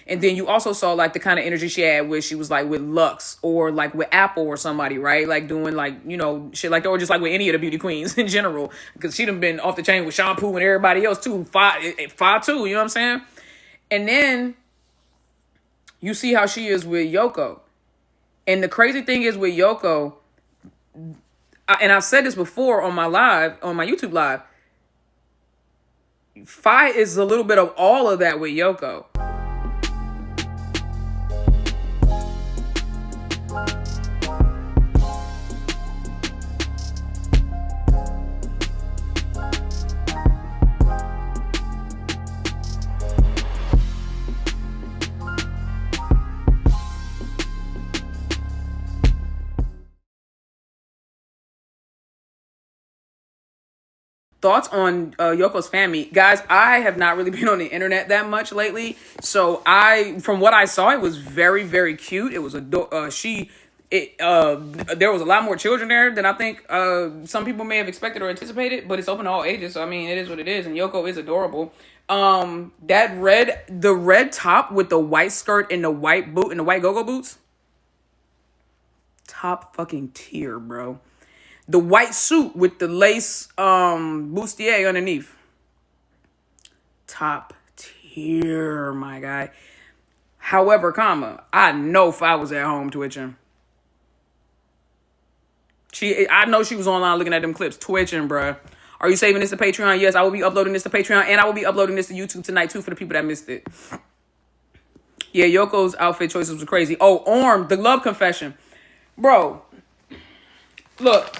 And then you also saw like the kind of energy she had where she was like with Lux or like with Apple or somebody, right? Like doing like, you know, shit like that, or just like with any of the beauty queens in general. Because she done been off the chain with Shampoo and everybody else too. Five too, you know what I'm saying? And then you see how she is with Yoko. And the crazy thing is with Yoko, and I've said this before on my YouTube live, Faye is a little bit of all of that with Yoko. Thoughts on Yoko's family, guys? I have not really been on the internet that much lately, so from what I saw, it was very, very cute. It was there was a lot more children there than I think some people may have expected or anticipated. But it's open to all ages, so I mean, it is what it is. And Yoko is adorable. The red top with the white skirt and the white boot and the white go-go boots, top fucking tier, bro. The white suit with the lace bustier underneath, top tier, my guy. However, I know if I was at home twitching. I know she was online looking at them clips, twitching, bruh. Are you saving this to Patreon? Yes, I will be uploading this to Patreon, and I will be uploading this to YouTube tonight too for the people that missed it. Yeah, Yoko's outfit choices were crazy. Oh, Orm, the love confession, bro. Look.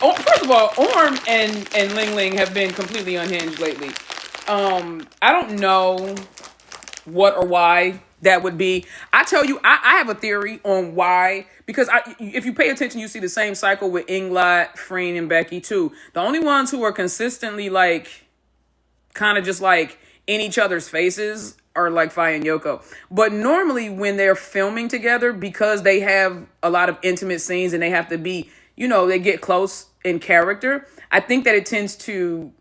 First of all, Orm and Ling Ling have been completely unhinged lately. I don't know what or why that would be. I tell you, I have a theory on why. Because if you pay attention, you see the same cycle with Englot, Freen, and Becky too. The only ones who are consistently like, kind of just like in each other's faces are like Faye and Yoko. But normally when they're filming together, because they have a lot of intimate scenes and they have to be, you know, they get close in character, I think that it tends to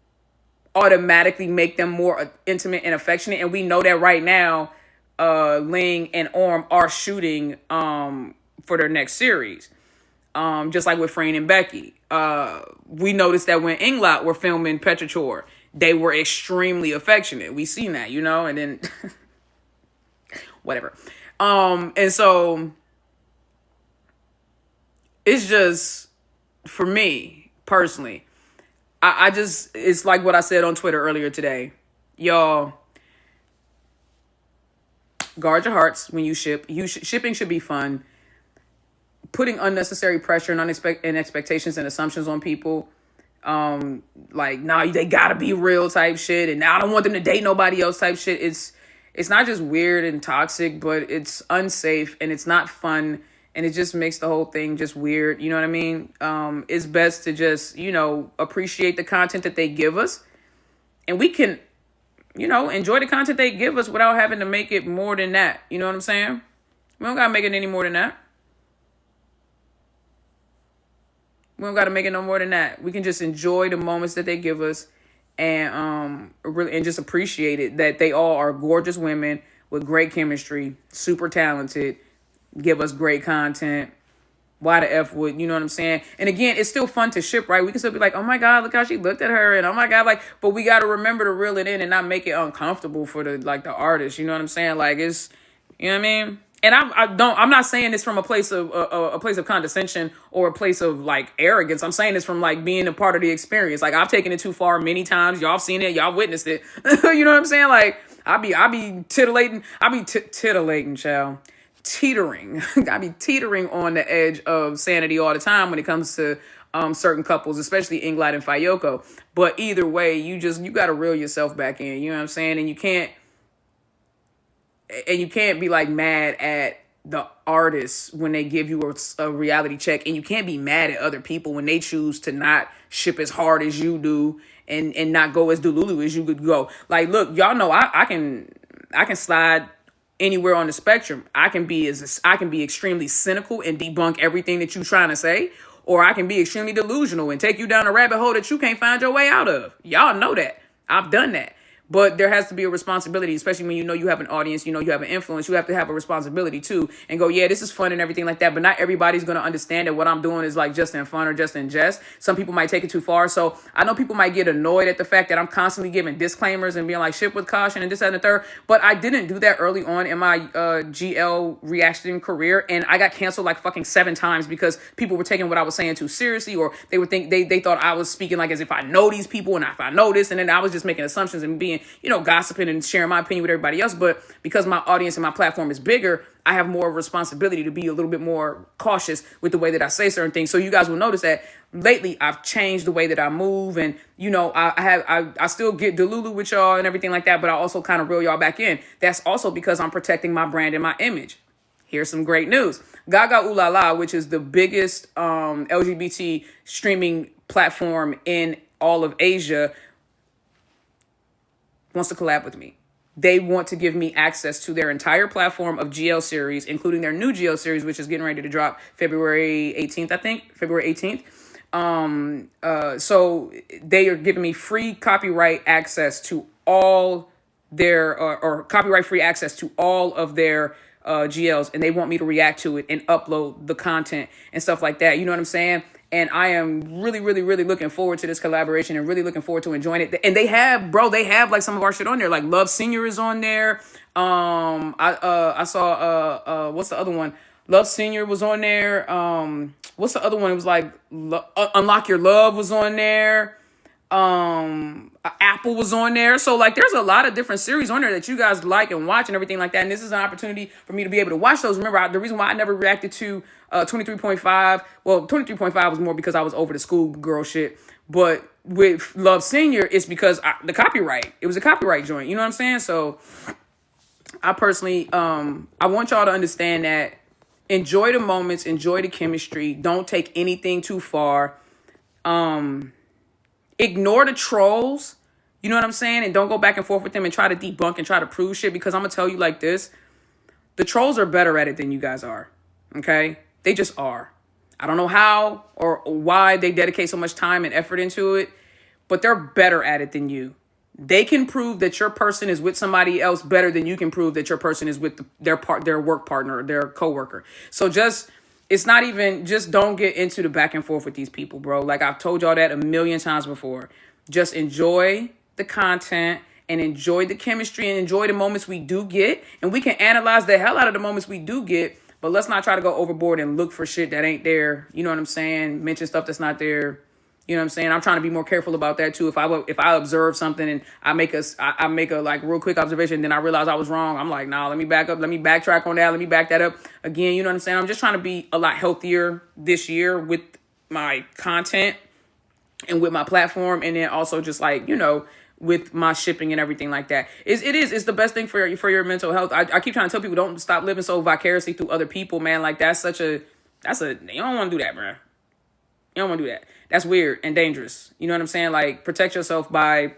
automatically make them more intimate and affectionate. And we know that right now, Ling and Orm are shooting for their next series. Just like with Freen and Becky. We noticed that when Englot were filming Petrichor, they were extremely affectionate. We seen that, you know, and then whatever. And so it's just, for me personally, I just, it's like what I said on Twitter earlier today. Y'all, guard your hearts when you ship. Shipping should be fun. Putting unnecessary pressure and expectations and assumptions on people, like, nah, they gotta be real type shit, and now I don't want them to date nobody else type shit. It's not just weird and toxic, but it's unsafe and it's not fun. And it just makes the whole thing just weird. You know what I mean? It's best to just, you know, appreciate the content that they give us. And we can, you know, enjoy the content they give us without having to make it more than that. You know what I'm saying? We don't got to make it any more than that. We don't got to make it no more than that. We can just enjoy the moments that they give us and really and just appreciate it, that they all are gorgeous women with great chemistry, super talented, give us great content. Why the F would, you know what I'm saying? And again, it's still fun to ship, right? We can still be like, oh my God, look how she looked at her. And oh my God, like, but we got to remember to reel it in and not make it uncomfortable for the artist. You know what I'm saying? Like, it's, you know what I mean? And I'm not saying this from a place of condescension or a place of like arrogance. I'm saying this from like being a part of the experience. Like, I've taken it too far many times. Y'all seen it. Y'all witnessed it. You know what I'm saying? Like, I be titillating. Titillating, child. Teetering. I be teetering on the edge of sanity all the time when it comes to certain couples, especially Englot and Fayeyoko. But either way, you got to reel yourself back in. You know what I'm saying? And you can't be like mad at the artists when they give you a reality check, and you can't be mad at other people when they choose to not ship as hard as you do and not go as delulu as you could go. Like, look, y'all know I can slide anywhere on the spectrum. I can be extremely cynical and debunk everything that you're trying to say, or I can be extremely delusional and take you down a rabbit hole that you can't find your way out of. Y'all know that. I've done that. But there has to be a responsibility, especially when you know you have an audience, you know you have an influence. You have to have a responsibility too, and go, yeah, this is fun and everything like that. But not everybody's gonna understand that what I'm doing is like just in fun or just in jest. Some people might take it too far. So I know people might get annoyed at the fact that I'm constantly giving disclaimers and being like shit with caution and this, that, and the third. But I didn't do that early on in my GL reaction career, and I got canceled like fucking 7 times because people were taking what I was saying too seriously, or they would think they thought I was speaking like as if I know these people and if I know this, and then I was just making assumptions and being, gossiping and sharing my opinion with everybody else. But because my audience and my platform is bigger, I have more responsibility to be a little bit more cautious with the way that I say certain things. So you guys will notice that lately I've changed the way that I move, and I still get delulu with y'all and everything like that, but I also kind of reel y'all back in. That's also because I'm protecting my brand and my image. Here's some great news. Gaga Outta, which is the biggest LGBT streaming platform in all of Asia, wants to collab with me. They want to give me access to their entire platform of GL series, including their new GL series, which is getting ready to drop February 18th, I think. February 18th. So they are giving me free copyright access to all their, or copyright free access to all of their GLs, and they want me to react to it and upload the content and stuff like that. You know what I'm saying? And I am really, really, really looking forward to this collaboration and really looking forward to enjoying it. And they have like some of our shit on there. Like Love Senior is on there. I saw what's the other one? Love Senior was on there. What's the other one? It was like Unlock Your Love was on there. Apple was on there. So like there's a lot of different series on there that you guys like and watch and everything like that. And this is an opportunity for me to be able to watch those. Remember, the reason why I never reacted to 23.5, well, 23.5 was more because I was over the schoolgirl shit. But with Love Senior, it's because the copyright. It was a copyright joint. You know what I'm saying? So I personally, I want y'all to understand that enjoy the moments, enjoy the chemistry. Don't take anything too far. Ignore the trolls, you know what I'm saying? And don't go back and forth with them and try to debunk and try to prove shit, because I'm going to tell you like this. The trolls are better at it than you guys are, okay? They just are. I don't know how or why they dedicate so much time and effort into it, but they're better at it than you. They can prove that your person is with somebody else better than you can prove that your person is with their work partner, their coworker. So it's not even, just don't get into the back and forth with these people, bro. Like I've told y'all that a million times before. Just enjoy the content and enjoy the chemistry and enjoy the moments we do get. And we can analyze the hell out of the moments we do get, but let's not try to go overboard and look for shit that ain't there. You know what I'm saying? Mention stuff that's not there. You know what I'm saying? I'm trying to be more careful about that too. If I observe something and I make a like real quick observation, then I realize I was wrong, I'm like, nah, let me back up. Let me backtrack on that. Let me back that up again. You know what I'm saying? I'm just trying to be a lot healthier this year with my content and with my platform. And then also just like, with my shipping and everything like that. It's the best thing for your mental health. I keep trying to tell people, don't stop living so vicariously through other people, man. Like you don't want to do that, bro. You don't want to do that. That's weird and dangerous. You know what I'm saying? Like, protect yourself by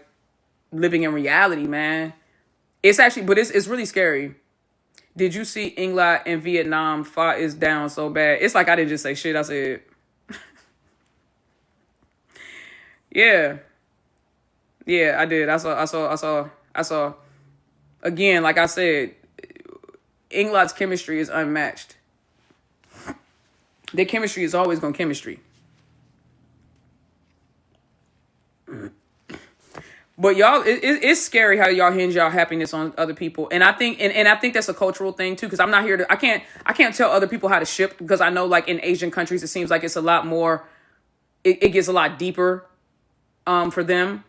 living in reality, man. It's really scary. Did you see Englot in Vietnam? Fought is down so bad. It's like I didn't just say shit. I said, yeah, I did. I saw. Again, like I said, Englot's chemistry is unmatched. Their chemistry is always going to chemistry. But y'all, it's scary how y'all hinge y'all happiness on other people, and I think that's a cultural thing too. Because I'm not here to, I can't tell other people how to ship, because I know like in Asian countries it seems like it's a lot more, it gets a lot deeper, for them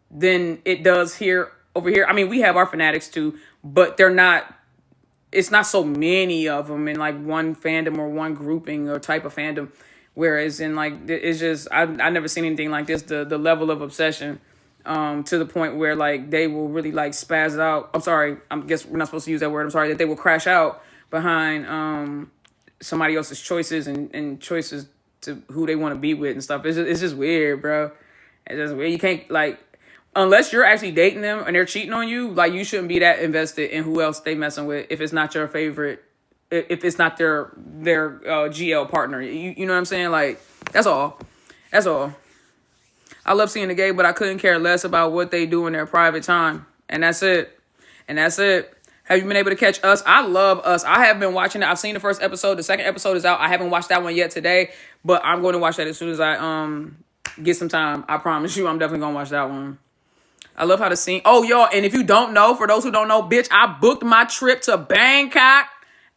than it does over here. I mean, we have our fanatics too, but it's not so many of them in like one fandom or one grouping or type of fandom. Whereas in like, it's just, I never seen anything like this, the level of obsession, to the point where like they will really like spaz out. I'm sorry, I guess we're not supposed to use that word. I'm sorry, that they will crash out behind somebody else's choices and choices to who they want to be with and stuff. It's just weird, bro. It's just weird. You can't, like, unless you're actually dating them and they're cheating on you, like, you shouldn't be that invested in who else they messing with if it's not your favorite, if it's not their GL partner. You know what I'm saying? Like, that's all. I love seeing the gay, but I couldn't care less about what they do in their private time. And that's it. And that's it. Have you been able to catch Us? I love Us. I have been watching it. I've seen the first episode. The second episode is out. I haven't watched that one yet today, but I'm going to watch that as soon as I get some time. I promise you, I'm definitely going to watch that one. I love how the scene. Oh, y'all, and if you don't know, for those who don't know, bitch, I booked my trip to Bangkok.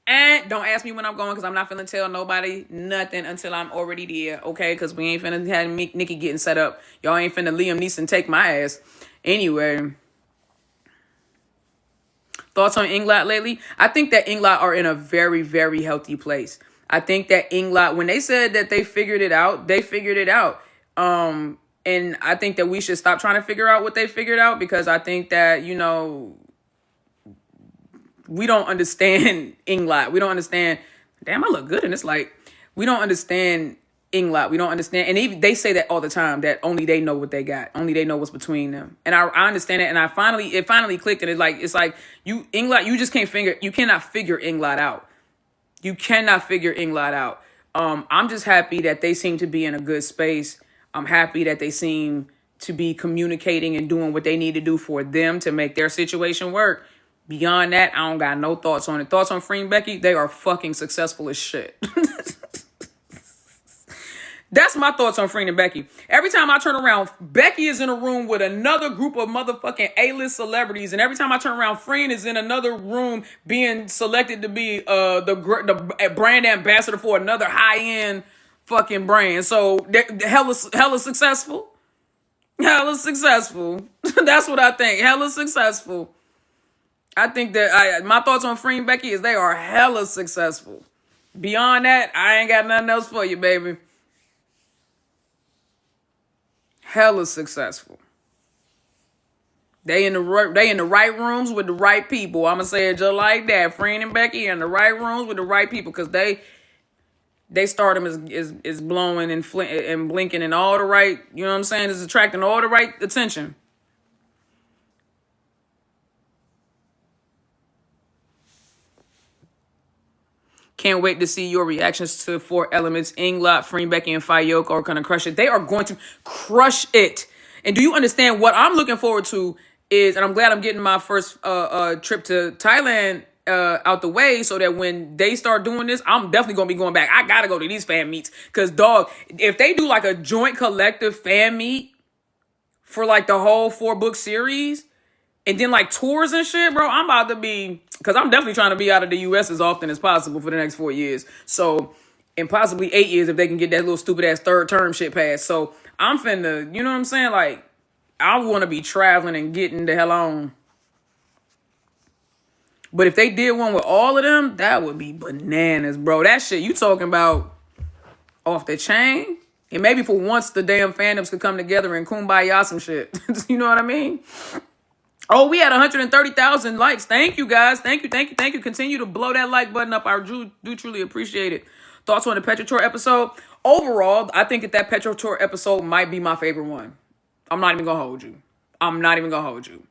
And don't ask me when I'm going because I'm not finna tell nobody nothing until I'm already there, okay? Because we ain't finna have Nikki getting set up. Y'all ain't finna Liam Neeson take my ass. Anyway. Thoughts on Englot lately? I think that Englot are in a very, very healthy place. I think that Englot, when they said that they figured it out, they figured it out. And I think that we should stop trying to figure out what they figured out because I think that, you know, we don't understand Englot. We don't understand. Damn, I look good in this light. We don't understand Englot. We don't understand. And even they say that all the time, that only they know what they got. Only they know what's between them. And I understand it. And it finally clicked. And it's like you, Englot, you just you cannot figure Englot out. You cannot figure Englot out. I'm just happy that they seem to be in a good space. I'm happy that they seem to be communicating and doing what they need to do for them to make their situation work. Beyond that, I don't got no thoughts on it. Thoughts on Free and Becky? They are fucking successful as shit. That's my thoughts on Free and Becky. Every time I turn around, Becky is in a room with another group of motherfucking A-list celebrities. And every time I turn around, Freen is in another room being selected to be the brand ambassador for another high-end fucking brand. So they're hella successful. Hella successful. That's what I think. Hella successful. I think that my thoughts on Free and Becky is they are hella successful. Beyond that, I ain't got nothing else for you, baby. Hella successful. They in the right rooms with the right people. I'ma say it just like that. Freen and Becky in the right rooms with the right people because they stardom is blowing and blinking and all the right. You know what I'm saying? Is attracting all the right attention. Can't wait to see your reactions to 4 Elements. Englot, Free, Becky, and Fayeyoko are going to crush it. They are going to crush it. And do you understand what I'm looking forward to is, and I'm glad I'm getting my first trip to Thailand out the way so that when they start doing this, I'm definitely going to be going back. I got to go to these fan meets because, dog, if they do like a joint collective fan meet for like the whole 4-book series, and then like tours and shit, bro, I'm about to be, because I'm definitely trying to be out of the U.S. as often as possible for the next 4 years. So, and possibly 8 years if they can get that little stupid ass third term shit passed. So I'm finna, you know what I'm saying? Like, I want to be traveling and getting the hell on. But if they did one with all of them, that would be bananas, bro. That shit you talking about off the chain. And maybe for once the damn fandoms could come together and kumbaya some shit. You know what I mean? Oh, we had 130,000 likes. Thank you, guys. Thank you. Continue to blow that like button up. I do truly appreciate it. Thoughts on the Petro Tour episode? Overall, I think that Petro Tour episode might be my favorite one. I'm not even going to hold you.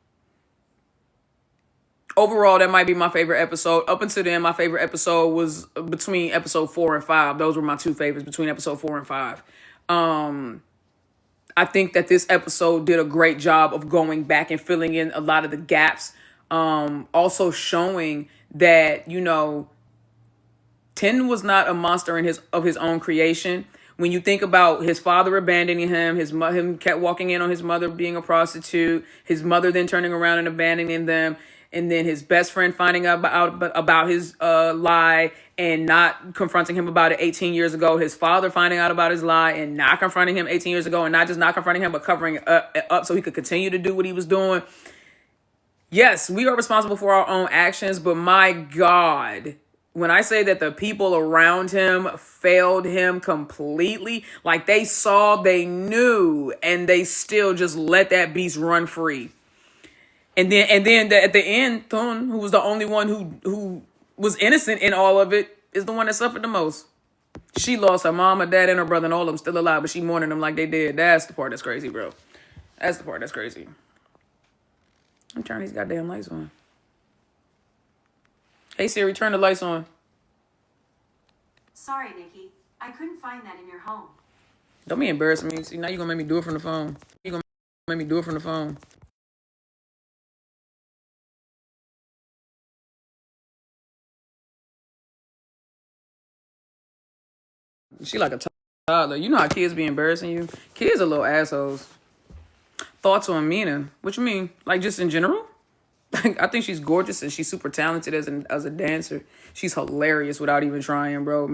Overall, that might be my favorite episode. Up until then, my favorite episode was between episode 4 and 5. Those were my two favorites between episode 4 and 5. I think that this episode did a great job of going back and filling in a lot of the gaps. Also showing that, you know, Tin was not a monster of his own creation. When you think about his father abandoning him, him kept walking in on his mother being a prostitute, his mother then turning around and abandoning them, and then his best friend finding out about his lie and not confronting him about it 18 years ago. His father finding out about his lie and not confronting him 18 years ago, and not just not confronting him, but covering it up so he could continue to do what he was doing. Yes, we are responsible for our own actions, but my God, when I say that the people around him failed him completely, like they saw, they knew, and they still just let that beast run free. And then at the end, Thun, who was the only one who was innocent in all of it, is the one that suffered the most. She lost her mom, her dad, and her brother, and all of them still alive, but she mourning them like they did. That's the part that's crazy, bro. That's the part that's crazy. I'm turning these goddamn lights on. Hey Siri, turn the lights on. Sorry, Nikki. I couldn't find that in your home. Don't be embarrassing me. See, now you're going to make me do it from the phone. She like a toddler. You know how kids be embarrassing you? Kids are little assholes. Thoughts on Mina? What you mean? Like just in general? Like I think she's gorgeous and she's super talented as a dancer. She's hilarious without even trying, bro.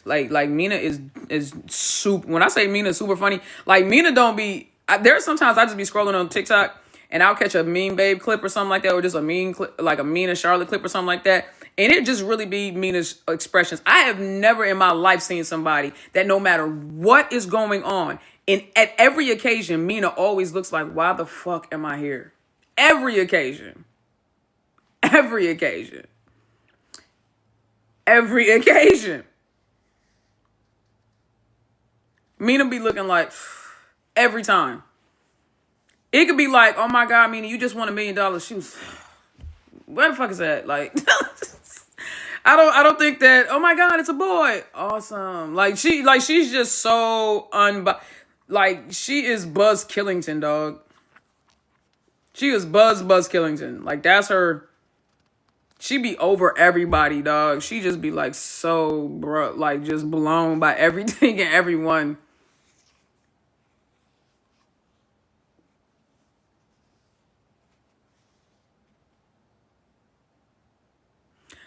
Like Mina is super. When I say Mina is super funny, like Mina don't be. There's sometimes I just be scrolling on TikTok and I'll catch a Mean Babe clip or something like that, or just a mean clip, like a Mina Charlotte clip or something like that. And it just really be Mina's expressions. I have never in my life seen somebody that no matter what is going on, at every occasion, Mina always looks like, why the fuck am I here? Every occasion. Every occasion. Every occasion. Mina be looking like every time. It could be like, oh my God, Mina, you just won $1 million. She was, where the fuck is that? Like, I don't think that, oh my God, it's a boy. Awesome. She's just so like she is Buzz Killington, dog. She is Buzz Killington. Like that's her. She be over everybody, dog. She just be like so, bro, like just blown by everything and everyone.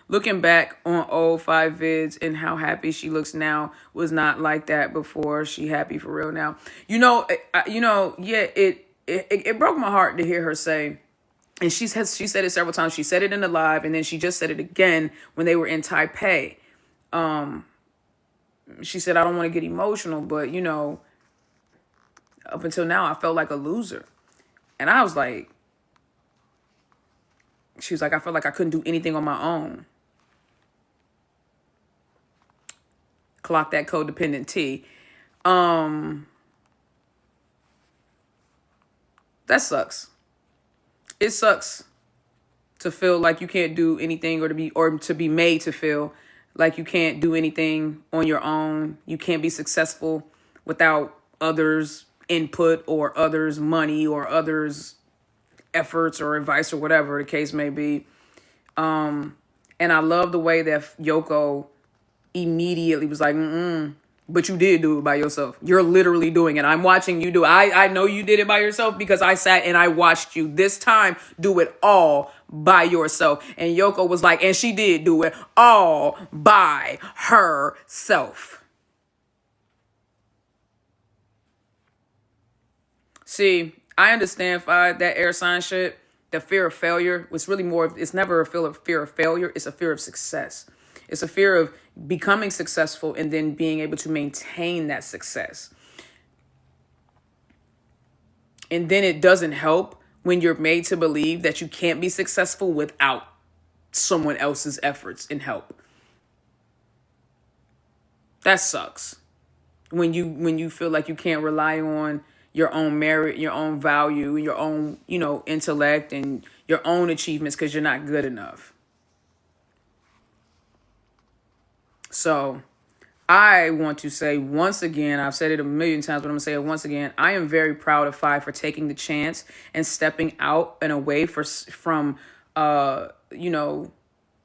Looking back on old 5 vids and how happy she looks now was not like that before. She happy for real now. Yeah, it broke my heart to hear her say, and she said it several times. She said it in the live, and then she just said it again when they were in Taipei. She said, I don't want to get emotional, but up until now, I felt like a loser. And I was like, she was like, I felt like I couldn't do anything on my own. Clock that codependent T. That sucks. It sucks to feel like you can't do anything or to be made to feel like you can't do anything on your own. You can't be successful without others' input or others' money or others' efforts or advice or whatever the case may be. And I love the way that Yoko immediately was like, but you did do it by yourself. You're literally doing it. I'm watching you do it. I know you did it by yourself because I sat and I watched you this time do it all by yourself. And Yoko was like, and she did do it all by herself. See, I understand, that air sign shit, the fear of failure was really it's never a fear of failure. It's a fear of success. It's a fear of becoming successful and then being able to maintain that success. And then it doesn't help when you're made to believe that you can't be successful without someone else's efforts and help. That sucks. When you feel like you can't rely on your own merit, your own value, your own, intellect and your own achievements because you're not good enough. So I want to say once again, I've said it a million times, but I'm going to say it once again. I am very proud of Faye for taking the chance and stepping out and away from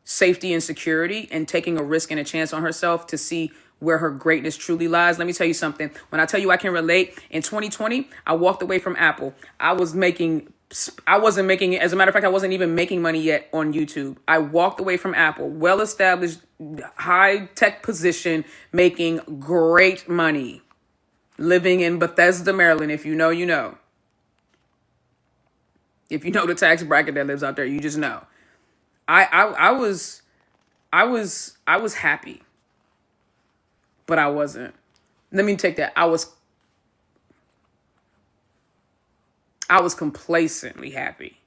safety and security and taking a risk and a chance on herself to see where her greatness truly lies. Let me tell you something. When I tell you I can relate, in 2020, I walked away from Apple. I wasn't making it. As a matter of fact, I wasn't even making money yet on YouTube. I walked away from Apple, well-established, high-tech position, making great money, living in Bethesda, Maryland. If you know, you know. If you know the tax bracket that lives out there, you just know. I was happy, but I wasn't. Let me take that. I was complacently happy.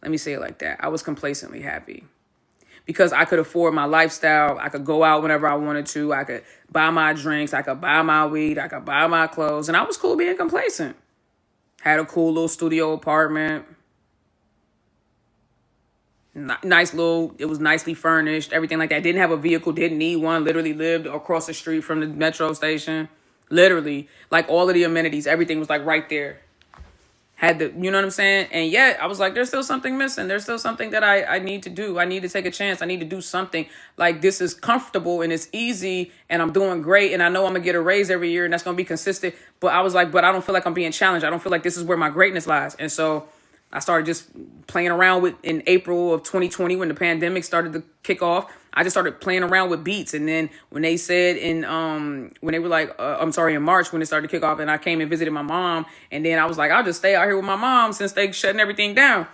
Let me say it like that. I was complacently happy because I could afford my lifestyle. I could go out whenever I wanted to. I could buy my drinks. I could buy my weed. I could buy my clothes. And I was cool being complacent. Had a cool little studio apartment. It was nicely furnished. Everything like that. Didn't have a vehicle. Didn't need one. Literally lived across the street from the metro station. Literally, like all of the amenities, everything was like right there. had the, you know what I'm saying? And yet I was like, there's still something missing. There's still something that I need to do. I need to take a chance. I need to do something. Like, this is comfortable and it's easy and I'm doing great. And I know I'm gonna get a raise every year and that's gonna be consistent. But I was like, but I don't feel like I'm being challenged. I don't feel like this is where my greatness lies. And so I started just playing around with, in April of 2020, when the pandemic started to kick off, I just started playing around with beats. And then when they said when they were like, in March, when it started to kick off, and I came and visited my mom, and then I was like, I'll just stay out here with my mom since they shutting everything down.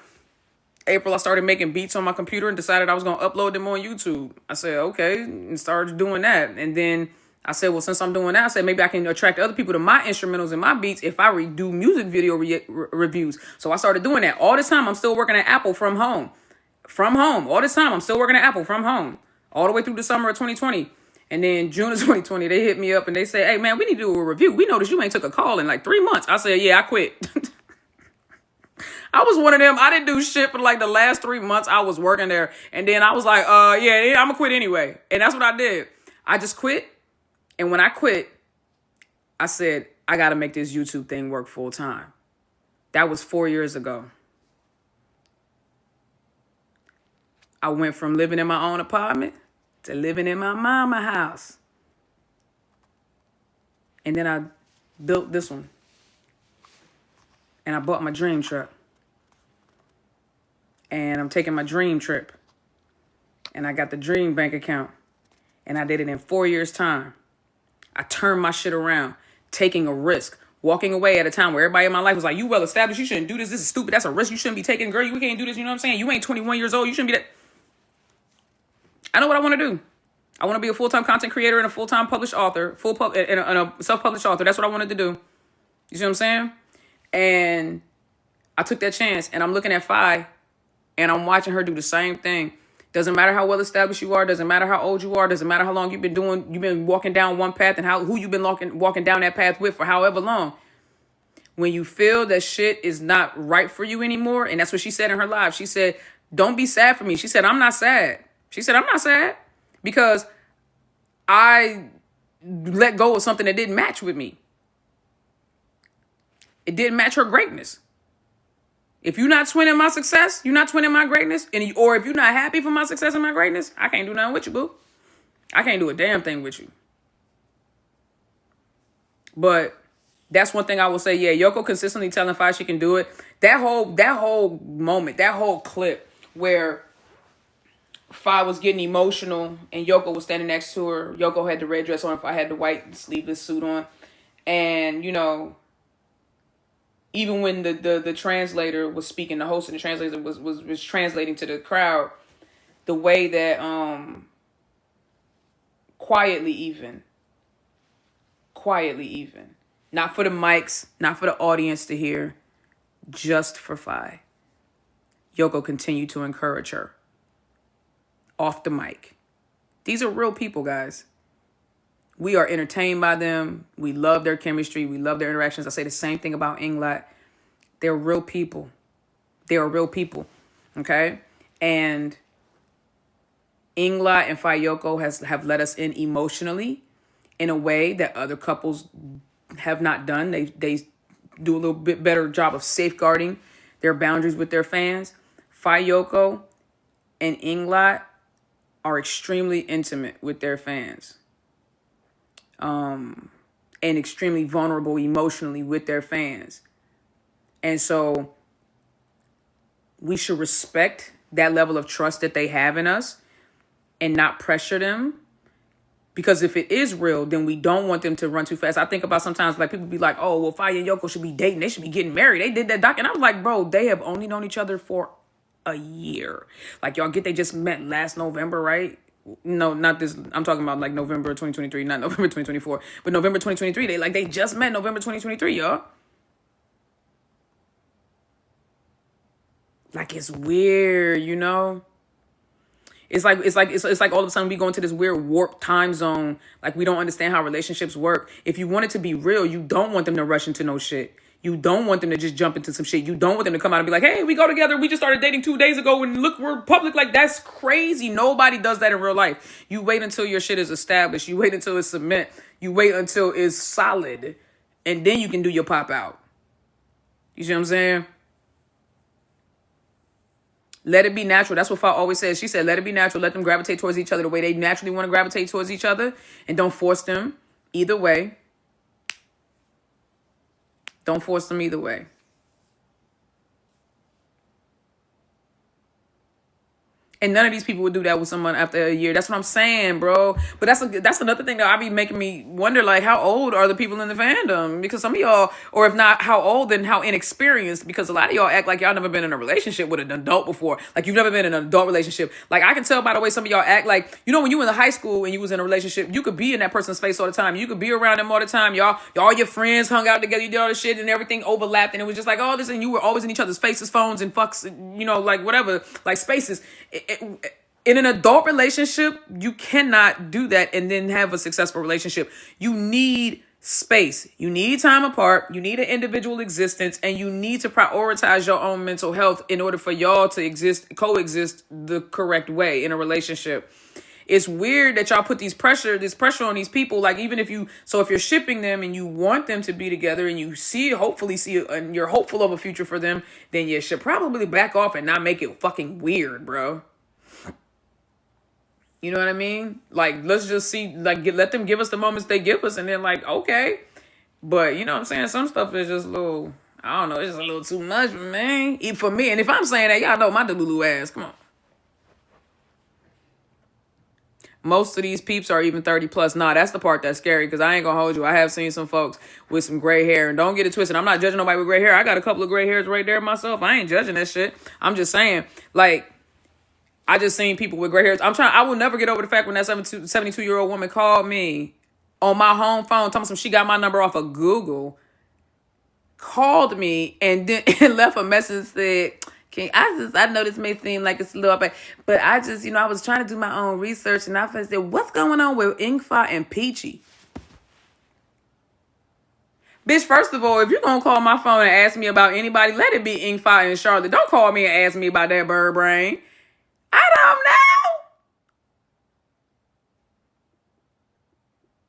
April, I started making beats on my computer and decided I was going to upload them on YouTube. I said, okay, and started doing that. And then I said, well, since I'm doing that, I said, maybe I can attract other people to my instrumentals and my beats if I do music video reviews. So I started doing that. All this time, I'm still working at Apple from home. From home. All this time, I'm still working at Apple from home. All the way through the summer of 2020. And then June of 2020, they hit me up and they say, hey, man, we need to do a review. We noticed you ain't took a call in like 3 months. I said, yeah, I quit. I was one of them. I didn't do shit for like the last 3 months I was working there. And then I was like, yeah, I'm going to quit anyway. And that's what I did. I just quit. And when I quit, I said, I got to make this YouTube thing work full time. That was 4 years ago. I went from living in my own apartment to living in my mama's house. And then I built this one. And I bought my dream truck. And I'm taking my dream trip. And I got the dream bank account. And I did it in 4 years' time. I turned my shit around, taking a risk, walking away at a time where everybody in my life was like, you well established, you shouldn't do this. This is stupid. That's a risk you shouldn't be taking. Girl, you can't do this. You know what I'm saying? You ain't 21 years old. You shouldn't be that. I know what I want to do. I want to be a full-time content creator and a full-time published author, and a self-published author. That's what I wanted to do. You see what I'm saying? And I took that chance, and I'm looking at Faye, and I'm watching her do the same thing. Doesn't matter how well established you are. Doesn't matter how old you are. Doesn't matter how long you've been walking down one path and who you've been walking down that path with for however long. When you feel that shit is not right for you anymore, and that's what she said in her live. She said, don't be sad for me. She said, I'm not sad. She said, I'm not sad because I let go of something that didn't match with me. It didn't match her greatness. If you're not twinning my success, you're not twinning my greatness, or if you're not happy for my success and my greatness, I can't do nothing with you, boo. I can't do a damn thing with you. But that's one thing I will say. Yeah, Yoko consistently telling Faye she can do it. That whole moment, that whole clip where Faye was getting emotional and Yoko was standing next to her. Yoko had the red dress on. Faye had the white sleeveless suit on. And, you know, even when the translator was speaking, the host and the translator was translating to the crowd, the way that quietly even, not for the mics, not for the audience to hear, just for Faye, Yoko continued to encourage her off the mic. These are real people, guys. We are entertained by them. We love their chemistry. We love their interactions. I say the same thing about Englot. They're real people. They are real people. Okay? And Englot and Fayeyoko have let us in emotionally in a way that other couples have not done. They do a little bit better job of safeguarding their boundaries with their fans. Fayeyoko and Englot are extremely intimate with their fans. And extremely vulnerable emotionally with their fans. And so we should respect that level of trust that they have in us and not pressure them. Because if it is real, then we don't want them to run too fast. I think about sometimes like people be like, oh, well, Faye and Yoko should be dating. They should be getting married. They did that doc. And I was like, bro, they have only known each other for a year. Like, y'all get they just met last November, right? No, not this. I'm talking about like November 2023, not November 2024, but November 2023. They just met November 2023, y'all. Like, it's weird, you know? It's like all of a sudden we go into this weird warped time zone. Like, we don't understand how relationships work. If you want it to be real, you don't want them to rush into no shit. You don't want them to just jump into some shit. You don't want them to come out and be like, hey, we go together. We just started dating 2 days ago and look, we're public. Like, that's crazy. Nobody does that in real life. You wait until your shit is established. You wait until it's cement. You wait until it's solid. And then you can do your pop out. You see what I'm saying? Let it be natural. That's what Fa always says. She said, let it be natural. Let them gravitate towards each other the way they naturally want to gravitate towards each other. And don't force them either way. Don't force them either way. And none of these people would do that with someone after a year. That's what I'm saying, bro. But that's another thing that I be making me wonder, like, how old are the people in the fandom? Because some of y'all, or if not how old, then how inexperienced. Because a lot of y'all act like y'all never been in a relationship with an adult before. Like, you've never been in an adult relationship. Like, I can tell by the way some of y'all act. Like, you know, when you were in high school and you was in a relationship, you could be in that person's face all the time. You could be around them all the time. Y'all, your friends hung out together. You did all this shit and everything overlapped. And it was just like, oh, this, and you were always in each other's faces, phones, and fucks, you know, like whatever, like spaces. In an adult relationship, you cannot do that and then have a successful relationship. You need space. You need time apart. You need an individual existence, and you need to prioritize your own mental health in order for y'all to coexist the correct way in a relationship. It's weird that y'all put this pressure on these people. Like, even if you're shipping them and you want them to be together and you hopefully see and you're hopeful of a future for them, then you should probably back off and not make it fucking weird, bro. You know what I mean? Like, let's just see, like, let them give us the moments they give us, and then, like, okay. But, you know what I'm saying? Some stuff is just a little, I don't know, it's just a little too much for me. Even for me. And if I'm saying that, y'all know my Delulu ass. Come on. Most of these peeps are even 30 plus. Nah, that's the part that's scary, because I ain't gonna hold you. I have seen some folks with some gray hair, and don't get it twisted. I'm not judging nobody with gray hair. I got a couple of gray hairs right there myself. I ain't judging that shit. I'm just saying, like, I just seen people with gray hairs. I will never get over the fact when that 72-year-old woman called me on my home phone, telling me she got my number off of Google, called me, and then and left a message that said, I know this may seem like it's a little bit, but I just, I was trying to do my own research, and I said, what's going on with Ingfa and Peachy? Bitch, first of all, if you're going to call my phone and ask me about anybody, let it be Ingfa and Charlotte. Don't call me and ask me about that bird brain. I don't know.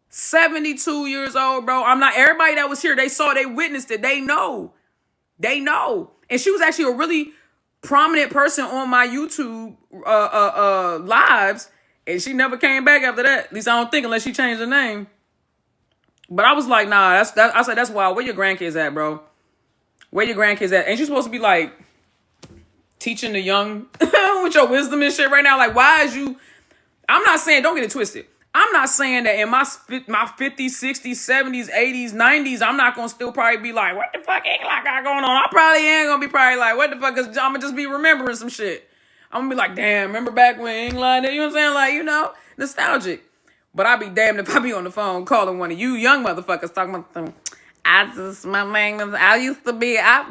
72 years old, bro. I'm not, everybody that was here, they witnessed it. They know. And she was actually a really prominent person on my YouTube lives, and she never came back after that. At least I don't think, unless she changed her name. But I was like, nah, I said, that's wild. Where your grandkids at, bro? Where your grandkids at? Ain't you supposed to be like teaching the young with your wisdom and shit right now? Like, why is you... I'm not saying, don't get it twisted. I'm not saying that in my 50s, 60s, 70s, 80s, 90s, I'm not going to still probably be like, what the fuck Englot got going on? I probably ain't going to be probably like, what the fuck? Because I'm going to just be remembering some shit. I'm going to be like, damn, remember back when Englot, you know what I'm saying? Like, nostalgic. But I'll be damned if I be on the phone calling one of you young motherfuckers talking about them.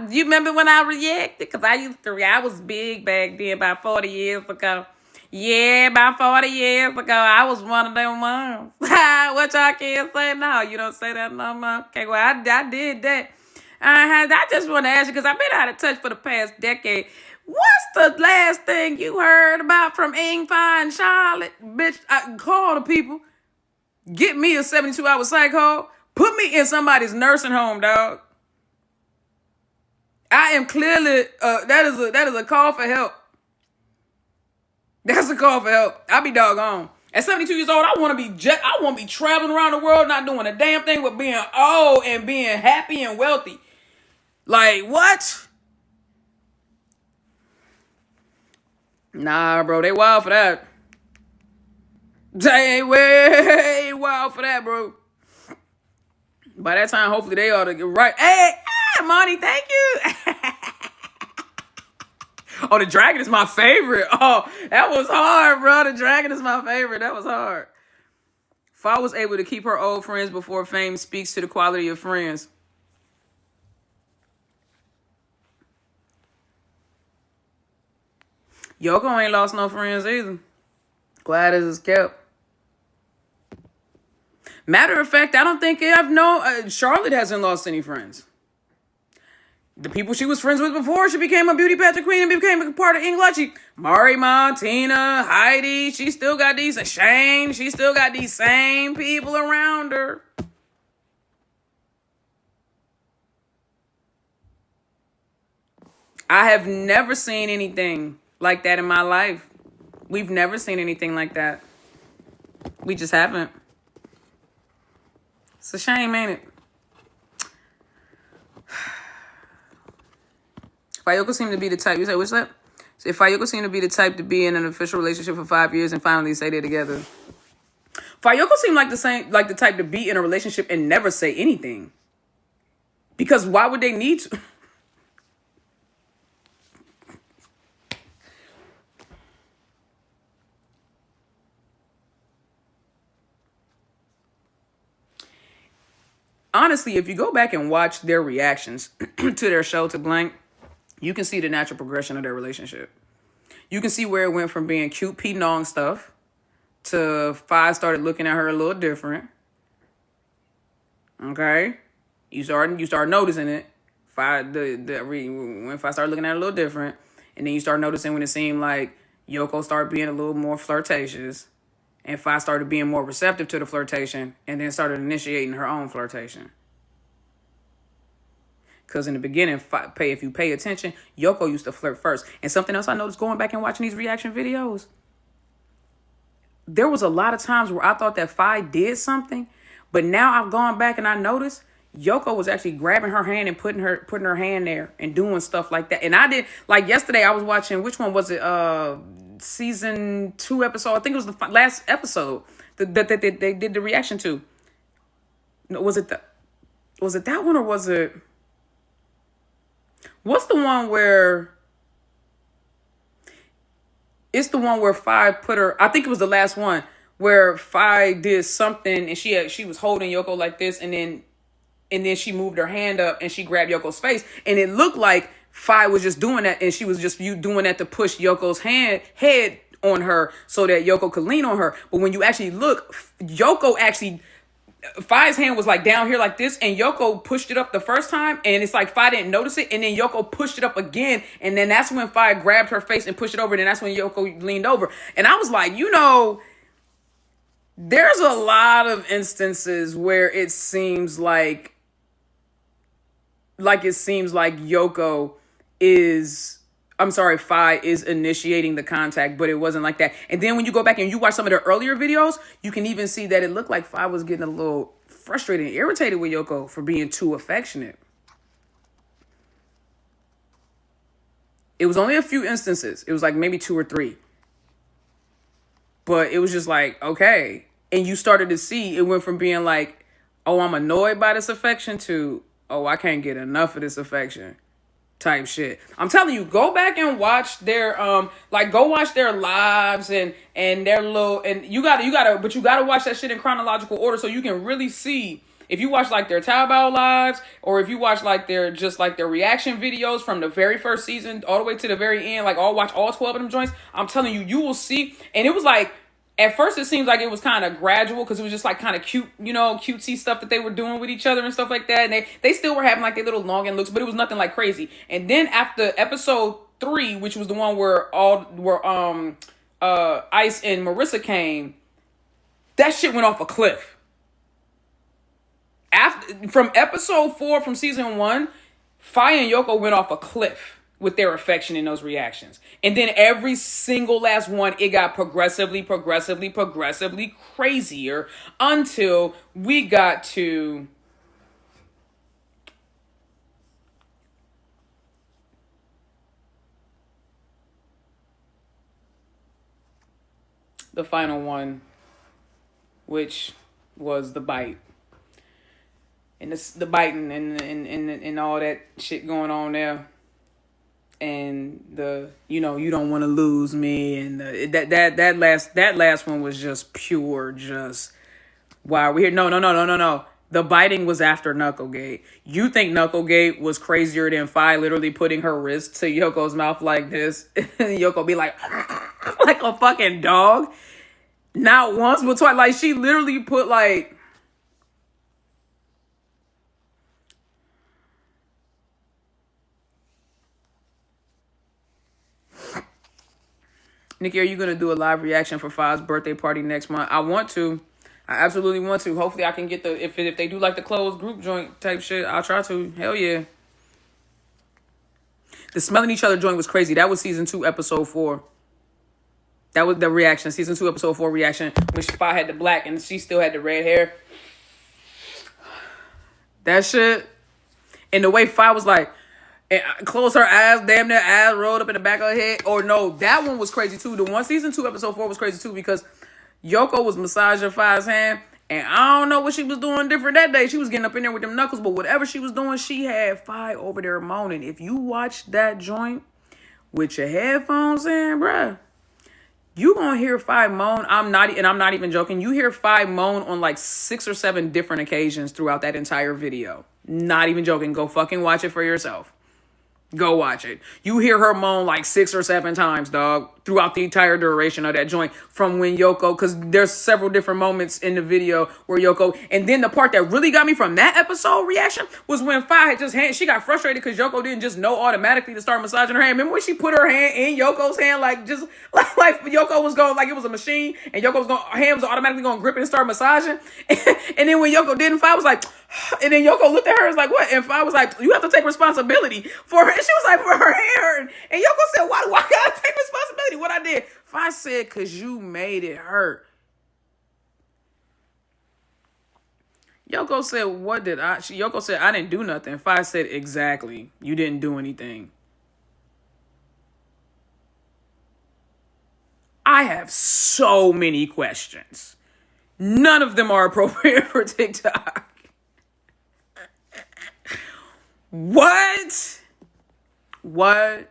You remember when I reacted? Because I was big back then, about 40 years ago. Yeah, about 40 years ago, I was one of them ones. What y'all kids say now? You don't say that no more? Okay, well, I did that. I just want to ask you, because I've been out of touch for the past decade. What's the last thing you heard about from Ingfa and Charlotte? Bitch, call the people. Get me a 72-hour psycho. Put me in somebody's nursing home, dog. I am clearly, that is a call for help. That's a call for help. I be doggone. At 72 years old, I want to be traveling around the world, not doing a damn thing but being old and being happy and wealthy. Like, what? Nah, bro, they wild for that. They way wild for that, bro. By that time, hopefully they ought to get right. Hey, Monty, thank you. Oh, the dragon is my favorite. Oh, that was hard, bro. The dragon is my favorite. That was hard. Fa was able to keep her old friends before fame speaks to the quality of friends. Yoko ain't lost no friends either. Quiet as it's kept. Matter of fact, I don't think Charlotte hasn't lost any friends. The people she was friends with before she became a beauty pageant queen and became a part of Englot, Mari, Tina, Heidi, she still got these, Shane, she still got these same people around her. I have never seen anything like that in my life. We've never seen anything like that. We just haven't. It's a shame, ain't it? Fayeyoko seemed to be the type. You say, what's that? So Fayeyoko seemed to be the type to be in an official relationship for 5 years and finally say they're together. Fayeyoko seemed like the type to be in a relationship and never say anything. Because why would they need to? Honestly, if you go back and watch their reactions to their show to Blank, you can see the natural progression of their relationship. You can see where it went from being cute Pete Nong stuff to Fi started looking at her a little different. Okay? You start noticing it. When Fi started looking at her a little different. And then you start noticing when it seemed like Yoko started being a little more flirtatious. And Fi started being more receptive to the flirtation and then started initiating her own flirtation. Because in the beginning, if you pay attention, Yoko used to flirt first. And something else I noticed going back and watching these reaction videos, there was a lot of times where I thought that Fi did something, but now I've gone back and I noticed Yoko was actually grabbing her hand and putting her hand there and doing stuff like that. And I did, like yesterday I was watching, which one was it? Season 2 episode. I think it was the last episode that they did the reaction to. No, was it that one, or was it? What's the one where? It's the one where Fi put her. I think it was the last one where Fi did something and she was holding Yoko like this, and then she moved her hand up and she grabbed Yoko's face, and it looked like Fi was just doing that, and she was just doing that to push Yoko's head on her so that Yoko could lean on her. But when you actually look, Fi's hand was like down here like this, and Yoko pushed it up the first time, and it's like Fi didn't notice it, and then Yoko pushed it up again, and then that's when Fi grabbed her face and pushed it over, and then that's when Yoko leaned over. And I was like, there's a lot of instances where it seems like Yoko Fi is initiating the contact, but it wasn't like that. And then when you go back and you watch some of the earlier videos, you can even see that it looked like Fi was getting a little frustrated and irritated with Yoko for being too affectionate. It was only a few instances. It was like maybe 2 or 3. But it was just like, okay. And you started to see it went from being like, oh, I'm annoyed by this affection to, oh, I can't get enough of this affection type shit. I'm telling you, go back and watch their go watch their lives and their little, and you gotta watch that shit in chronological order so you can really see. If you watch like their Taobao lives, or if you watch like their reaction videos from the very first season all the way to the very end, watch all 12 of them joints, I'm telling you, you will see. And it was like, at first it seems like it was kind of gradual because it was just like kind of cute, cutesy stuff that they were doing with each other and stuff like that. And they still were having like their little longing looks, but it was nothing like crazy. And then after episode 3, which was the one where Ice and Marissa came, that shit went off a cliff. From episode 4 from season 1, Fi and Yoko went off a cliff with their affection in those reactions. And then every single last one, it got progressively crazier until we got to the final one, which was the bite. And the biting and all that shit going on there. And you don't want to lose me, and that last one was just pure, just wow. We're here. No. The biting was after Knucklegate. You think Knucklegate was crazier than Fi literally putting her wrist to Yoko's mouth like this, and Yoko be like like a fucking dog? Not once, but twice. Like she literally put like. Nikki, are you going to do a live reaction for Fi's birthday party next month? I want to. I absolutely want to. Hopefully I can get if they do like the closed group joint type shit, I'll try to. Hell yeah. The smelling each other joint was crazy. That was season 2, episode 4. That was the reaction. Season 2, episode 4 reaction. When Spy had the black and she still had the red hair. That shit. And the way Fi was like, close her eyes, damn near eyes rolled up in the back of her head. Or no, that one was crazy too. The one season 2, episode 4 was crazy too because Yoko was massaging Fi's hand. And I don't know what she was doing different that day. She was getting up in there with them knuckles. But whatever she was doing, she had Fi over there moaning. If you watch that joint with your headphones in, bruh, you gonna hear Fi moan. I'm not even joking. You hear Fi moan on like 6 or 7 different occasions throughout that entire video. Not even joking. Go fucking watch it for yourself. Go watch it. You hear her moan like 6 or 7 times, dog, throughout the entire duration of that joint. From when Yoko, because there's several different moments in the video where Yoko, and then the part that really got me from that episode reaction was when Fi had she got frustrated because Yoko didn't just know automatically to start massaging her hand. Remember when she put her hand in Yoko's hand, like just like Yoko was going like it was a machine, and Yoko's hand was automatically going to grip it and start massaging. And then when Yoko didn't, Fi was like, and then Yoko looked at her and was like, what? And Fi was like, you have to take responsibility for her. And she was like, for her hair. And Yoko said, why do I gotta take responsibility? What I did? Fi said, because you made it hurt. Yoko said, what did I? Yoko said, I didn't do nothing. Fi said, exactly. You didn't do anything. I have so many questions. None of them are appropriate for TikTok. What? What?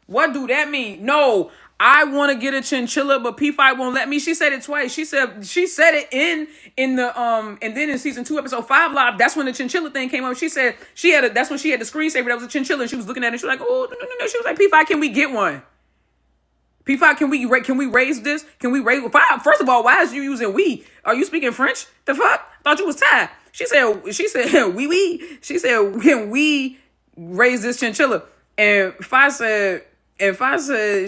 What do that mean? No, I want to get a chinchilla, but P5 won't let me. She said it twice. She said it in the and then in season 2, episode 5 live. That's when the chinchilla thing came up. She said that's when she had the screensaver. That was a chinchilla. And she was looking at it. She was like, oh no. She was like, P5, can we get one? P5, can we raise this? Can we raise? First of all, why is you using we? Are you speaking French? The fuck? I thought you was Thai. She said we. She said, can we raise this chinchilla? And Fi said,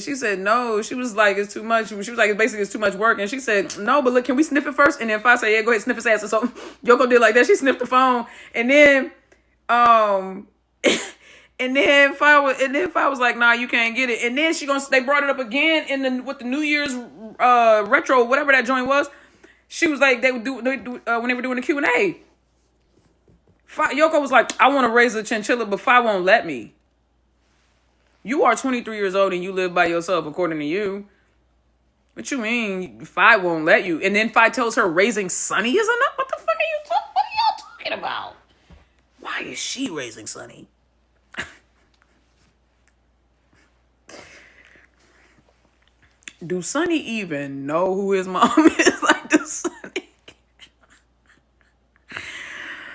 she said no. She was like, it's too much. She was like, basically it's too much work. And she said, no, but look, can we sniff it first? And then Fi said, yeah, go ahead, sniff his ass. And so Yoko did like that. She sniffed the phone. And then And then Fi was like, nah, you can't get it. And then they brought it up again with the New Year's retro, whatever that joint was. She was like, they would do when they were doing the Q&A. Yoko was like, I want to raise a chinchilla, but Fi won't let me. You are 23 years old and you live by yourself, according to you. What you mean Fi won't let you? And then Fi tells her raising Sunny is enough? What the fuck what are y'all talking about? Why is she raising Sunny? Do Sunny even know who his mom is? Like, does Sunny?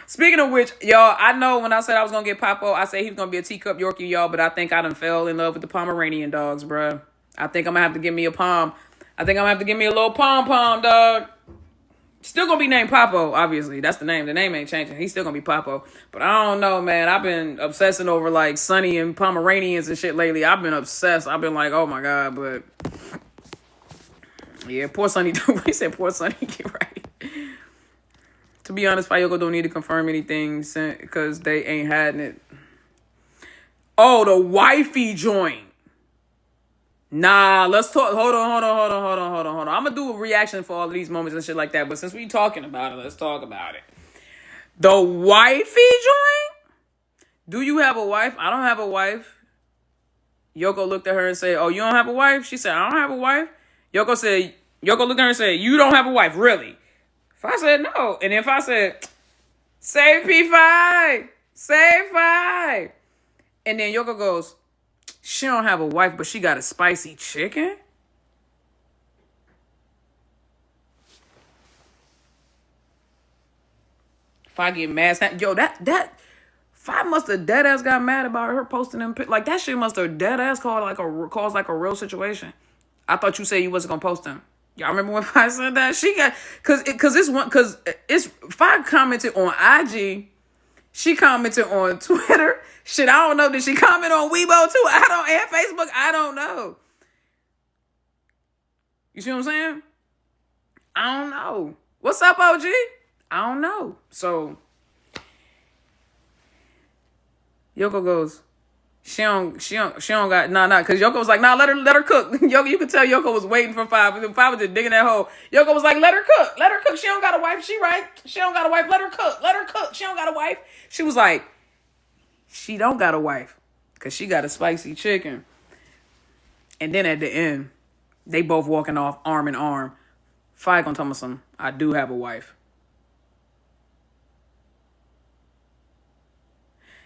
Speaking of which, y'all, I know when I said I was going to get Papo, I said he was going to be a teacup Yorkie, y'all, but I think I done fell in love with the Pomeranian dogs, bruh. I think I'm going to have to give me a pom. I think I'm going to have to give me a little pom-pom, dog. Still going to be named Papo, obviously. That's the name. The name ain't changing. He's still going to be Papo. But I don't know, man. I've been obsessing over, like, Sunny and Pomeranians and shit lately. I've been obsessed. I've been like, oh, my God, but... Yeah, poor Sunny. He said poor Sunny. Get right. To be honest, Fayeyoko don't need to confirm anything because they ain't had it. Oh, the wifey joint. Nah, let's talk. Hold on. I'm going to do a reaction for all of these moments and shit like that. But since we talking about it, let's talk about it. The wifey joint? Do you have a wife? I don't have a wife. Yoko looked at her and said, oh, you don't have a wife? She said, I don't have a wife. Yoko looked at her and said, you don't have a wife, really? Fi said, no. And then Fi said, save P5. Save Fi. And then Yoko goes, she don't have a wife, but she got a spicy chicken? Fi get mad. Yo, that Fi must have dead ass got mad about her posting them. Like, that shit must have dead ass caused like a real situation. I thought you said you wasn't gonna post them. Y'all remember when Fi said that? She got cause it's Fi commented on IG. She commented on Twitter. Shit, I don't know. Did she comment on Weibo too? And Facebook. I don't know. You see what I'm saying? I don't know. What's up, OG? I don't know. So Yoko goes, she don't got, cause Yoko was like, let her cook. Yoko, you could tell Yoko was waiting for Five. Five was just digging that hole. Yoko was like, let her cook. She don't got a wife. She right. She don't got a wife. Let her cook. She don't got a wife. She was like, she don't got a wife, cause she got a spicy chicken. And then at the end, they both walking off arm in arm. Five gonna tell me something. I do have a wife.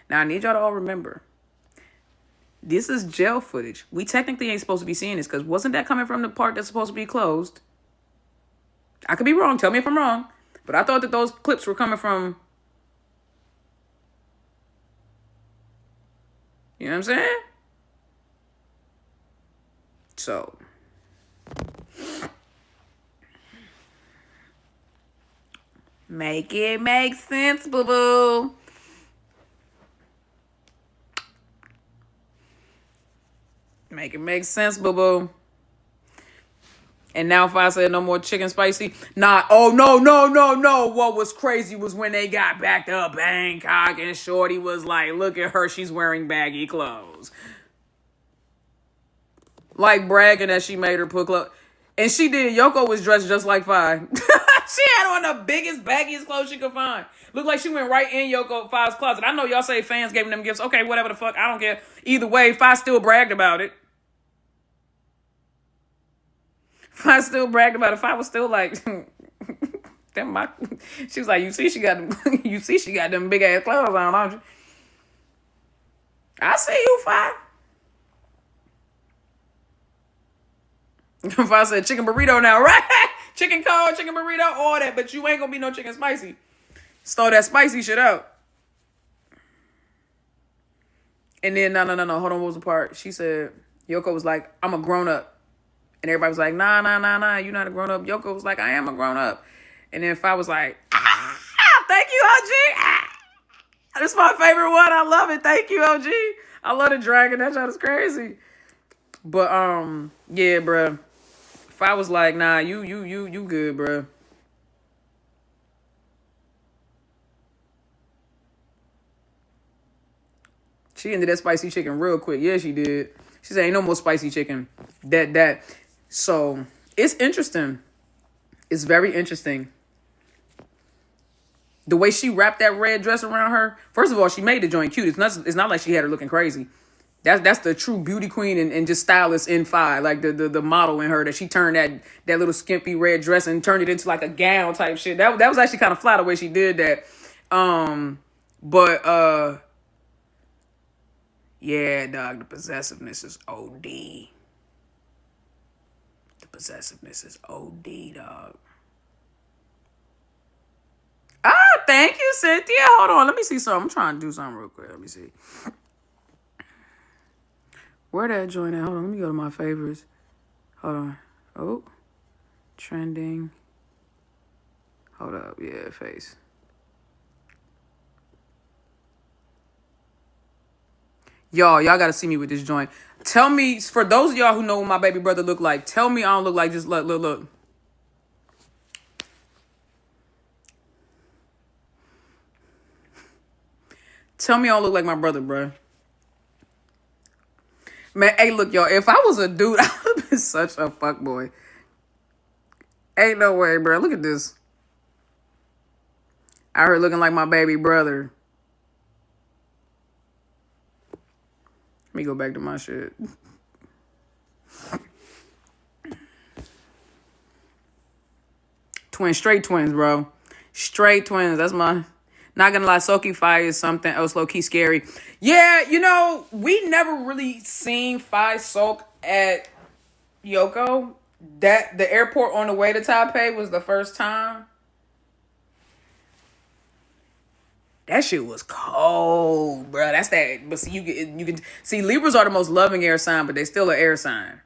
Now I need y'all to all remember, this is jail footage. We technically ain't supposed to be seeing this, because wasn't that coming from the part that's supposed to be closed? I could be wrong. Tell me if I'm wrong. But I thought that those clips were coming from, you know what I'm saying? So make it make sense, boo-boo. Make it make sense, boo-boo. And now if I said no more chicken spicy, no. What was crazy was when they got back to Bangkok and Shorty was like, look at her, she's wearing baggy clothes. Like bragging that she made her put clothes. And she did. Yoko was dressed just like Five. She had on the biggest, baggiest clothes she could find. Looked like she went right in Yoko Five's closet. I know y'all say fans gave them gifts. Okay, whatever the fuck. I don't care. Either way, Five still bragged about it. Five still bragged about it. Five was still like, she was like, you see she got them big ass clothes on, don't you? I see you, Five. Five said chicken burrito now, right? Chicken cold, chicken burrito, all that, but you ain't gonna be no chicken spicy. Start that spicy shit out. And then, no. Hold on, what was the part? She said, Yoko was like, I'm a grown up. And everybody was like, nah, you're not a grown up. Yoko was like, I am a grown up. And then Five was like, thank you, OG. This is my favorite one. I love it. Thank you, OG. I love the dragon. That shit is crazy. But, yeah, bruh. Five was like, nah, you good, bruh. She ended that spicy chicken real quick. Yeah, she did. She said, ain't no more spicy chicken. That. So, it's interesting. It's very interesting. The way she wrapped that red dress around her. First of all, she made the joint cute. It's not like she had her looking crazy. That's the true beauty queen and just stylist in Five. Like the model in her, that she turned that little skimpy red dress and turned it into like a gown type shit. That was actually kind of fly the way she did that. Yeah, dog, the possessiveness is OD. The possessiveness is OD, dog. Ah, thank you, Cynthia. Hold on, let me see something. I'm trying to do something real quick. Let me see. Where that joint at? Hold on, let me go to my favorites. Hold on. Oh, trending. Hold up, yeah, face. Y'all gotta see me with this joint. Tell me, for those of y'all who know what my baby brother look like, tell me I don't look like, just look. Tell me I don't look like my brother, bro. Man, hey, look, y'all, if I was a dude, I would have been such a fuckboy. Ain't no way, bro. Look at this. I heard looking like my baby brother. Let me go back to my shit. Straight twins, bro. Straight twins. That's my... Not gonna lie, Soki Fire is something else low-key scary. Yeah, you know, we never really seen Fi Sok at Yoko. That the airport on the way to Taipei was the first time. That shit was cold, bro. That's that. But see, you can see Libras are the most loving air sign, but they still an air sign.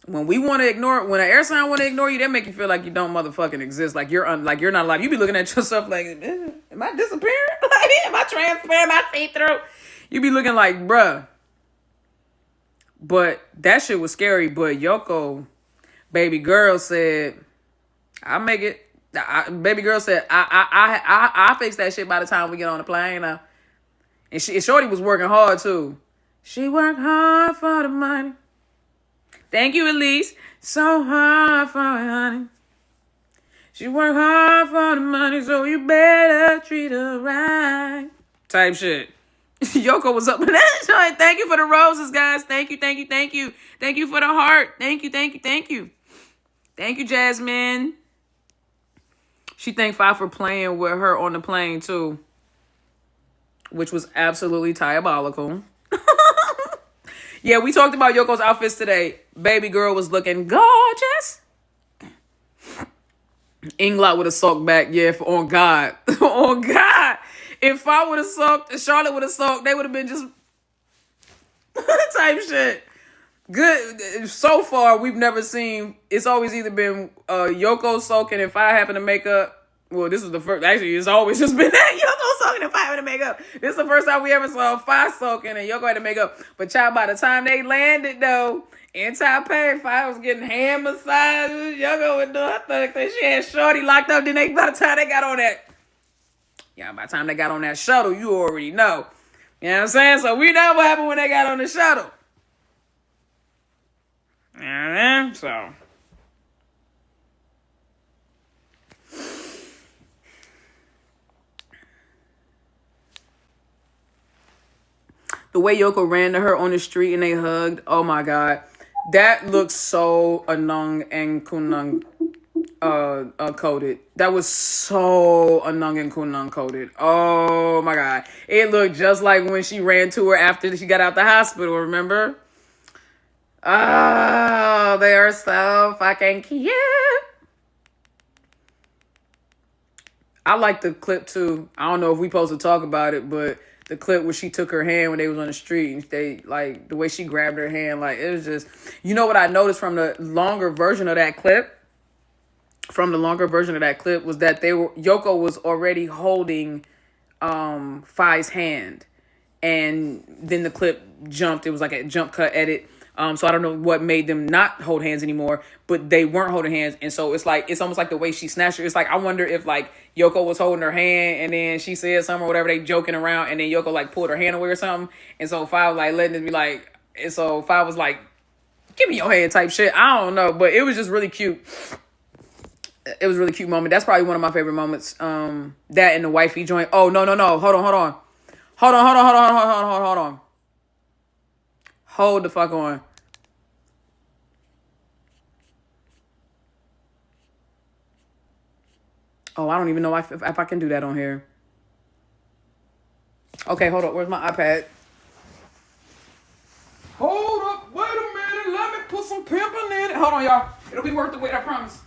When we want to ignore, when an air sign want to ignore you, they make you feel like you don't motherfucking exist, like you're not alive. You be looking at yourself like, am I disappearing? Like, am I transparent? Am I see-through? You be looking like, bruh. But that shit was scary. But Yoko, baby girl, said, I'll make it. Baby girl said, I fix that shit by the time we get on the plane now. And Shorty was working hard too. She worked hard for the money. Thank you, Elise. So hard for it, honey. She worked hard for the money, so you better treat her right. Type shit. Yoko was up in that joint. Thank you for the roses, guys. Thank you, thank you, thank you. Thank you for the heart. Thank you, thank you, thank you. Thank you, Jasmine. She thanked Fi for playing with her on the plane, too. Which was absolutely diabolical. Yeah, we talked about Yoko's outfits today. Baby girl was looking gorgeous. Englot would have sulked back. Yeah, on God. On God. If I would have sulked, if Charlotte would have sulked, they would have been just type shit. Good. So far, we've never seen, it's always either been Yoko sulking if I happen to make up. Well, this was the first, actually, it's always just been that Yoko sulking if I happen to make up. This is the first time we ever saw Fi sulking and Yoko had to make up. But child, by the time they landed, though, in Taipei, Fi was getting hand massages. Yoko was doing, I thought she had Shorty locked up. Then by the time they got on that, by the time they got on that shuttle, you already know. You know what I'm saying? So we know what happened when they got on the shuttle. You know what I mean? So. The way Yoko ran to her on the street and they hugged, oh my God. That looks so Anung and Kunung coded. That was so Anung and Kunung coded. Oh my God. It looked just like when she ran to her after she got out the hospital, remember? Oh, they are so fucking cute. I like the clip too. I don't know if we supposed to talk about it, but the clip where she took her hand when they was on the street and they like the way she grabbed her hand, like it was just, you know what I noticed from the longer version of that clip? Was that Yoko was already holding Fi's hand, and then the clip jumped. It was like a jump cut edit. So I don't know what made them not hold hands anymore, but they weren't holding hands. And so it's almost like the way she snatched her. It's like, I wonder if like Yoko was holding her hand and then she said something or whatever, they joking around, and then Yoko like pulled her hand away or something. And so Fi was like letting it be like, and so Fi was like, give me your hand type shit. I don't know, but it was just really cute. It was a really cute moment. That's probably one of my favorite moments. That and the wifey joint. Oh, no. Hold on. Hold the fuck on. Oh, I don't even know if I can do that on here. Okay, hold up. Where's my iPad? Hold up. Wait a minute. Let me put some pimping in it. Hold on, y'all. It'll be worth the wait, I promise.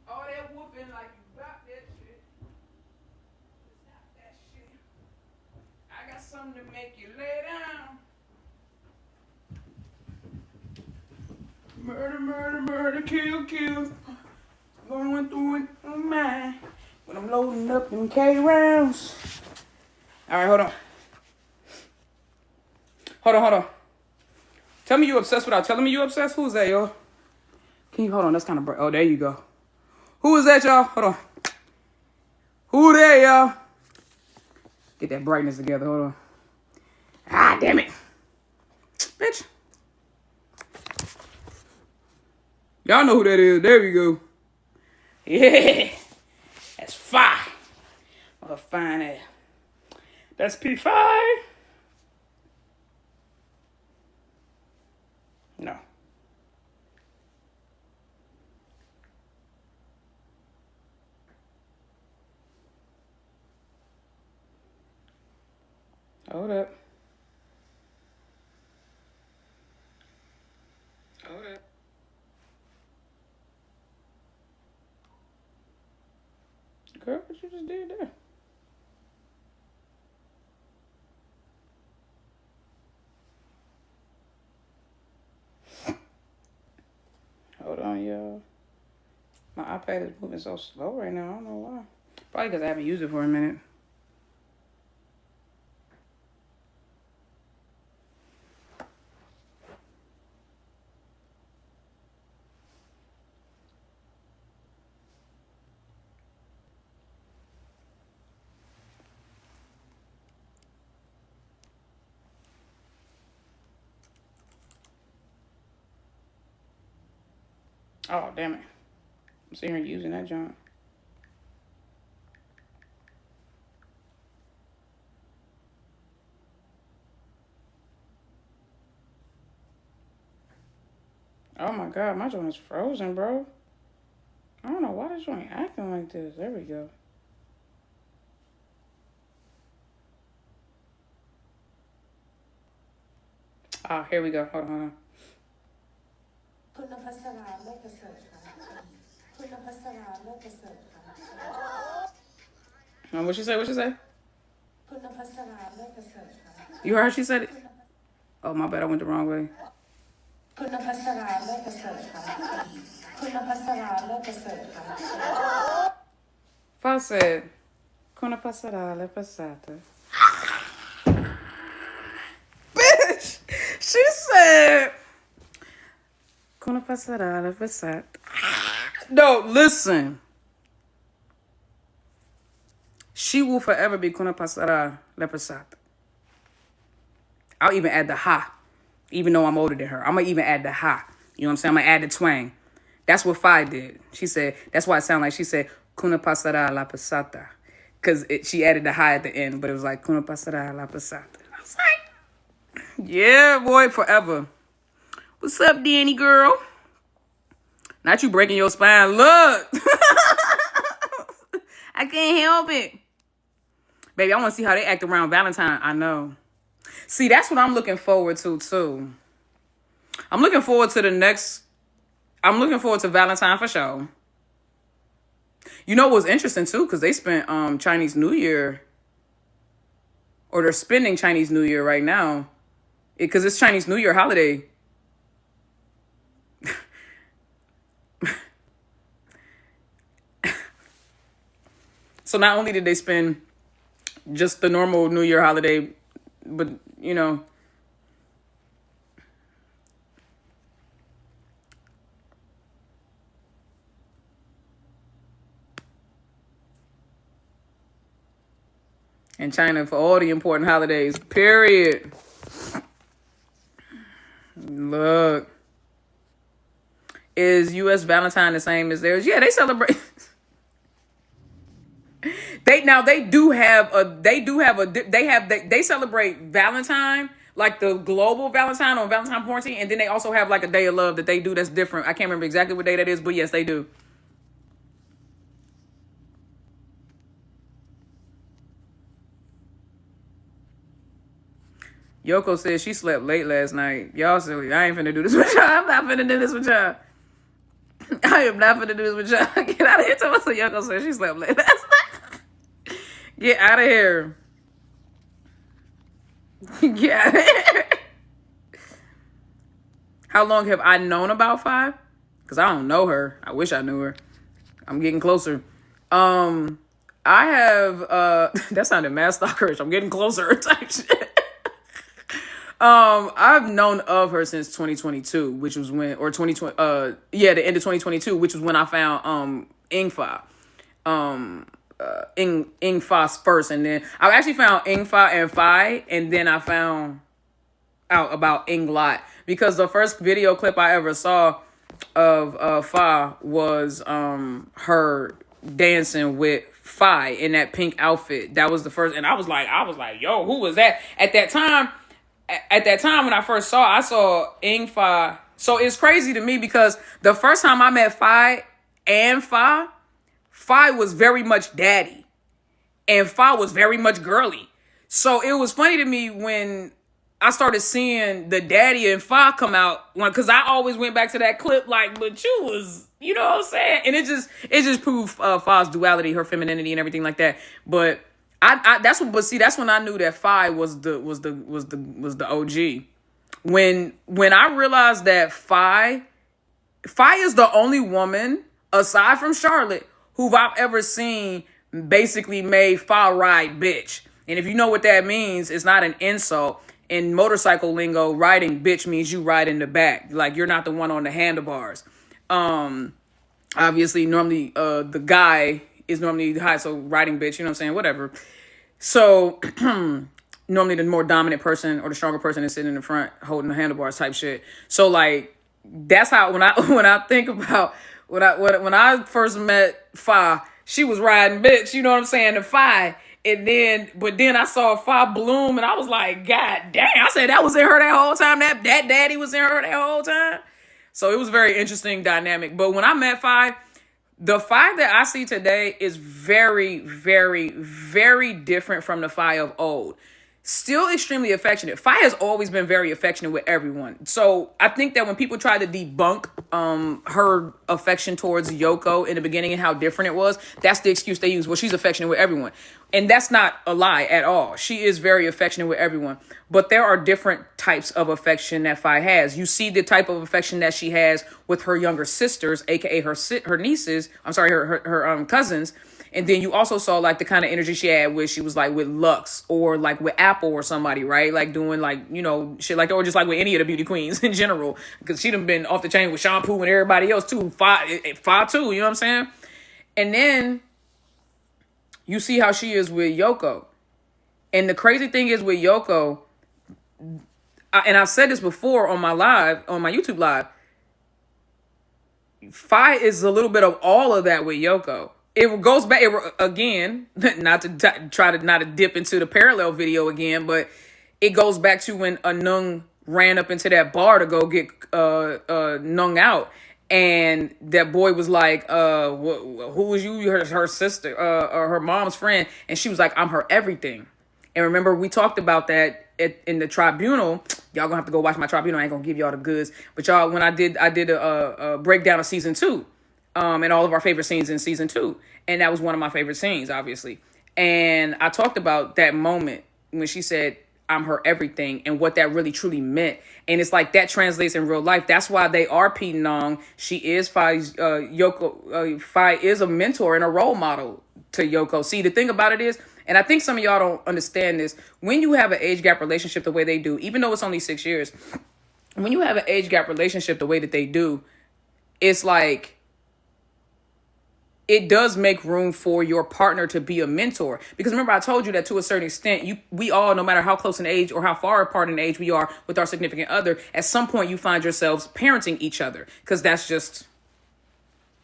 All that whooping like you got that shit. It's not that shit. I got something to make you lay down. Murder, kill. Going through it on mine. When I'm loading up them K rounds. Alright, hold on. Tell me you obsessed without telling me you obsessed. Who's that, y'all? Can you hold on? That's kind of bright. Oh, there you go. Who is that, y'all? Hold on. Who there, y'all? Get that brightness together. Hold on. Ah, damn it. Bitch. Y'all know who that is. There we go. Yeah. That's Fi. I'll find it. That's P5. No. Hold up. Girl, what you just did there? Hold on, y'all. My iPad is moving so slow right now. I don't know why. Probably because I haven't used it for a minute. Oh, damn it. I'm sitting here using that junk. Oh my God, my joint is frozen, bro. I don't know why this joint acting like this. There we go. Ah, here we go. Hold on. What she say? What she say? You heard she said it? Oh, my bad. I went the wrong way. Fa said, Kuna pasará la pasata. Bitch! She said, Kuna pasará la pasata. No, listen. She will forever be Kuna pasará la pasata. I'll even add the ha. Even though I'm older than her. I'm going to even add the ha. You know what I'm saying? I'm going to add the twang. That's what Faye did. She said, that's why it sounded like she said, Kuna pasará la pasata. Because she added the ha at the end, but it was like, Kuna pasará la pasata. I was like, yeah, boy, forever. What's up, Danny girl? Not you breaking your spine. Look. I can't help it. Baby, I want to see how they act around Valentine. I know. See, that's what I'm looking forward to, too. I'm looking forward to Valentine for sure. You know what's interesting, too? Because they spent Chinese New Year, or they're spending Chinese New Year right now. Because it's Chinese New Year holiday. So not only did they spend just the normal New Year holiday, but, you know, in China for all the important holidays, period. Look. Is U.S. Valentine the same as theirs? Yeah, they celebrate. They celebrate Valentine, like the global Valentine on Valentine 14, and then they also have like a day of love that they do that's different. I can't remember exactly what day that is, but yes, they do. Yoko said she slept late last night. Y'all silly. I ain't finna do this with y'all. I'm not finna do this with y'all. I am not finna do this with y'all. Get out of here. So Yoko said she slept late last night. Get out of here. Get out of here. How long have I known about Faye? Because I don't know her. I wish I knew her. I'm getting closer. I have that sounded mad stalkerish. I'm getting closer type shit. I've known of her since 2022, which was when, or 2020, the end of 2022, which was when I found Ingfa. Ingfa's first, and then I actually found Ingfa and Faye, and then I found out about Englot, because the first video clip I ever saw of Faye was her dancing with Faye in that pink outfit. That was the first, and I was like, yo, who was that? At that time when I first I saw Ingfa. So it's crazy to me because the first time I met Faye and Faye was very much daddy, and Faye was very much girly. So it was funny to me when I started seeing the daddy and Faye come out, because I always went back to that clip like, but you was, you know what I'm saying? And it just proved Faye's duality, her femininity, and everything like that. But that's when I knew that Faye was the OG. When I realized that Faye is the only woman aside from Charlotte who I've ever seen basically made Faye ride bitch. And if you know what that means, it's not an insult. In motorcycle lingo, riding bitch means you ride in the back. Like, you're not the one on the handlebars. Obviously, normally the guy is normally high, so riding bitch, you know what I'm saying? Whatever. So normally the more dominant person or the stronger person is sitting in the front holding the handlebars type shit. So like that's how when I when I think about when I first met Fi, she was riding bitch, you know what I'm saying, the Fi. And then but then I saw Fi bloom and I was like, God damn, I said that was in her that whole time. That daddy was in her that whole time. So it was very interesting dynamic. But when I met Fi, the Fi that I see today is very, very, very different from the Fi of old. Still extremely affectionate. Fi has always been very affectionate with everyone. So I think that when people try to debunk her affection towards Yoko in the beginning and how different it was, that's the excuse they use. Well, she's affectionate with everyone. And that's not a lie at all. She is very affectionate with everyone. But there are different types of affection that Fi has. You see the type of affection that she has with her younger sisters, aka her nieces. I'm sorry, her cousins. And then you also saw like the kind of energy she had with she was like with Lux or like with Apple or somebody, right? Like doing like, you know, shit like that, or just like with any of the beauty queens in general. Because she done been off the chain with Shampoo and everybody else too. Five too, you know what I'm saying? And then you see how she is with Yoko. And the crazy thing is with Yoko, and I've said this before on my YouTube live, Fi is a little bit of all of that with Yoko. It goes back again, not to try to not to dip into the parallel video again, but it goes back to when Anung ran up into that bar to go get Nung out, and that boy was like, who was you? Her sister, or her mom's friend, and she was like, I'm her everything. And remember, we talked about that in the tribunal. Y'all gonna have to go watch my tribunal. I ain't gonna give y'all the goods, but y'all, when I did a breakdown of season 2. And all of our favorite scenes in season 2. And that was one of my favorite scenes, obviously. And I talked about that moment when she said, I'm her everything, and what that really truly meant. And it's like that translates in real life. That's why they are Pete and Nong. She is Yoko. Fi is a mentor and a role model to Yoko. See, the thing about it is, and I think some of y'all don't understand this, when you have an age gap relationship the way they do, even though it's only 6 years, when you have an age gap relationship the way that they do, it's like, it does make room for your partner to be a mentor. Because remember, I told you that to a certain extent, we all, no matter how close in age or how far apart in age we are with our significant other, at some point you find yourselves parenting each other. Because that's just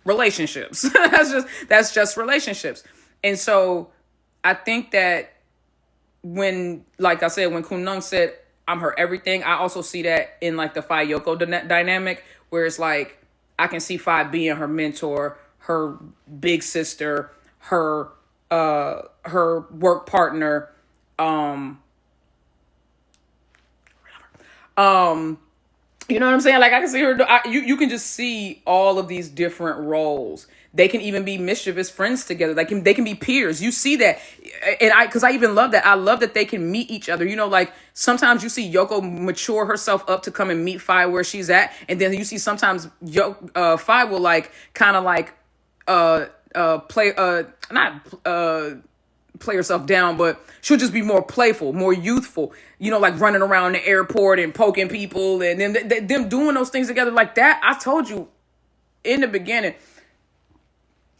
relationships. that's just relationships. And so I think that when, like I said, when Kunung said, I'm her everything, I also see that in like the Fayeyoko dynamic, where it's like, I can see Fi being her mentor, her big sister, her work partner, you know what I'm saying? Like I can see her. You can just see all of these different roles. They can even be mischievous friends together. They can be peers. You see that, and because I even love that. I love that they can meet each other. You know, like sometimes you see Yoko mature herself up to come and meet Fi where she's at, and then you see sometimes Fi will like kind of like play not play herself down, but she'll just be more playful, more youthful, you know, like running around the airport and poking people, and then them doing those things together like that. I told you in the beginning,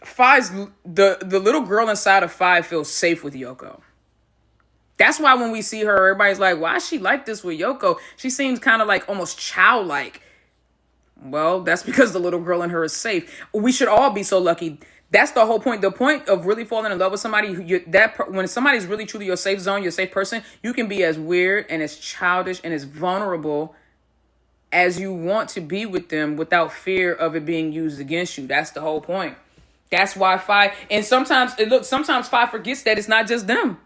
the little girl inside of Fi feels safe with Yoko. That's why when we see her, everybody's like, why is she like this with Yoko? She seems kind of like almost childlike. Well, that's because the little girl in her is safe. We should all be so lucky. That's the whole point. The point of really falling in love with somebody, when somebody's really truly your safe zone, your safe person, you can be as weird and as childish and as vulnerable as you want to be with them without fear of it being used against you. That's the whole point. That's why Fi, and sometimes Fi forgets that it's not just them.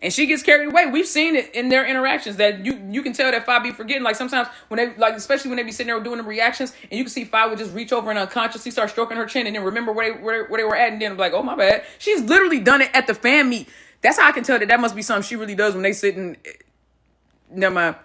And she gets carried away. We've seen it in their interactions that you can tell that Fi be forgetting. Like sometimes when they like, especially when they be sitting there doing the reactions, and you can see Fi would just reach over and unconsciously start stroking her chin, and then remember where they were at, and then be like, oh my bad. She's literally done it at the fan meet. That's how I can tell that must be something she really does when they sit and. Never mind.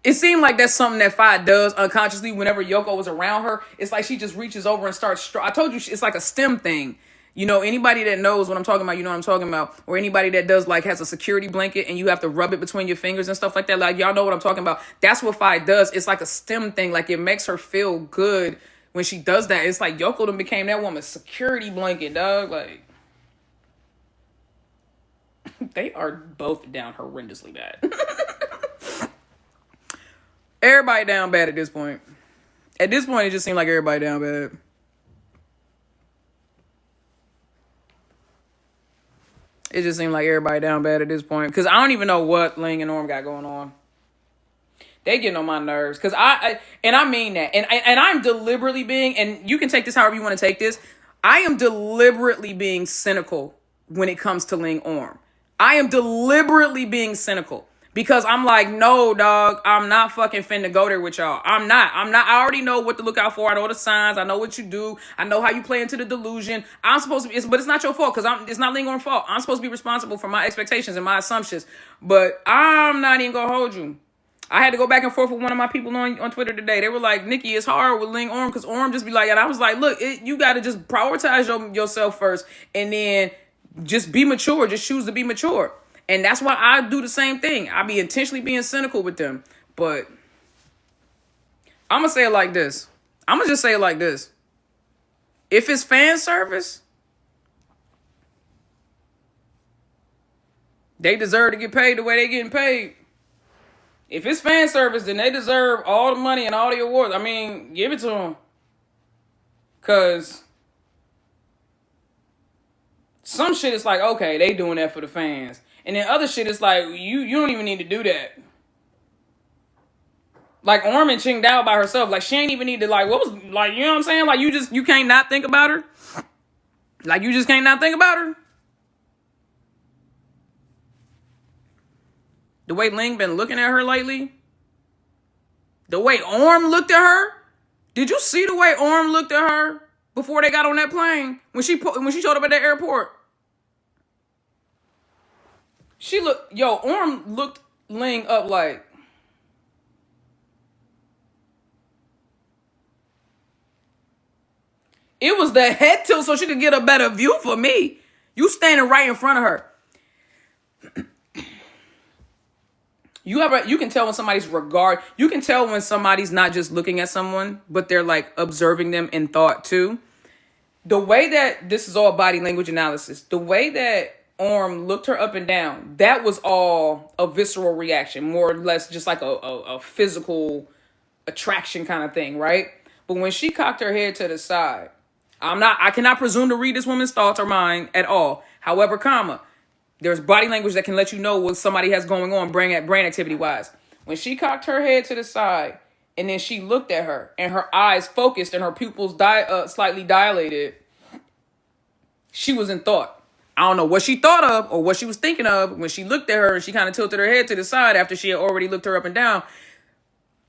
It seemed like that's something that Fi does unconsciously whenever Yoko was around her. It's like she just reaches over and starts. I told you it's like a STEM thing. You know, anybody that knows what I'm talking about, you know what I'm talking about. Or anybody that does like has a security blanket and you have to rub it between your fingers and stuff like that. Like y'all know what I'm talking about. That's what Fi does. It's like a STEM thing. Like it makes her feel good when she does that. It's like Yoko done became that woman's security blanket, dog. Like they are both down horrendously bad. Everybody down bad at this point. At this point, it just seemed like everybody down bad. It just seemed like everybody down bad at this point. Because I don't even know what Ling and Orm got going on. They getting on my nerves. Because I mean that. And I'm deliberately being, and you can take this however you want to take this. I am deliberately being cynical when it comes to Ling Orm. I am deliberately being cynical. Because I'm like, no, dog, I'm not fucking finna go there with y'all. I'm not. I already know what to look out for. I know the signs. I know what you do. I know how you play into the delusion. I'm supposed to be, but it's not your fault because it's not Ling Orm's fault. I'm supposed to be responsible for my expectations and my assumptions. But I'm not even gonna hold you. I had to go back and forth with one of my people on Twitter today. They were like, Nikki, it's hard with Ling Orm because Orm just be like, and I was like, look, you got to just prioritize yourself first and then just be mature. Just choose to be mature. And that's why I do the same thing. I be intentionally being cynical with them. But I'm going to say it like this. I'm going to just say it like this. If it's fan service, they deserve to get paid the way they getting paid. If it's fan service, then they deserve all the money and all the awards. I mean, give it to them. Because some shit is like, okay, they doing that for the fans. And then other shit is like, you don't even need to do that. Like Orm and Ching Dao by herself. Like she ain't even need to like, what was, like, you know what I'm saying? Like you can't not think about her. Like you just can't not think about her. The way Ling been looking at her lately. The way Orm looked at her. Did you see the way Orm looked at her before they got on that plane? When she showed up at that airport. Orm looked Ling up like. It was the head tilt so she could get a better view for me. You standing right in front of her. You can tell when somebody's regard. You can tell when somebody's not just looking at someone, but they're like observing them in thought too. The way that this is all body language analysis. The way that Orm looked her up and down, that was all a visceral reaction, more or less just like a physical attraction kind of thing, right? But when she cocked her head to the side, I cannot presume to read this woman's thoughts or mind at all. However, there's body language that can let you know what somebody has going on brain activity wise. When she cocked her head to the side and then she looked at her and her eyes focused and her pupils slightly dilated, she was in thought. I don't know what she thought of or what she was thinking of when she looked at her and she kind of tilted her head to the side after she had already looked her up and down.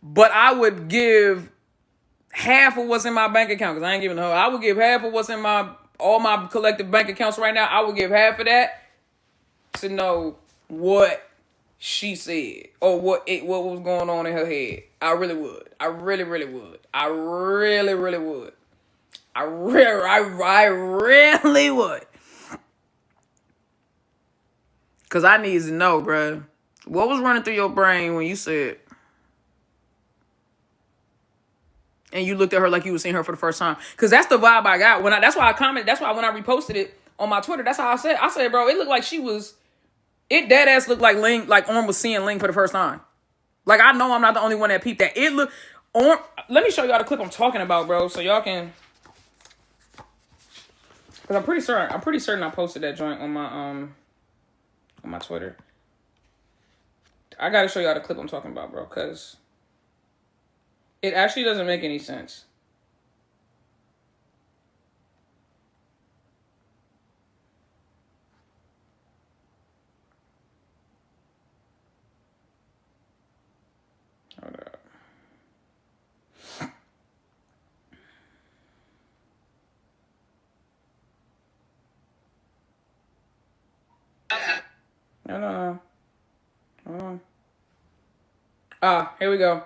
But I would give half of what's in my bank account because I ain't giving her. I would give half of what's in all my collective bank accounts right now. I would give half of that to know what she said or what was going on in her head. I really would. I really, really would. I really, really would. I really would. Because I need to know, bruh. What was running through your brain when you said... And you looked at her like you were seeing her for the first time. Because that's the vibe I got. That's why I commented. That's why when I reposted it on my Twitter, that's how I said. I said, bro, it looked like she was... It dead ass looked like Orm was seeing Ling for the first time. Like, I know I'm not the only one that peeped that. It looked... Orm... Let me show y'all the clip I'm talking about, bro. So y'all can... Because I'm pretty certain I posted that joint on my Twitter. I gotta show y'all the clip I'm talking about, bro. Because... it actually doesn't make any sense. Hold up. No. Hold on. Here we go.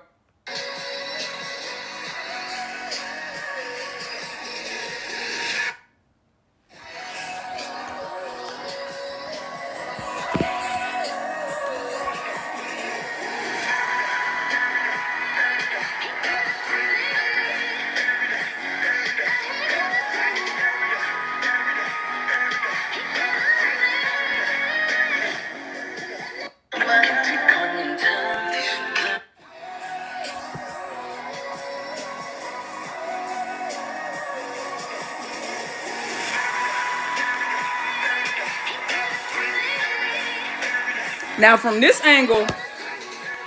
Now from this angle,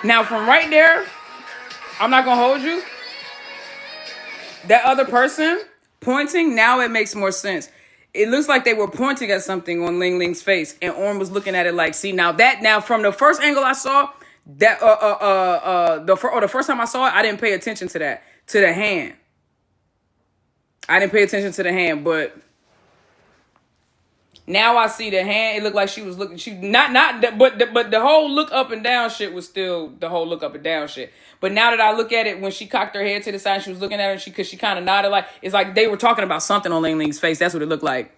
now from right there, I'm not gonna hold you. That other person pointing, now it makes more sense. It looks like they were pointing at something on Ling Ling's face, and Orm was looking at it like, see, now from the first angle I saw, that the first time I saw it, I didn't pay attention to that, to the hand. I didn't pay attention to the hand, but now I see the hand. It looked like she was looking. But the whole look up and down shit was still the whole look up and down shit. But now that I look at it, when she cocked her head to the side, she was looking at her, because she kind of nodded, like it's like they were talking about something on Ling Ling's face. That's what it looked like.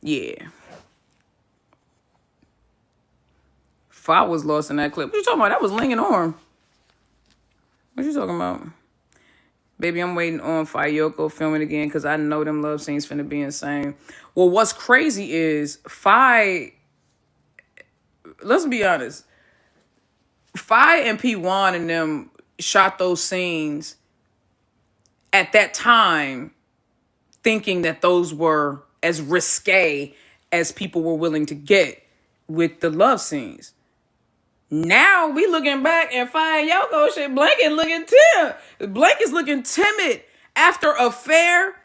Yeah. Fa was lost in that clip. What you talking about? That was Ling and Orm. What you talking about? Baby, I'm waiting on Fayeyoko filming again because I know them love scenes finna be insane. Well, what's crazy is let's be honest. Faye and P1 and them shot those scenes at that time thinking that those were as risque as people were willing to get with the love scenes. Now we looking back and Fayeyoko shit, Blank is looking timid after Affair.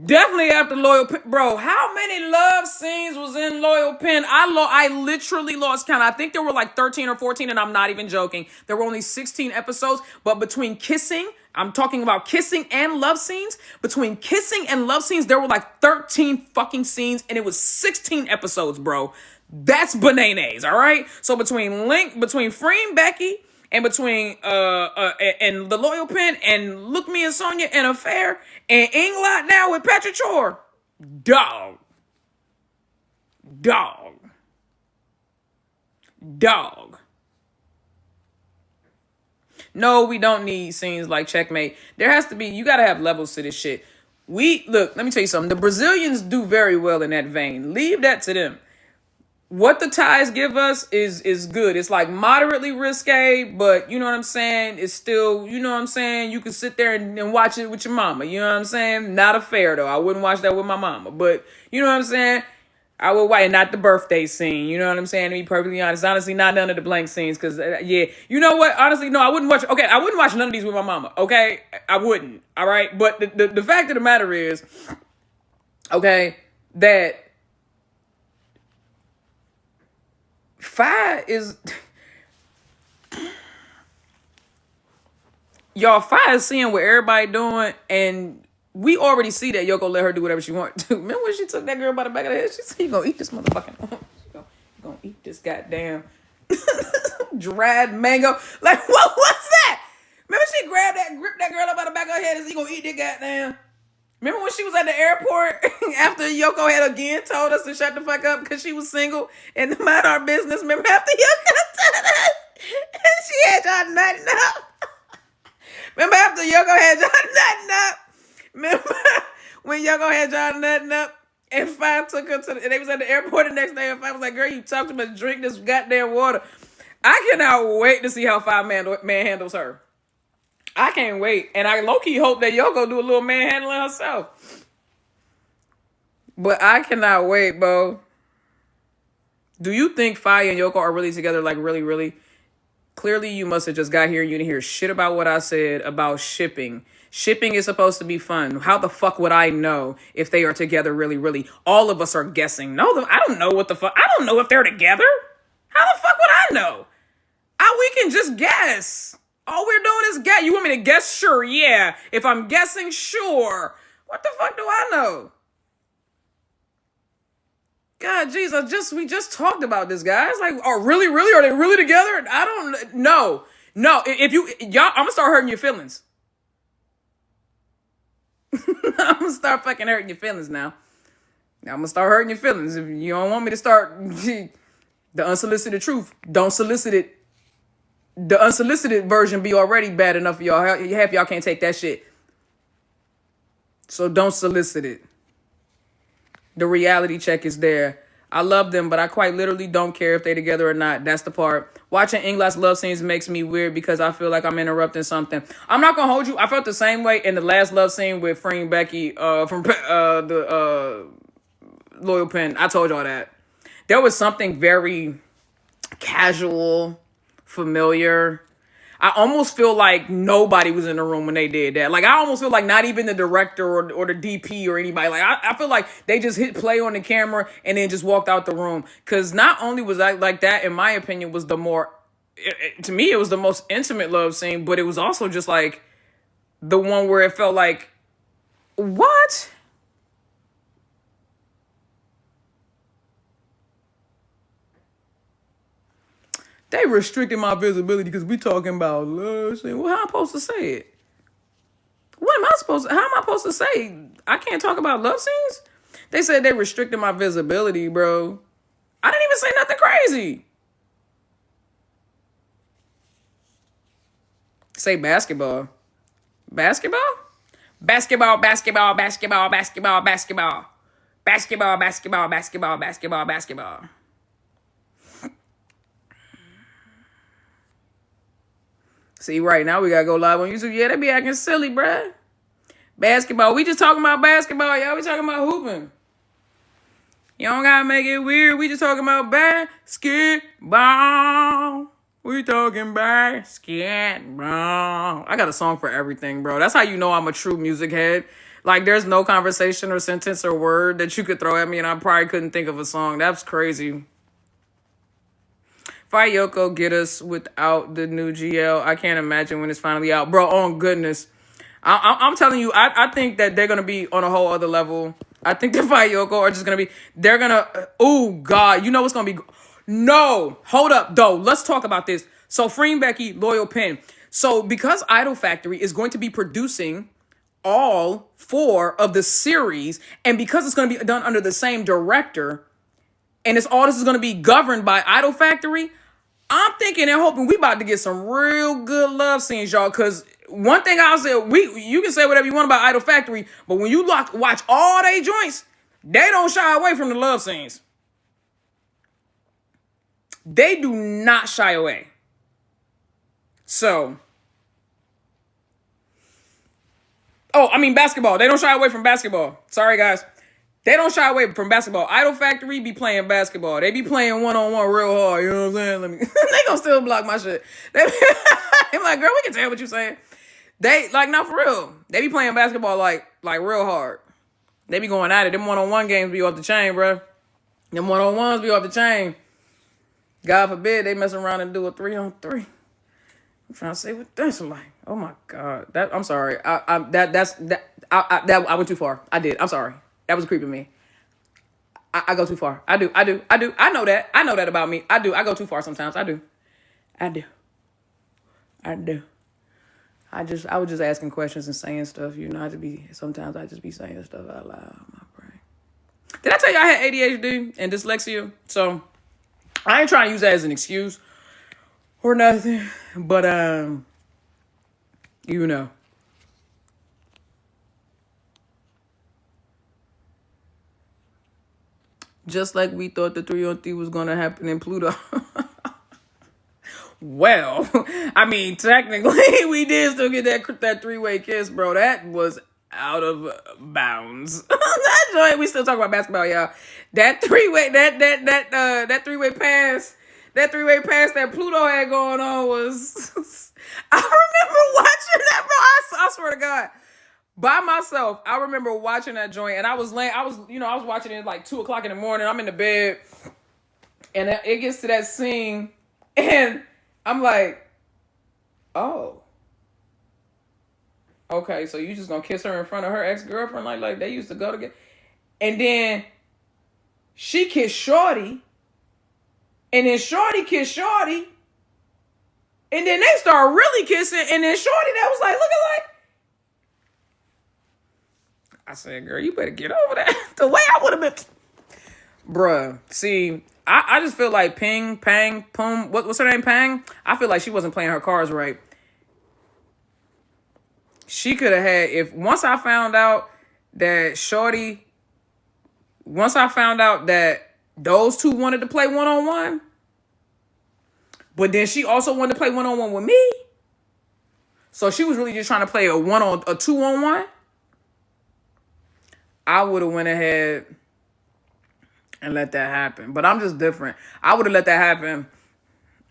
Definitely after Loyal Pen. Bro, how many love scenes was in Loyal Pen? I literally lost count. I think there were like 13 or 14, and I'm not even joking. There were only 16 episodes, but between kissing, I'm talking about kissing and love scenes. Between kissing and love scenes, there were like 13 fucking scenes, and it was 16 episodes, bro. That's bananas, all right? So between Freeing Becky and between and the Loyal Pen and Look Me and Sonia and Affair and Englot now with Patrick Chore, dog. No, we don't need scenes like Checkmate. There has to be, you gotta have levels to this shit. Look, let me tell you something. The Brazilians do very well in that vein. Leave that to them. What the ties give us is good. It's like moderately risque, but you know what I'm saying? It's still, you know what I'm saying? You can sit there and watch it with your mama. You know what I'm saying? Not Affair, though. I wouldn't watch that with my mama. But you know what I'm saying? I would watch, not the birthday scene. You know what I'm saying? To be perfectly honest. Honestly, not none of the blank scenes. Because, yeah. You know what? Honestly, no, I wouldn't watch. Okay, I wouldn't watch none of these with my mama. Okay? I wouldn't. All right? But the fact of the matter is, okay, that Faye is, y'all, Faye is seeing what everybody doing, and we already see that Yoko let her do whatever she wants to. Remember when she took that girl by the back of the head? She said, "You gonna eat this motherfucking, you gonna eat this goddamn dried mango." Like, what was that? Remember she gripped that girl up by the back of her head and said, "You gonna eat this goddamn." Remember when she was at the airport after Yoko had again told us to shut the fuck up because she was single and to mind our business? Remember after Yoko told us and she had y'all nutting up? Remember after Yoko had y'all nutting up? Remember when Yoko had y'all nutting up and Faye took her to and they was at the airport the next day and Faye was like, "Girl, you talked about drink this goddamn water." I cannot wait to see how Faye man handles her. I can't wait. And I low-key hope that Yoko do a little manhandling herself. But I cannot wait, bro. Do you think Faye and Yoko are really together? Like, really, really? Clearly, you must have just got here and you didn't hear shit about what I said about shipping. Shipping is supposed to be fun. How the fuck would I know if they are together really, really? All of us are guessing. No, I don't know what the fuck. I don't know if they're together. How the fuck would I know? We can just guess. All we're doing is guess. You want me to guess? Sure, yeah. If I'm guessing, sure. What the fuck do I know? God, jeez, we just talked about this, guys. Like, are they really together? I don't know. No, if y'all, I'm gonna start hurting your feelings. I'm gonna start fucking hurting your feelings now. I'm gonna start hurting your feelings. If you don't want me to start the unsolicited truth, don't solicit it. The unsolicited version be already bad enough for y'all. Half y'all can't take that shit. So don't solicit it. The reality check is there. I love them, but I quite literally don't care if they're together or not. That's the part. Watching Englot's love scenes makes me weird because I feel like I'm interrupting something. I'm not gonna hold you. I felt the same way in the last love scene with Freeing Becky from the Loyal Pen. I told y'all that. there was something very casual, familiar. I almost feel like nobody was in the room when they did that. Like, I almost feel like not even the director or the DP or anybody. Like, I feel like they just hit play on the camera and then just walked out the room. Because not only was that, like, that, in my opinion, was the more, to me, it was the most intimate love scene, but it was also just like the one where it felt like, what? They restricted my visibility because we talking about love scene. Well, how am I supposed to say it? What am I supposed to, how am I supposed to say I can't talk about love scenes? They said they restricted my visibility, bro. I didn't even say nothing crazy. Say basketball. Basketball? Basketball, basketball, basketball, basketball, basketball. Basketball, basketball, basketball, basketball, basketball. See, right now we gotta go live on YouTube. Yeah, they be acting silly, bruh. Basketball. We just talking about basketball, y'all. We talking about hooping. You don't gotta make it weird. We just talking about basketball. We talking basketball. I got a song for everything, bro. That's how you know I'm a true music head. Like, there's no conversation or sentence or word that you could throw at me and I probably couldn't think of a song. That's crazy. Fayeyoko get us without the new GL. I can't imagine when it's finally out. Bro, oh goodness. I'm telling you, I think that they're going to be on a whole other level. I think the Fayeyoko are just going to be, they're going to, oh God, you know what's going to be, no, hold up though. Let's talk about this. So Freeing Becky, Loyal Pen. So because Idol Factory is going to be producing all 4 of the series, and because it's going to be done under the same director, and it's all this is going to be governed by Idol Factory, I'm thinking and hoping we about to get some real good love scenes, y'all. Because one thing I'll say, you can say whatever you want about Idol Factory, but when you watch all they joints, they don't shy away from the love scenes. They do not shy away. So, basketball. They don't shy away from basketball. Sorry, guys. They don't shy away from basketball. Idol Factory be playing basketball. They be playing one-on-one real hard. You know what I'm saying? They gonna still block my shit. I'm like, girl, we can tell what you're saying. They, like, not for real. They be playing basketball like real hard. They be going at it. Them one-on-one games be off the chain, bro. Them one-on-ones be off the chain. God forbid they mess around and do a 3-on-3. I'm trying to say what that's like. Oh my God. I'm sorry. I went too far. I did. I'm sorry. That was creeping me. I go too far. I do. I know that. I know that about me. I do. I go too far sometimes. I do. I was just asking questions and saying stuff. You know, sometimes I just be saying stuff out loud. My brain. Did I tell you I had ADHD and dyslexia? So I ain't trying to use that as an excuse or nothing. But you know. Just like we thought the 3-on-3 was going to happen in Pluto. Well, I mean, technically, we did still get that 3-way kiss, bro. That was out of bounds. That joint, we still talk about basketball, y'all. That 3-way, that 3-way pass, that Pluto had going on was. I remember watching that, bro. I swear to God. By myself, I remember watching that joint, and I was watching it like 2:00 in the morning. I'm in the bed, and it gets to that scene, and I'm like, oh, okay, so you just gonna kiss her in front of her ex-girlfriend like they used to go together, and then she kissed Shorty, and then Shorty kissed Shorty, and then they start really kissing, and then Shorty that was like looking like. I said, girl, you better get over that. The way I would have been. Bruh. See, I just feel like Ping, Pang, Pum. What's her name? Pang? I feel like she wasn't playing her cards right. She could have had, once I found out that those two wanted to play one-on-one, but then she also wanted to play one-on-one with me. So she was really just trying to play a 2-on-1. I would have went ahead and let that happen. But I'm just different. I would have let that happen.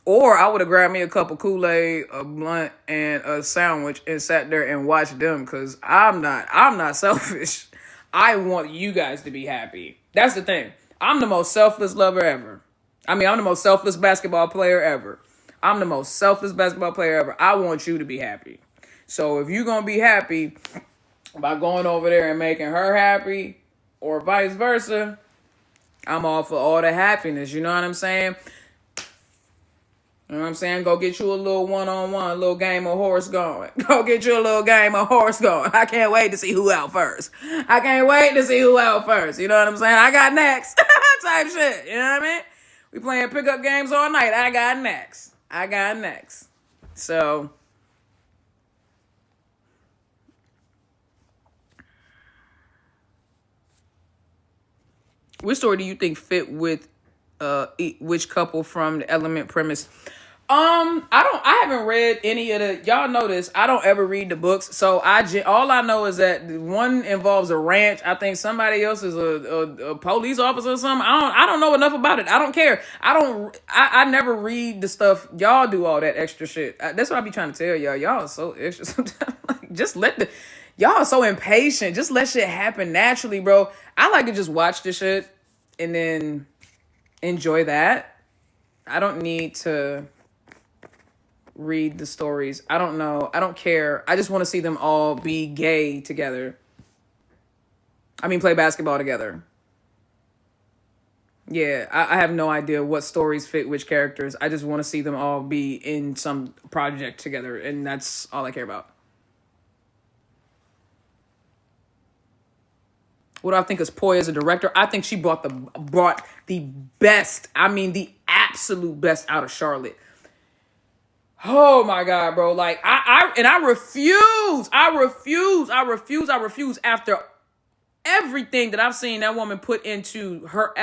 Or I would have grabbed me a cup of Kool-Aid, a blunt, and a sandwich and sat there and watched them, because I'm not selfish. I want you guys to be happy. That's the thing. I'm the most selfless lover ever. I mean, I'm the most selfless basketball player ever. I'm the most selfless basketball player ever. I want you to be happy. So if you're going to be happy by going over there and making her happy, or vice versa, I'm all for all the happiness. You know what I'm saying? You know what I'm saying? Go get you a little one-on-one, a little game of horse going. Go get you a little game of horse going. I can't wait to see who out first. You know what I'm saying? I got next. Type shit. You know what I mean? We playing pickup games all night. I got next. So, which story do you think fit with which couple from the Element premise? I haven't read any of the, y'all know this, I don't ever read the books, so all I know is that one involves a ranch. I think somebody else is a police officer or something. I don't know enough about it. I don't care. I never read the stuff. Y'all do all that extra shit. That's what I be trying to tell y'all. Y'all are so extra sometimes. Like, just y'all are so impatient. Just let shit happen naturally, bro. I like to just watch the shit and then enjoy that. I don't need to read the stories. I don't know. I don't care. I just want to see them all be gay together. I mean, play basketball together. Yeah, I have no idea what stories fit which characters. I just want to see them all be in some project together, and that's all I care about. What do I think is Poi as a director? I think she brought the best, I mean the absolute best out of Charlotte. Oh my God, bro. Like, I refuse after everything that I've seen that woman put into her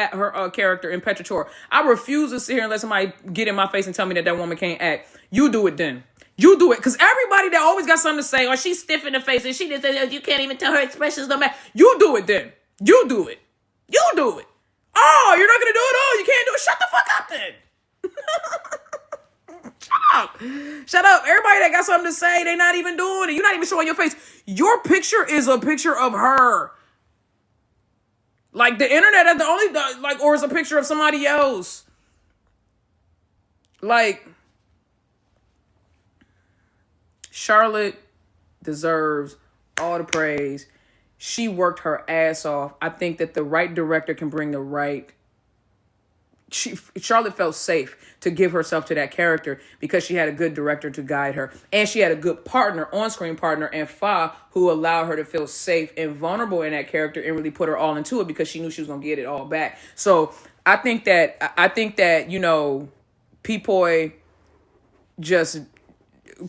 character in Petrator. I refuse to sit here and let somebody get in my face and tell me that woman can't act. You do it then. You do it. Because everybody that always got something to say, or she's stiff in the face and she just says, you can't even tell her expressions don't matter. You do it then. You do it. Oh, you're not going to do it? Oh, you can't do it? Shut the fuck up then. Shut up. Everybody that got something to say, they not even doing it. You're not even showing your face. Your picture is a picture of her. Like, the internet is the only, like, or it's a picture of somebody else. Like, Charlotte deserves all the praise. She worked her ass off. I think that the right director can bring the right. Charlotte felt safe to give herself to that character because she had a good director to guide her. And she had a good partner, on-screen partner, and Fa, who allowed her to feel safe and vulnerable in that character and really put her all into it because she knew she was going to get it all back. So I think that, you know, P-Poi just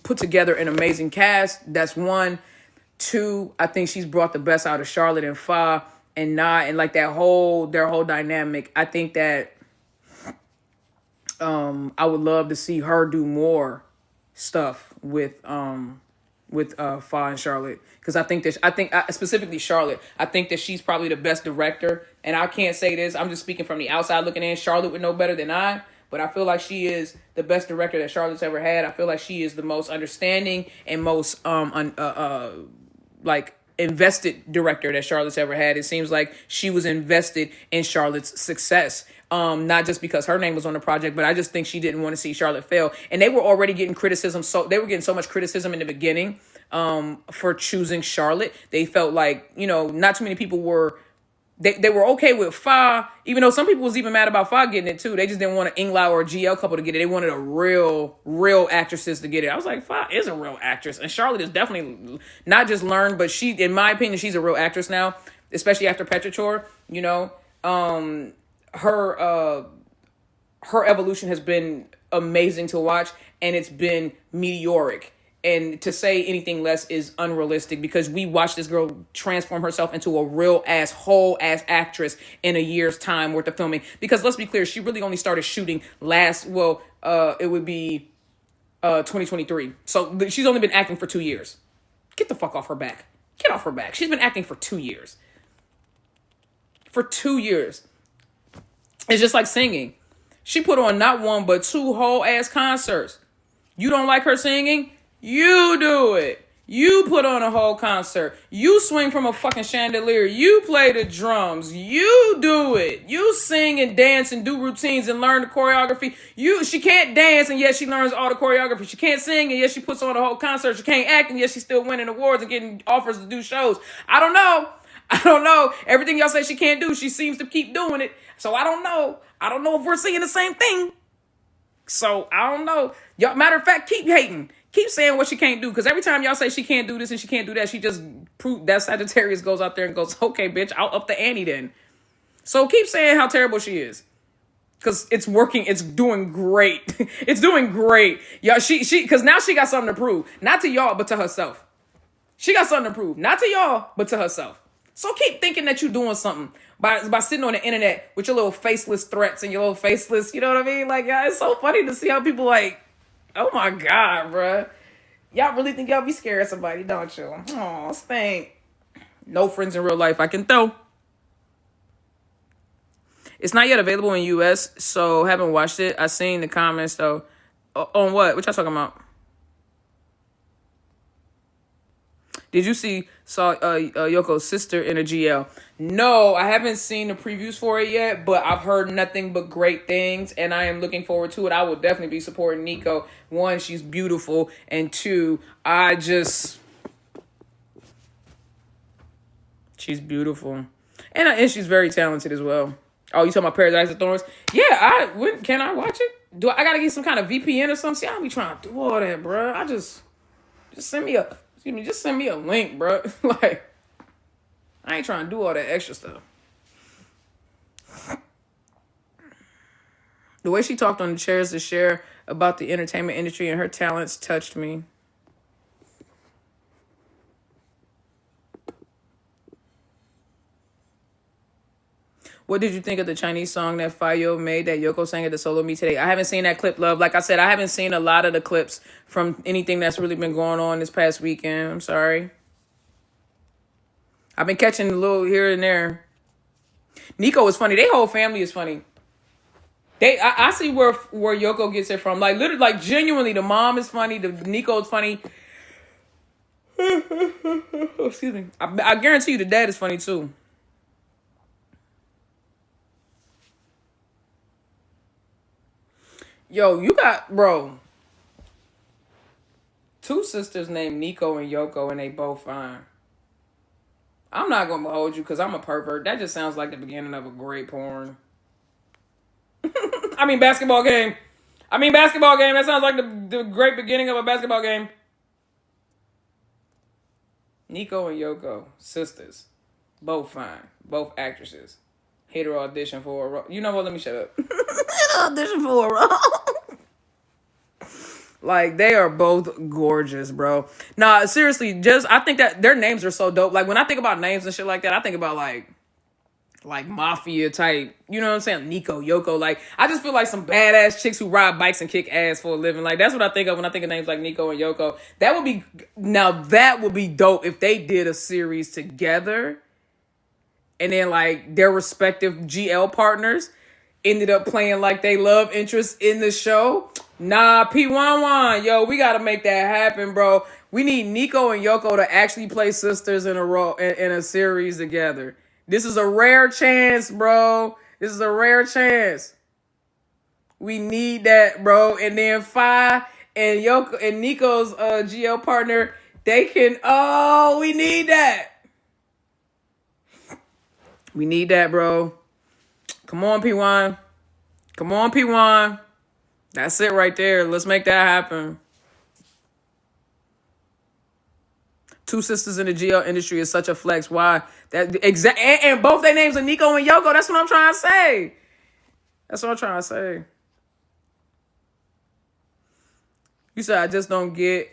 put together an amazing cast. That's one. Two, I think she's brought the best out of Charlotte and Fa and Na, and like their whole dynamic. I think that I would love to see her do more stuff with Fa and Charlotte, because I think specifically Charlotte. I think that she's probably the best director, and I can't say this. I'm just speaking from the outside looking in. Charlotte would know better than I, but I feel like she is the best director that Charlotte's ever had. I feel like she is the most understanding and most like invested director that Charlotte's ever had. It seems like she was invested in Charlotte's success. Not just because her name was on the project, but I just think she didn't want to see Charlotte fail. And they were already getting criticism. So they were getting so much criticism in the beginning, for choosing Charlotte. They felt like, you know, not too many people were, they were okay with Fa, even though some people was even mad about Fa getting it too. They just didn't want an Englot or a GL couple to get it. They wanted a real actresses to get it. I was like, Fa is a real actress. And Charlotte is definitely not just learned, but she, in my opinion, she's a real actress now, especially after Petrator, you know. Her evolution has been amazing to watch, and it's been meteoric. And to say anything less is unrealistic, because we watched this girl transform herself into a real whole ass actress in a year's time worth of filming. Because let's be clear, she really only started shooting it would be 2023. So she's only been acting for 2 years. Get the fuck off her back. Get off her back. She's been acting for 2 years. For 2 years. It's just like singing. She put on not one, but two whole ass concerts. You don't like her singing? You do it. You put on a whole concert. You swing from a fucking chandelier. You play the drums. You do it. You sing and dance and do routines and learn the choreography. She can't dance and yet she learns all the choreography. She can't sing and yet she puts on a whole concert. She can't act and yet she's still winning awards and getting offers to do shows. I don't know. Everything y'all say she can't do, she seems to keep doing it. So I don't know. I don't know if we're seeing the same thing. So I don't know. Y'all, matter of fact, keep hating. Keep saying what she can't do. Because every time y'all say she can't do this and she can't do that, she just proved that Sagittarius goes out there and goes, okay, bitch, I'll up the ante then. So keep saying how terrible she is. Because it's working. It's doing great. It's doing great. Y'all, because now she got something to prove. Not to y'all, but to herself. She got something to prove. Not to y'all, but to herself. So keep thinking that you're doing something by sitting on the internet with your little faceless threats and your little faceless, you know what I mean? Like, yeah, it's so funny to see how people like, oh my God, bruh. Y'all really think y'all be scared of somebody, don't you? Oh, stink. No friends in real life I can throw. It's not yet available in US, so haven't watched it. I seen the comments though. On what? What y'all talking about? Did you saw Yoko's sister in a GL? No, I haven't seen the previews for it yet, but I've heard nothing but great things, and I am looking forward to it. I will definitely be supporting Nico. One, she's beautiful, and two, she's beautiful, and she's very talented as well. Oh, you talking about Paradise of Thorns? Yeah, can I watch it? I gotta get some kind of VPN or something? See, I don't be trying to do all that, bro. Just send me a link, bro. Like, I ain't trying to do all that extra stuff. The way she talked on the chairs to share about the entertainment industry and her talents touched me. What did you think of the Chinese song that Fayeyoko made that Yoko sang at the Solo Meet today? I haven't seen that clip, love. Like I said, I haven't seen a lot of the clips from anything that's really been going on this past weekend. I'm sorry. I've been catching a little here and there. Nico is funny. Their whole family is funny. I see where Yoko gets it from. Like, literally, like, genuinely, the mom is funny. The Nico is funny. Excuse me. I guarantee you the dad is funny, too. Yo, you got, bro, two sisters named Nico and Yoko, and they both fine. I'm not going to hold you because I'm a pervert. That just sounds like the beginning of a great porn. Basketball game. That sounds like the great beginning of a basketball game. Nico and Yoko, sisters. Both fine. Both actresses. Hater audition for a role. You know what? Let me shut up. Audition for a role. Like, they are both gorgeous, bro. Nah, seriously, I think that their names are so dope. Like, when I think about names and shit like that, I think about, like mafia type, you know what I'm saying? Nico, Yoko. Like, I just feel like some badass chicks who ride bikes and kick ass for a living. Like, that's what I think of when I think of names like Nico and Yoko. That would be dope if they did a series together. And then, like, their respective GL partners ended up playing, like, they love interest in the show. Nah, P11, yo, we got to make that happen, bro. We need Nico and Yoko to actually play sisters in a series together. This is a rare chance, bro. This is a rare chance. We need that, bro. And then Fi and Yoko and Nico's GL partner, they can, we need that. We need that, bro. Come on, P1. Come on, P1. That's it right there. Let's make that happen. Two sisters in the GL industry is such a flex. Why? And both their names are Nico and Yoko. That's what I'm trying to say. You said I just don't get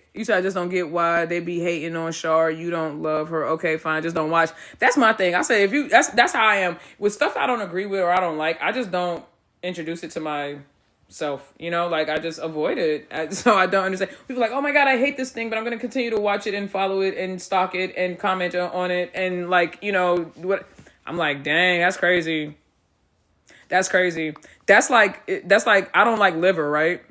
why they be hating on Shar. You don't love her. Okay, fine. Just don't watch. That's my thing. I say that's how I am with stuff I don't agree with or I don't like. I just don't introduce it to myself. You know, like I just avoid it. So I don't understand. People are like, oh my God, I hate this thing, but I'm gonna continue to watch it and follow it and stalk it and comment on it and like, you know what? I'm like, dang, that's crazy. That's crazy. That's like I don't like liver, right?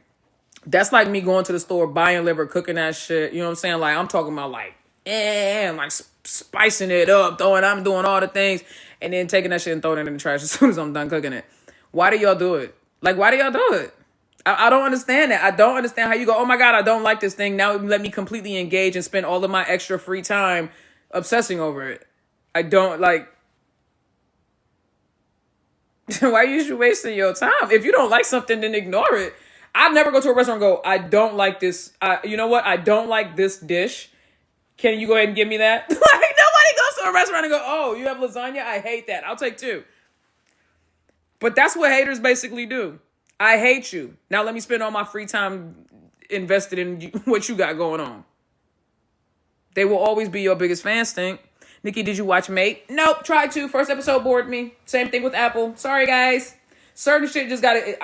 That's like me going to the store, buying liver, cooking that shit. You know what I'm saying? Like I'm talking about like, like spicing it up, I'm doing all the things, and then taking that shit and throwing it in the trash as soon as I'm done cooking it. Why do y'all do it? Like, why do y'all do it? I don't understand that. I don't understand how you go, oh my God, I don't like this thing. Now let me completely engage and spend all of my extra free time obsessing over it. I don't like. Why you should wasting your time? If you don't like something, then ignore it. I never go to a restaurant and go, I don't like this. You know what? I don't like this dish. Can you go ahead and give me that? Like, nobody goes to a restaurant and go, oh, you have lasagna? I hate that. I'll take two. But that's what haters basically do. I hate you. Now let me spend all my free time invested in what you got going on. They will always be your biggest fan, Stink. Nikki, did you watch Mate? Nope, tried to. First episode bored me. Same thing with Apple. Sorry, guys. Certain shit just gotta...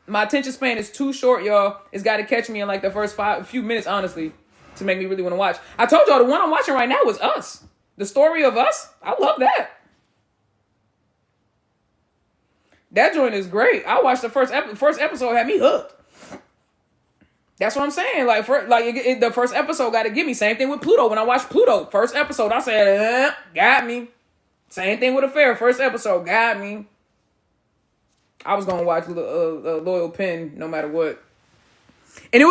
my attention span is too short, y'all. It's gotta catch me in like the first few minutes, honestly, to make me really want to watch. I told y'all the one I'm watching right now was Us. The story of Us. I love that. That joint is great. I watched the first episode, had me hooked. That's what I'm saying. Like, the first episode got to get me. Same thing with Pluto. When I watched Pluto, first episode, I said, got me. Same thing with Affair. First episode, got me. I was going to watch Loyal Pen no matter what. And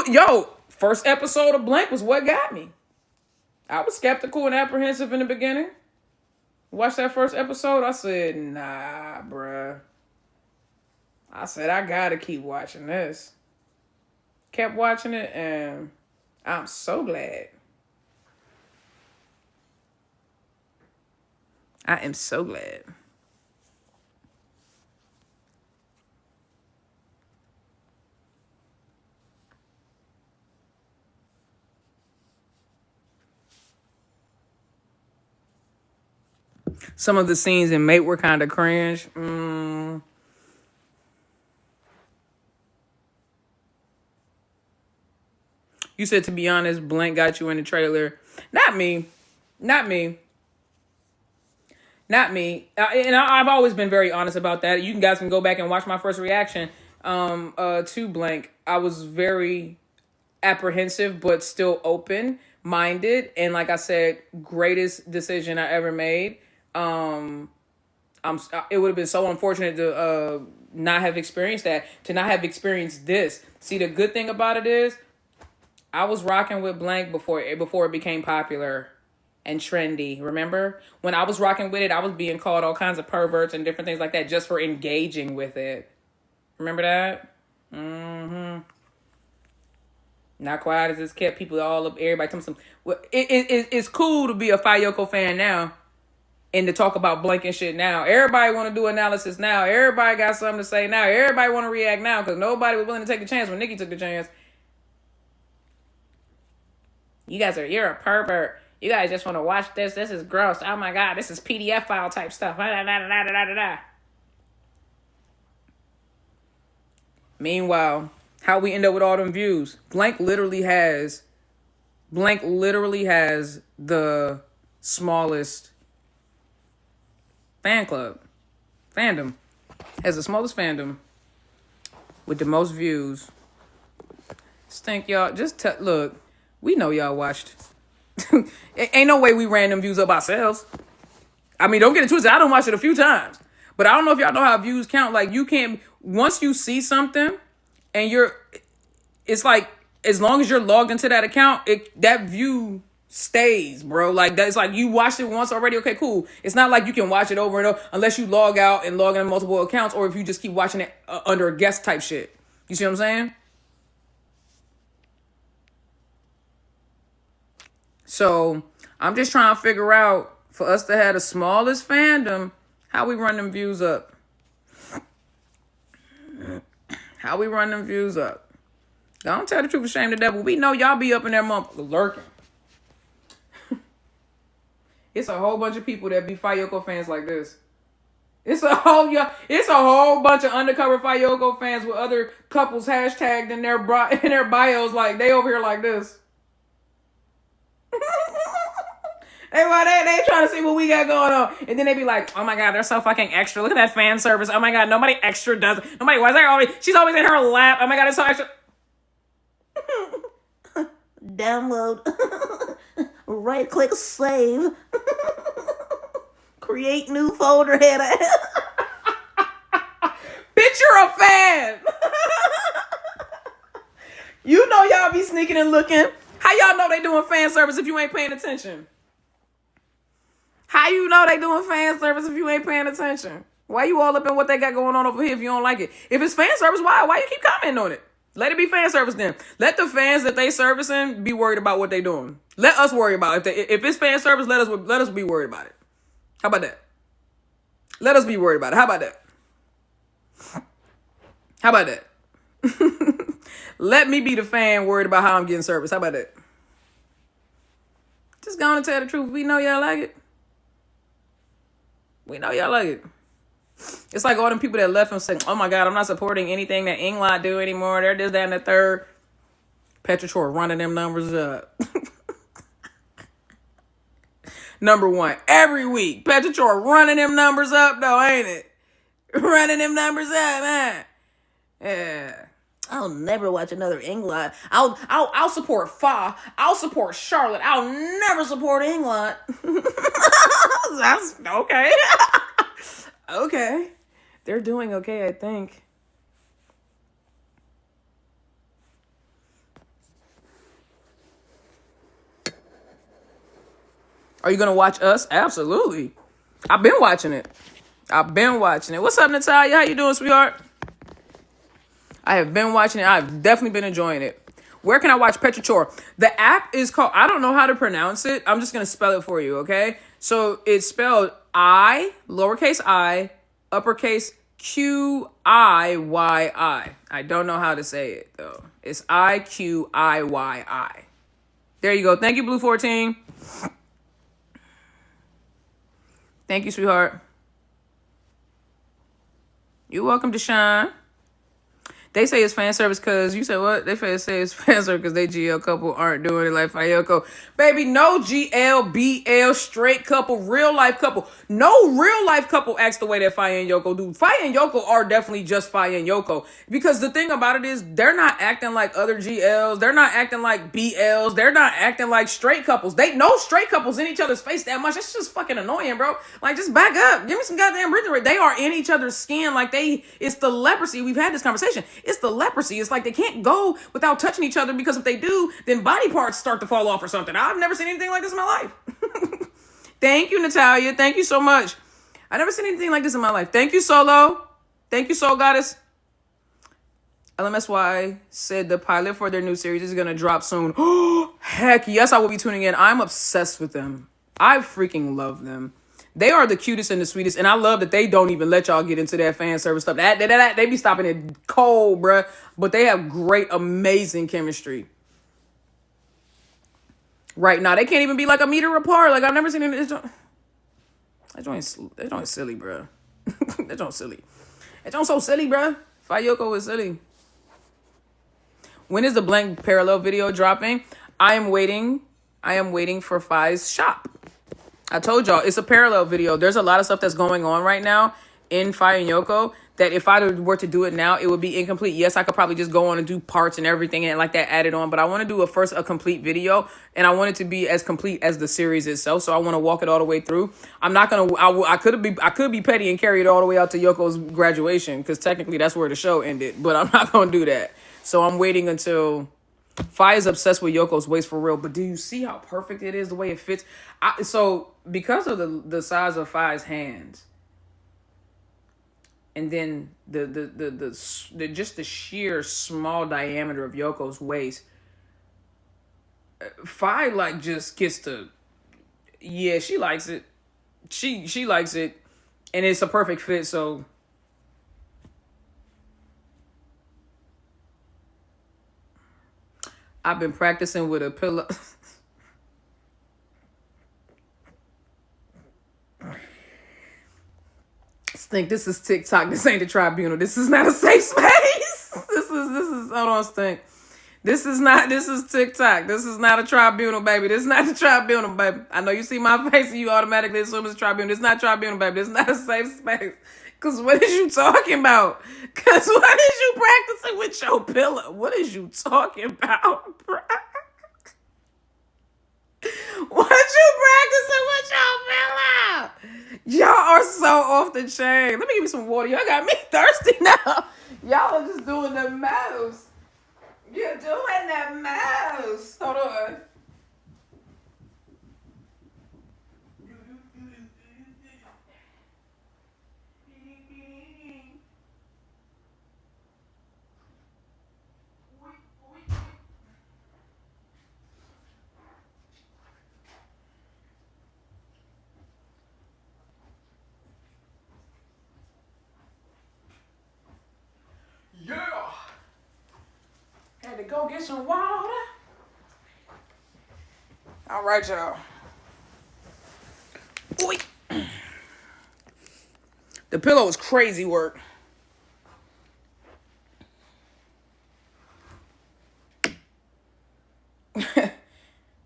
first episode of Blank was what got me. I was skeptical and apprehensive in the beginning. Watched that first episode, I said, nah, bruh. I said, I got to keep watching this. Kept watching it, and I'm so glad. I am so glad. Some of the scenes in Mate were kind of cringe. You said, to be honest, Blank got you in the trailer. Not me. And I've always been very honest about that. You guys can go back and watch my first reaction to Blank. I was very apprehensive, but still open-minded. And like I said, greatest decision I ever made. It would have been so unfortunate to not have experienced that, to not have experienced this. See, the good thing about it is, I was rocking with Blank before it became popular and trendy. Remember? When I was rocking with it, I was being called all kinds of perverts and different things like that just for engaging with it. Remember that? Not quiet as it's kept. People all up, everybody telling some... Well, it's cool to be a Fayeyoko fan now and to talk about Blank and shit now. Everybody want to do analysis now. Everybody got something to say now. Everybody want to react now because nobody was willing to take the chance when Nikki took the chance. You're a pervert. You guys just want to watch this. This is gross. Oh my God, this is PDF file type stuff. Meanwhile, how we end up with all them views. Blank literally has the smallest fandom. Has the smallest fandom with the most views. Stink, y'all. Just look. We know y'all watched. Ain't no way we ran them views up ourselves. I mean, don't get it twisted. I done watched it a few times. But I don't know if y'all know how views count. Like, you can't... Once you see something and it's like, as long as you're logged into that account, that view stays, bro. Like, that's like, you watched it once already. Okay, cool. It's not like you can watch it over and over unless you log out and log in multiple accounts, or if you just keep watching it under a guest type shit. You see what I'm saying? So I'm just trying to figure out, for us to have the smallest fandom, how we run them views up. Don't tell the truth, shame the devil. We know y'all be up in there lurking. It's a whole bunch of people that be Fayeyoko fans like this. It's a whole bunch of undercover Fayeyoko fans with other couples hashtagged in their bios, like they over here like this. They they trying to see what we got going on. And then they be like, oh my God, they're so fucking extra. Look at that fan service. Oh my God, nobody extra does it. Nobody, why is there always, she's always in her lap. Oh my God, it's so extra. Download. Right click save. Create new folder header. Bitch, you're a fan. You know y'all be sneaking and looking. How y'all know they doing fan service if you ain't paying attention? How you know they doing fan service if you ain't paying attention? Why you all up in what they got going on over here if you don't like it? If it's fan service, why you keep commenting on it? Let it be fan service then. Let the fans that they servicing be worried about what they doing. Let us worry about it. If it's fan service, let us be worried about it. How about that? Let us be worried about it. How about that? How about that? Let me be the fan worried about how I'm getting service. How about that? Just go on and tell the truth. We know y'all like it. We know y'all like it. It's like all them people that left and said, oh my God, I'm not supporting anything that Englot do anymore. They're this, that, and the third. Petrichor running them numbers up. Number one, every week. Petrichor running them numbers up though, ain't it? Running them numbers up, man. Yeah. I'll never watch another Englot. I'll support Fa. I'll support Charlotte. I'll never support Englot. That's okay. Okay. They're doing okay, I think. Are you going to watch us? Absolutely. I've been watching it. What's up, Natalia? How you doing, sweetheart? I have been watching it. I've definitely been enjoying it. Where can I watch Petrichor? The app is called, I don't know how to pronounce it. I'm just going to spell it for you, okay? So it's spelled I, lowercase I, uppercase Qiyi. I don't know how to say it, though. It's Iqiyi. There you go. Thank you, Blue 14. Thank you, sweetheart. You're welcome, Deshaun. They say it's fan service because you said what? They say it's fan service because they GL couple aren't doing it like Fayeyoko. Baby, no GL, BL, straight couple, real life couple. No real life couple acts the way that Fayeyoko do. Fayeyoko are definitely just Fayeyoko. Because the thing about it is they're not acting like other GLs. They're not acting like BLs. They're not acting like straight couples. They know straight couples in each other's face that much. It's just fucking annoying, bro. Like, just back up. Give me some goddamn breathing rate. They are in each other's skin like it's the leprosy. We've had this conversation. It's the leprosy. It's like they can't go without touching each other because if they do, then body parts start to fall off or something. I've never seen anything like this in my life. Thank you, Natalia. Thank you so much. I've never seen anything like this in my life. Thank you, Solo. Thank you, Soul Goddess. LMSY said the pilot for their new series is going to drop soon. Heck yes, I will be tuning in. I'm obsessed with them. I freaking love them. They are the cutest and the sweetest, and I love that they don't even let y'all get into that fan service stuff. They be stopping it cold, bruh. But they have great, amazing chemistry. Right now, they can't even be like a meter apart. Like, I've never seen it. That joint's silly, bruh. That joint's silly. That joint's so silly, bruh. Fayeyoko is silly. When is the blank parallel video dropping? I am waiting for Fai's shop. I told y'all, it's a parallel video. There's a lot of stuff that's going on right now in Fayeyoko that if I were to do it now, it would be incomplete. Yes, I could probably just go on and do parts and everything and like that added on, but I want to do a complete video, and I want it to be as complete as the series itself. So I want to walk it all the way through. I'm not gonna. I could be petty and carry it all the way out to Yoko's graduation because technically that's where the show ended. But I'm not gonna do that. So I'm waiting until. Fi is obsessed with Yoko's waist for real, but do you see how perfect it is, the way it fits? So because of the size of Fi's hands, and then the just the sheer small diameter of Yoko's waist, Fi like just gets to, yeah, she likes it. She likes it, and it's a perfect fit. So. I've been practicing with a pillow. Stink, this is TikTok. This ain't the tribunal. This is not a safe space. This is hold on, Stink. This is TikTok. This is not a tribunal, baby. This is not the tribunal, baby. I know you see my face and you automatically assume it's tribunal. This is not tribunal, baby. This is not a safe space. Because what is you talking about? Because what is you practicing with your pillow? What is you talking about, bro? What you practicing with your pillow? Y'all are so off the chain. Let me give you some water. Y'all got me thirsty now. Y'all are just doing the most. You're doing the most. Hold on. Yeah. Had to go get some water. All right, y'all. Oy. The pillow is crazy work.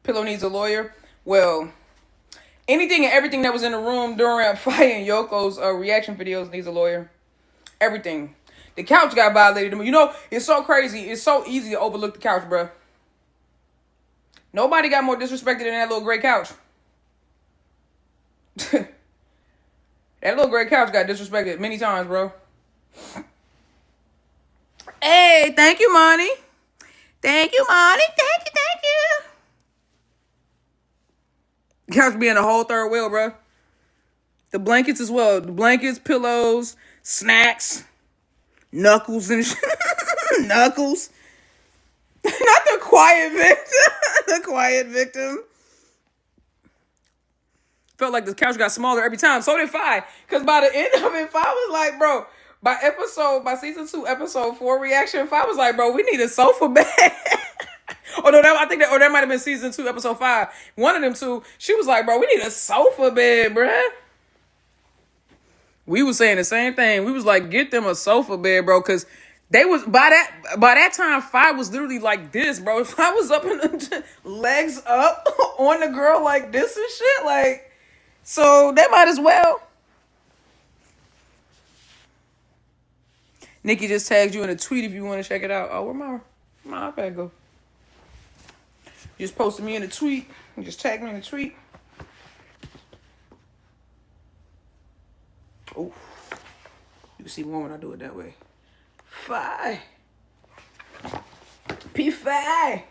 Pillow needs a lawyer. Well, anything and everything that was in the room during Fayeyoko's reaction videos needs a lawyer. Everything. The couch got violated. You know, it's so crazy. It's so easy to overlook the couch, bro. Nobody got more disrespected than that little gray couch. That little gray couch got disrespected many times, bro. Hey, thank you, Monty. Thank you, Monty. Thank you, thank you. Couch being a whole third wheel, bro. The blankets as well. The blankets, pillows, snacks, knuckles and shit. Knuckles. Not the quiet victim. The quiet victim. Felt like the couch got smaller every time. So did Faye. Because by the end of it, Faye was like, bro, by season 2, episode 4 reaction, Faye was like, bro, we need a sofa bed. Oh no, that might have been season 2, episode 5. One of them two, she was like, bro, we need a sofa bed, bruh. We was saying the same thing. We was like, get them a sofa bed, bro, because they was by that time, Faye was literally like this, bro. Faye was up in the legs up on the girl like this and shit, like. So they might as well. Nikki just tagged you in a tweet if you want to check it out. Oh, where my iPad go? You just posted me in a tweet. You just tagged me in a tweet. Oh, you can see more when I do it that way. Faye. P5.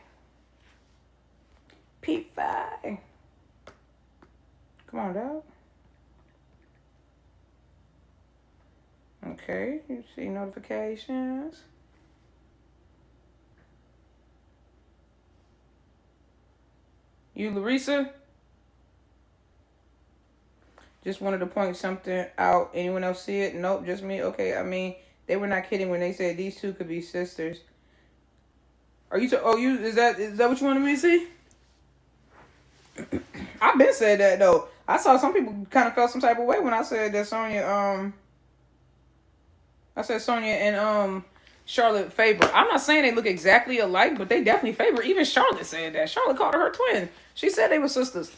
P5. Come on, dog. Okay, you see notifications. You, Larissa? Just wanted to point something out. Anyone else see it? Nope, just me. Okay, I mean, they were not kidding when they said these two could be sisters. Are you? Is that what you wanted me to see? I've been said that though. I saw some people kind of felt some type of way when I said that Sonya. I said Sonya and Charlotte favor. I'm not saying they look exactly alike, but they definitely favor. Even Charlotte said that. Charlotte called her twin. She said they were sisters.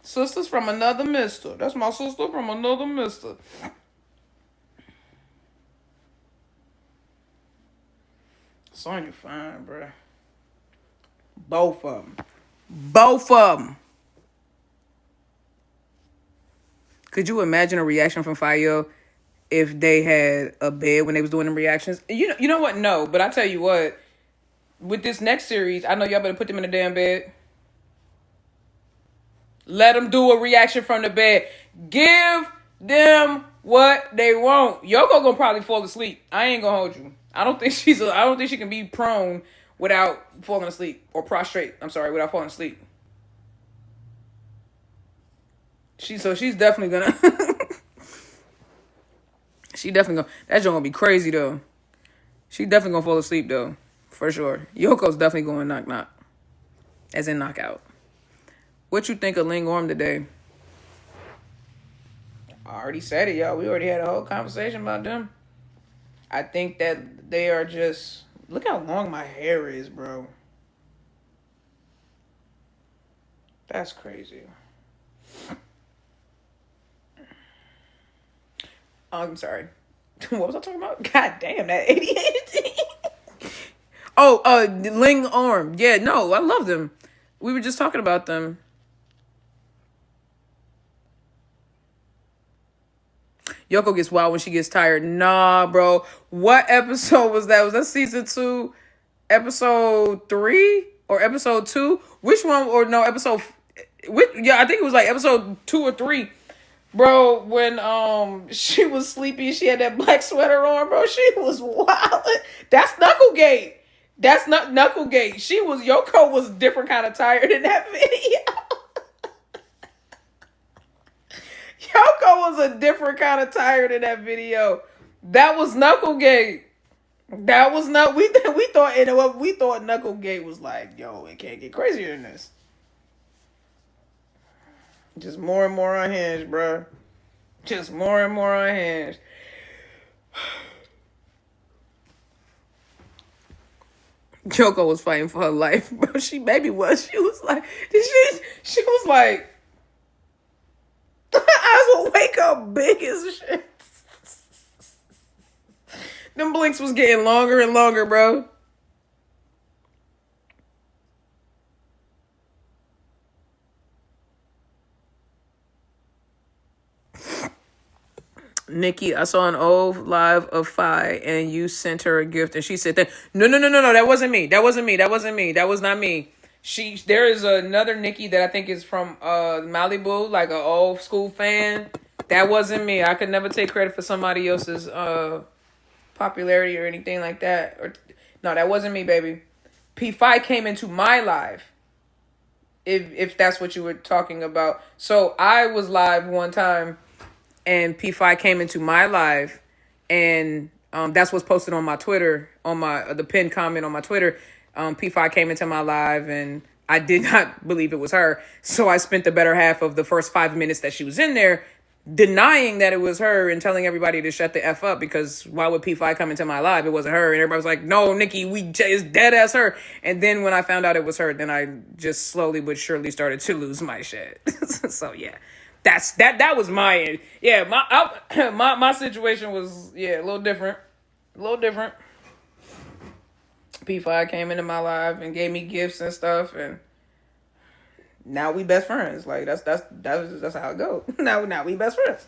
Sisters from another mister. That's my sister from another mister. Sonya fine, bruh. Both of them. Both of them. Could you imagine a reaction from Faye if they had a bed when they was doing them reactions? You know what? No, but I tell you what. With this next series, I know y'all better put them in a damn bed. Let them do a reaction from the bed. Give them what they want. Yoko gonna probably fall asleep. I ain't gonna hold you. I don't think she can be prone without falling asleep, or prostrate. I'm sorry, without falling asleep. She's definitely gonna. She definitely gonna. That joint gonna be crazy though. She definitely gonna fall asleep though, for sure. Yoko's definitely going knock, as in knockout. What you think of Ling Orm today? I already said it, y'all. We already had a whole conversation about them. I think that they are just Look how long my hair is, bro. That's crazy. I'm sorry. What was I talking about? God damn, that ADHD. Ling Orm. Yeah, no, I love them. We were just talking about them. Yoko gets wild when she gets tired. Nah, bro. What episode was that? Was that season 2, episode 3, or episode 2? Which one? Or no, episode. Yeah, I think it was like episode 2 or 3. Bro, when she was sleepy, she had that black sweater on, bro. She was wild. That's Knucklegate. That's not Knucklegate. Yoko was different kind of tired in that video. Yoko was a different kind of tired in that video. That was Knucklegate. That was not we thought, you know what, we thought Knucklegate was like, yo, it can't get crazier than this. Just more and more unhinged, bro. Just more and more unhinged. Yoko was fighting for her life, bro. She was. She was like, she was like, eyes will wake up big as shit. Them blinks was getting longer and longer, bro. Nikki, I saw an old live of Faye and you sent her a gift and she said that no, that wasn't me. That wasn't me. That was not me. There is another Nikki that I think is from Malibu, like an old school fan. That wasn't me. I could never take credit for somebody else's popularity or anything like that. No, that wasn't me, baby. P5 came into my live. If that's what you were talking about. So I was live one time and P5 came into my live, and that's what's posted on my Twitter, on the pinned comment on my Twitter. P5 came into my live, and I did not believe it was her. So I spent the better half of the first 5 minutes that she was in there denying that it was her and telling everybody to shut the F up, because why would P5 come into my live? It wasn't her. And everybody was like, no, Nikki, it's dead ass her. And then when I found out it was her, then I just slowly but surely started to lose my shit. So yeah. That was my end. Yeah, my situation was a little different. P5 came into my life and gave me gifts and stuff, and now we best friends. Like that's how it goes. Now we best friends.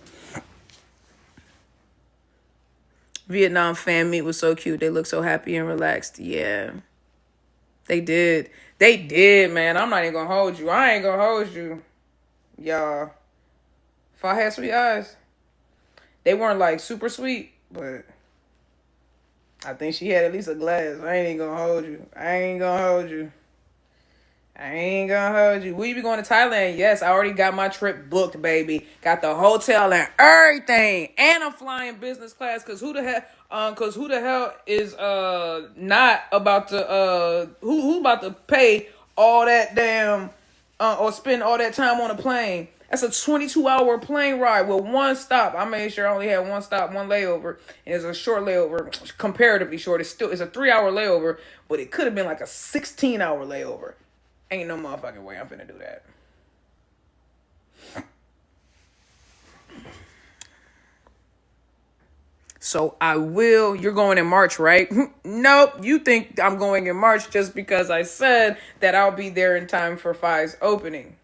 Vietnam fan meet was so cute. They look so happy and relaxed. Yeah, they did. They did, man. I'm not even gonna hold you. I ain't gonna hold you, y'all. If I had sweet eyes, they weren't like super sweet, but I think she had at least a glass. I ain't gonna hold you. Will you be going to Thailand? Yes, I already got my trip booked, baby. Got the hotel and everything, and I'm flying business class. Cause who the hell is not about to who about to pay all that damn or spend all that time on a plane? That's a 22-hour plane ride with one stop. I made sure I only had one stop, one layover. And it's a short layover, comparatively short. It's a 3-hour layover, but it could have been like a 16-hour layover. Ain't no motherfucking way I'm finna do that. So I will. You're going in March, right? Nope. You think I'm going in March just because I said that I'll be there in time for Faye's opening.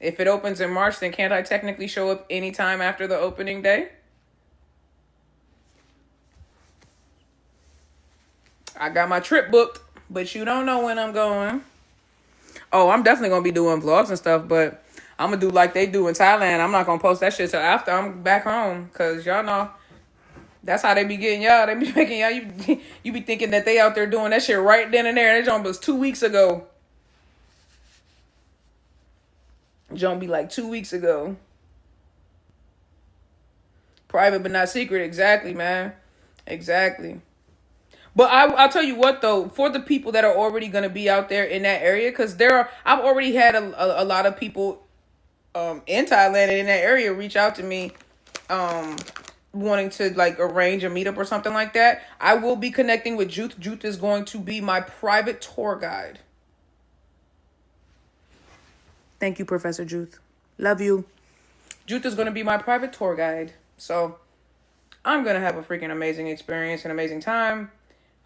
If it opens in March, then can't I technically show up anytime after the opening day? I got my trip booked, but you don't know when I'm going. Oh, I'm definitely going to be doing vlogs and stuff, but I'm going to do like they do in Thailand. I'm not going to post that shit till after I'm back home, because y'all know that's how they be getting y'all. They be making y'all, you be thinking that they out there doing that shit right then and there. That jump was 2 weeks ago. Jump be like 2 weeks ago. Private but not secret. Exactly, man. Exactly. But I'll tell you what, though, for the people that are already going to be out there in that area, because I've already had a lot of people in Thailand and in that area reach out to me wanting to like arrange a meetup or something like that, I will be connecting with Juth. Juth is going to be my private tour guide. Thank you, Professor Juth. Love you. Juth is going to be my private tour guide. So I'm going to have a freaking amazing experience and amazing time.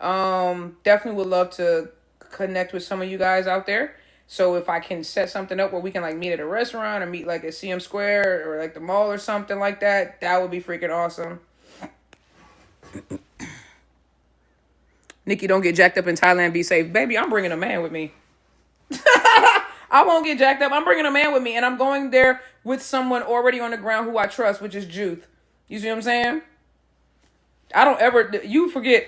Definitely would love to connect with some of you guys out there. So if I can set something up where we can like meet at a restaurant or meet like at CM Square or like the mall or something like that, that would be freaking awesome. Nikki, don't get jacked up in Thailand. Be safe. Baby, I'm bringing a man with me. I won't get jacked up. I'm bringing a man with me, and I'm going there with someone already on the ground who I trust, which is Juth. You see what I'm saying? I don't ever, you forget,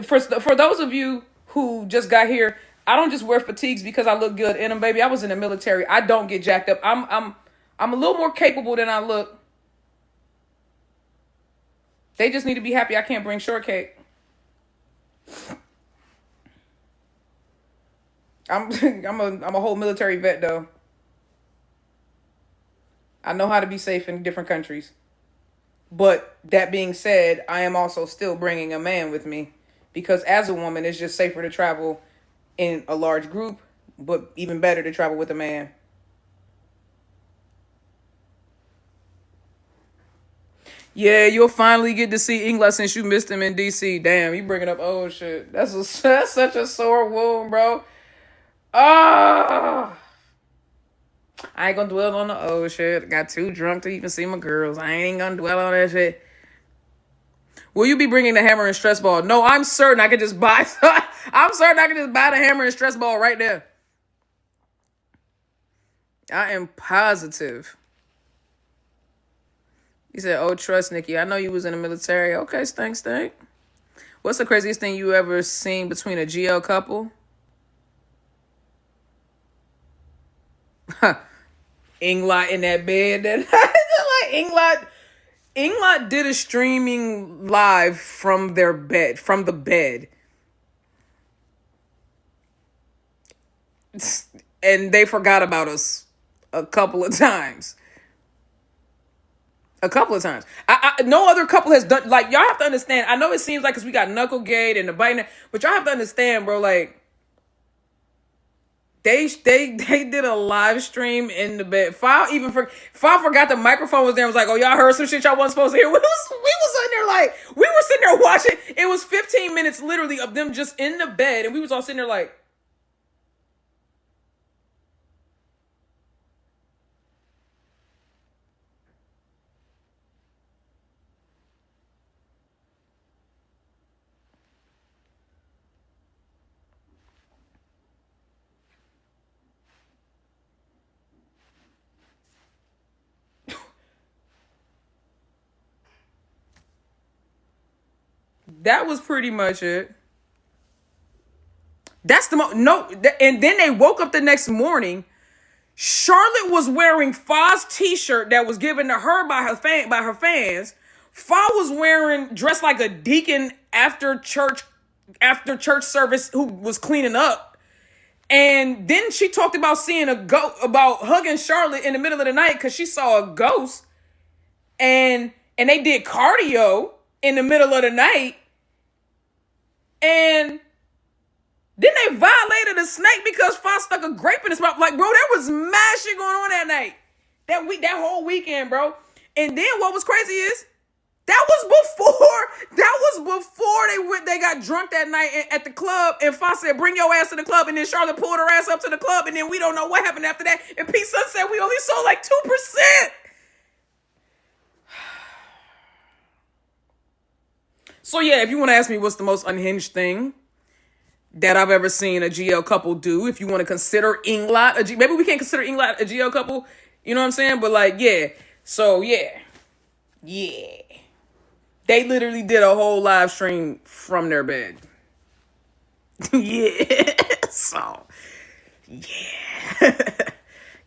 for those of you who just got here, I don't just wear fatigues because I look good in them, baby. I was in the military. I don't get jacked up. I'm a little more capable than I look. They just need to be happy I can't bring shortcake. I'm a whole military vet though. I know how to be safe in different countries. But that being said, I am also still bringing a man with me because as a woman, it's just safer to travel in a large group, but even better to travel with a man. Yeah, you'll finally get to see Englot since you missed him in DC. Damn, you bringing up old shit. That's such a sore wound, bro. Ah. I ain't gonna dwell on the old shit. Got too drunk to even see my girls. I ain't gonna dwell on that shit. Will you be bringing the hammer and stress ball? No, I'm certain I could just buy. I'm certain I could just buy the hammer and stress ball right there. I am positive. He said, "Oh, trust Nikki. I know you was in the military. Okay, stink. What's the craziest thing you ever seen between a GL couple?" Englot in that bed. Like Englot did a streaming live from their bed, from the bed. And they forgot about us a couple of times. No other couple has done, like, y'all have to understand. I know it seems like because we got Knucklegate and the biting, but y'all have to understand, bro, like, They did a live stream in the bed. File forgot the microphone was there. And was like, "Oh, y'all heard some shit y'all wasn't supposed to hear." We were sitting there watching. It was 15 minutes literally of them just in the bed, and we was all sitting there like. That was pretty much it. That's and then they woke up the next morning. Charlotte was wearing Fa's t-shirt that was given to her by her fans. Fa was dressed like a deacon after church service who was cleaning up. And then she talked about about hugging Charlotte in the middle of the night because she saw a ghost. And they did cardio in the middle of the night. And then they violated a snake because Fa stuck a grape in his mouth. Like, bro, there was mad shit going on that night. That whole weekend, bro. And then what was crazy is that was before they got drunk that night at the club, and Fa said, "Bring your ass to the club," and then Charlotte pulled her ass up to the club, and then we don't know what happened after that. And P Sun said we only sold like 2%. So yeah, if you want to ask me what's the most unhinged thing that I've ever seen a GL couple do, if you want to consider Englot maybe we can't consider Englot a GL couple, you know what I'm saying? But like, yeah. So yeah. They literally did a whole live stream from their bed. Yeah. So yeah.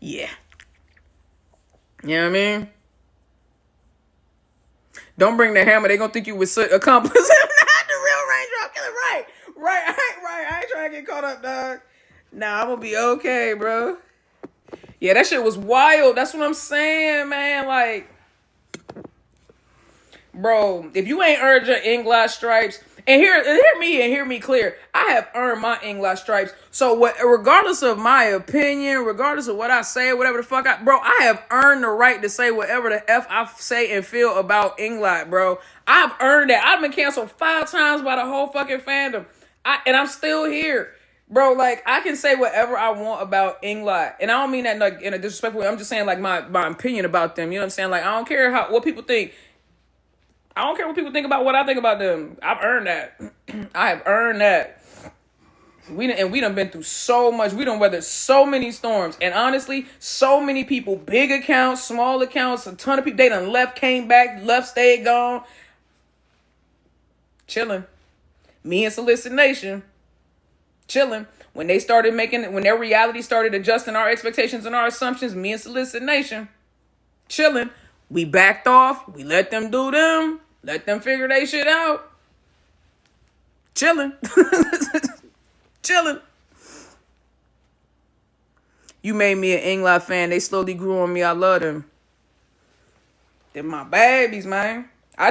Yeah. You know what I mean? Don't bring the hammer. They gonna think you was accomplice. Not the real Ranger. I'm killing right. I ain't trying to get caught up, dog. Nah, I'm gonna be okay, bro. Yeah, that shit was wild. That's what I'm saying, man. Like, Bro, if you ain't earned your Englot stripes, and hear me clear, I have earned my Englot stripes. So what, regardless of my opinion, regardless of what I say, whatever the fuck bro, I have earned the right to say whatever the F I say and feel about Englot, bro. I've earned that. I've been canceled 5 times by the whole fucking fandom. And I'm still here. Bro, like, I can say whatever I want about Englot. And I don't mean that like in a disrespectful way. I'm just saying like my opinion about them. You know what I'm saying? Like, I don't care what people think. I don't care what people think about what I think about them. I've earned that. I have earned that. We done been through so much. We done weathered so many storms. And honestly, so many people, big accounts, small accounts, a ton of people, they done left, came back, left, stayed, gone. Chilling. Me and Solicit Nation. Chilling. When their reality started adjusting our expectations and our assumptions, me and Solicit Nation. Chilling. We backed off. We let them do them. Let them figure they shit out. Chilling. Chilling. You made me an Englot fan. They slowly grew on me. I love them. They're my babies, man. I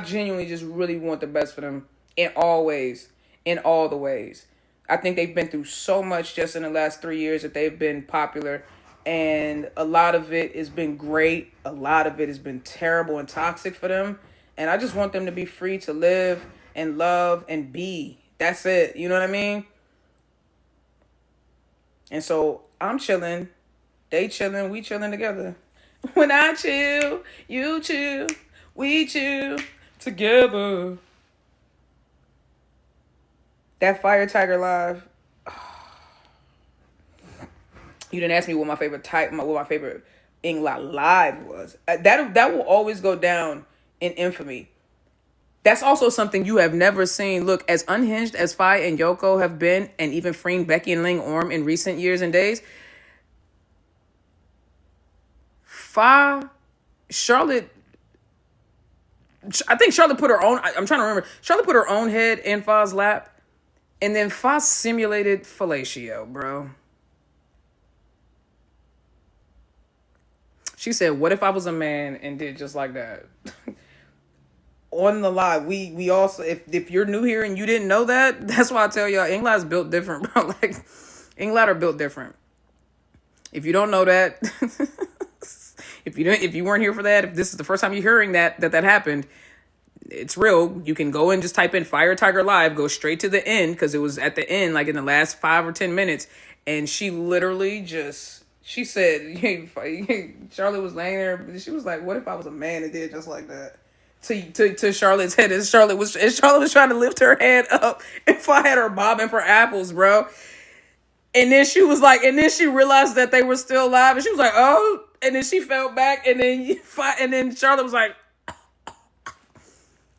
genuinely just really want the best for them in all ways. In all the ways. I think they've been through so much just in the last 3 years that they've been popular. And a lot of it has been great. A lot of it has been terrible and toxic for them. And I just want them to be free to live and love and be. That's it. You know what I mean? And so I'm chilling. They chilling. We chilling together. When I chill, you chill. We chill together. That Fire Tiger Live. You didn't ask me what my favorite Englot live was. That will always go down in infamy. That's also something you have never seen. Look, as unhinged as Faye and Yoko have been, and even freeing Becky and Ling Orm in recent years and days, Charlotte, I think Charlotte put her own, I'm trying to remember, Charlotte put her own head in Faye's lap, and then Faye simulated fellatio, bro. She said, what if I was a man and did just like that? On the live, we also, if you're new here and you didn't know that, that's why I tell y'all, Englot's built different, bro. Like, Englot are built different. If you don't know that, if you weren't here for that, if this is the first time you're hearing that happened, it's real. You can go and just type in Fire Tiger Live, go straight to the end, because it was at the end, like in the last 5 or 10 minutes, and she literally just, she said, Charlotte was laying there, but she was like, what if I was a man and did just like that? To Charlotte's head, as Charlotte was trying to lift her head up, and Faye had her bobbing for apples, bro. And then she was like, and then she realized that they were still alive, and she was like, oh, and then she fell back, and then Charlotte was like,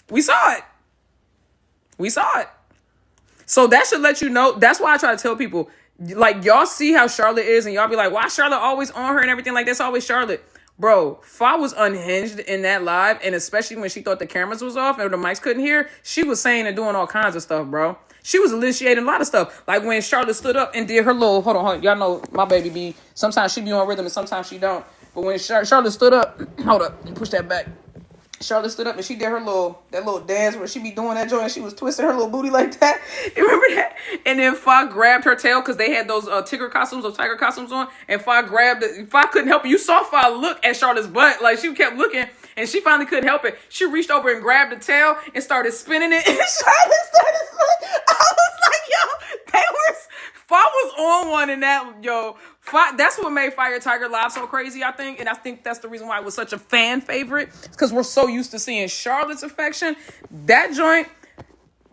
we saw it. So that should let you know. That's why I try to tell people, like, y'all see how Charlotte is, and y'all be like, why Charlotte always on her and everything, like, that's always Charlotte. Bro, Faye was unhinged in that live, and especially when she thought the cameras was off and the mics couldn't hear, she was saying and doing all kinds of stuff, bro. She was initiating a lot of stuff. Like when Charlotte stood up and did her little, hold on, y'all know my baby be, sometimes she be on rhythm and sometimes she don't. But when Charlotte stood up, hold up, push that back. Charlotte stood up and she did her that little dance where she be doing that joint. She was twisting her little booty like that. You remember that? And then Faye grabbed her tail because they had those tiger costumes on. And Faye grabbed it. Faye couldn't help it. You saw Faye look at Charlotte's butt. Like she kept looking and she finally couldn't help it. She reached over and grabbed the tail and started spinning it. And Charlotte started spinning. I was like, yo, Faye was on one in that, yo. That's what made Fire Tiger Live so crazy, I think. And I think that's the reason why it was such a fan favorite. Because we're so used to seeing Charlotte's affection. That joint,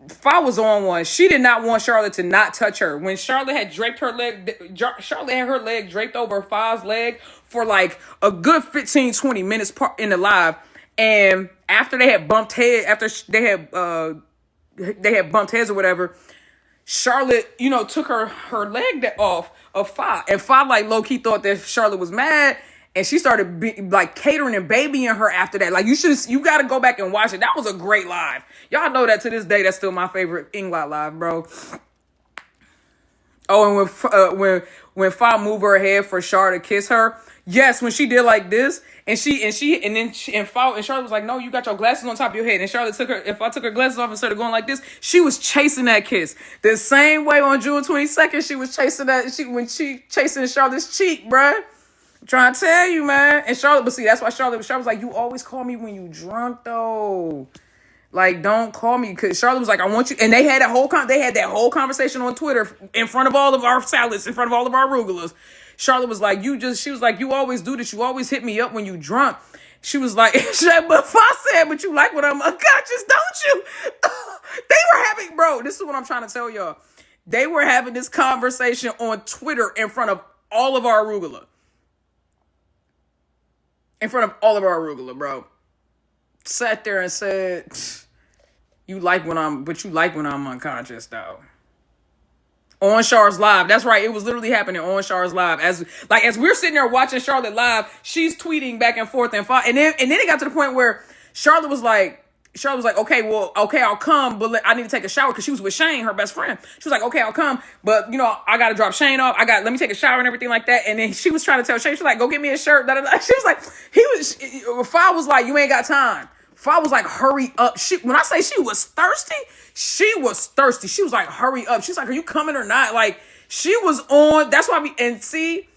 Faye was on one. She did not want Charlotte to not touch her. When Charlotte had draped her leg, Charlotte had her leg draped over Faye's leg for like a good 15, 20 minutes in the live. And after they had bumped heads, after they had bumped heads or whatever, Charlotte, took her leg off of Faye. And Faye, like, low-key thought that Charlotte was mad. And she started, catering and babying her after that. Like, you got to go back and watch it. That was a great live. Y'all know that to this day, that's still my favorite Englot live, bro. Oh, and when Fa moved her head for Char to kiss her, yes, when she did like this, and Charlotte was like, "No, you got your glasses on top of your head." And Charlotte took her. If I took her glasses off and started going like this, she was chasing that kiss the same way on June 22nd. She was chasing when she chasing Charlotte's cheek, bruh. I'm trying to tell you, man. And Charlotte, but see, that's why Charlotte was like, "You always call me when you drunk, though." Like, don't call me, because Charlotte was like, "I want you," and they had that whole conversation on Twitter in front of all of our salads, in front of all of our arugulas. Charlotte was like, she was like, "You always do this. You always hit me up when you drunk." She was like, but Foss said, "But you like when I'm unconscious, don't you?" They were having, bro, this is what I'm trying to tell y'all. They were having this conversation on Twitter in front of all of our arugula. In front of all of our arugula, bro. Sat there and said, you like when I'm unconscious, though. On Char's live. That's right. It was literally happening on Char's live. As we're sitting there watching Charlotte live, she's tweeting back and forth and then it got to the point where Charlotte was like, "Okay, I'll come, but I need to take a shower," because she was with Shane, her best friend. She was like, "Okay, I'll come, but I gotta drop Shane off. Let me take a shower and everything like that." And then she was trying to tell Shane, she was like, "Go get me a shirt." Da, da, da. She was like, Fa was like, "You ain't got time." Fa was like, "Hurry up." When I say she was thirsty, she was thirsty. She was like, "Hurry up." She's like, "Are you coming or not?" Like, she was on. That's why and see,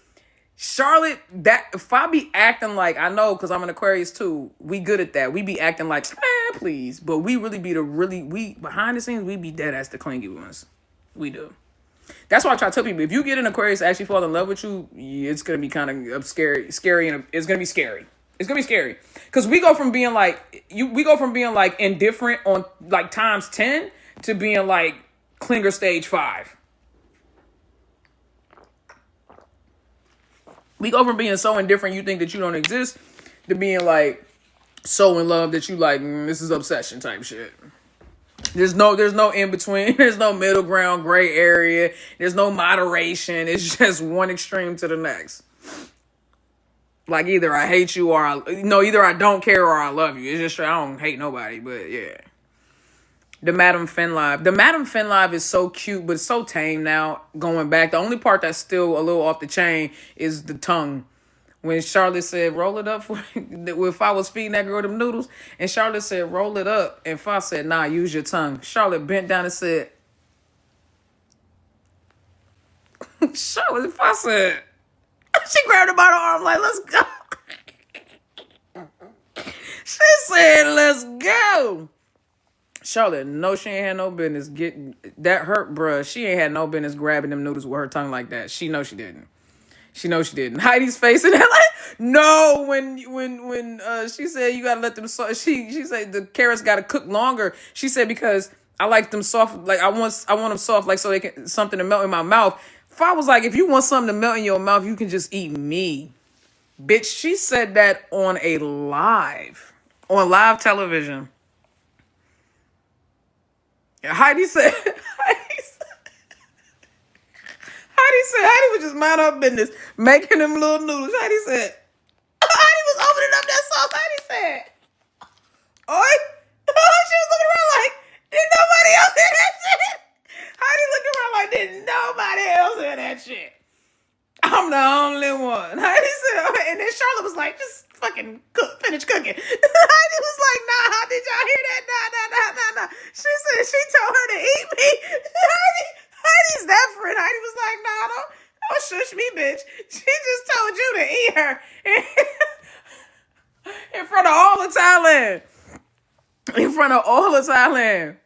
Charlotte, that if I be acting like, I know, because I'm an Aquarius too, we good at that. We be acting like, man, please. But we really be we behind the scenes, we be dead as the clingy ones. We do. That's why I try to tell people, if you get an Aquarius to actually fall in love with you, it's going to be kind of scary, and it's going to be scary. It's going to be scary. Because we go from being like, indifferent on like times 10 to being like clinger stage 5. We go from being so indifferent you think that you don't exist to being like so in love that you like, this is obsession type shit. There's no in between. There's no middle ground, gray area. There's no moderation. It's just one extreme to the next. Like, either I hate you or either I don't care or I love you. It's just, I don't hate nobody, but yeah. The Madam Finn live. The Madam Finn live is so cute, but it's so tame now. Going back, the only part that's still a little off the chain is the tongue. When Charlotte said, "Roll it up," if I was feeding that girl them noodles, and Charlotte said, "Roll it up," and Fa said, "Nah, use your tongue." Charlotte bent down and said, Fa said, she grabbed him by the arm like, "Let's go." She said, "Let's go." Charlotte, no, she ain't had no business getting that hurt, bruh. She ain't had no business grabbing them noodles with her tongue like that. She knows she didn't. Heidi's face in that, like, no, when she said you gotta let them soft. She said the carrots gotta cook longer. She said, because I like them soft, like I want them soft, like so they can something to melt in my mouth. Fa was like, if you want something to melt in your mouth, you can just eat me, bitch. She said that on live television. Heidi said, Heidi was just mind her business, making them little noodles. Heidi said, Heidi was opening up that sauce. Heidi said, "Oi." She was looking around like, did nobody else hear that shit? Heidi looked around like, did nobody else hear that shit? I'm the only one. Heidi said, and then Charlotte was like, just fucking finish cooking. Heidi was like, nah, did y'all hear that? Nah. She said she told her to eat me. Heidi's that friend. Heidi was like, nah, don't shush me, bitch. She just told you to eat her in front of all the Thailand. In front of all of Thailand.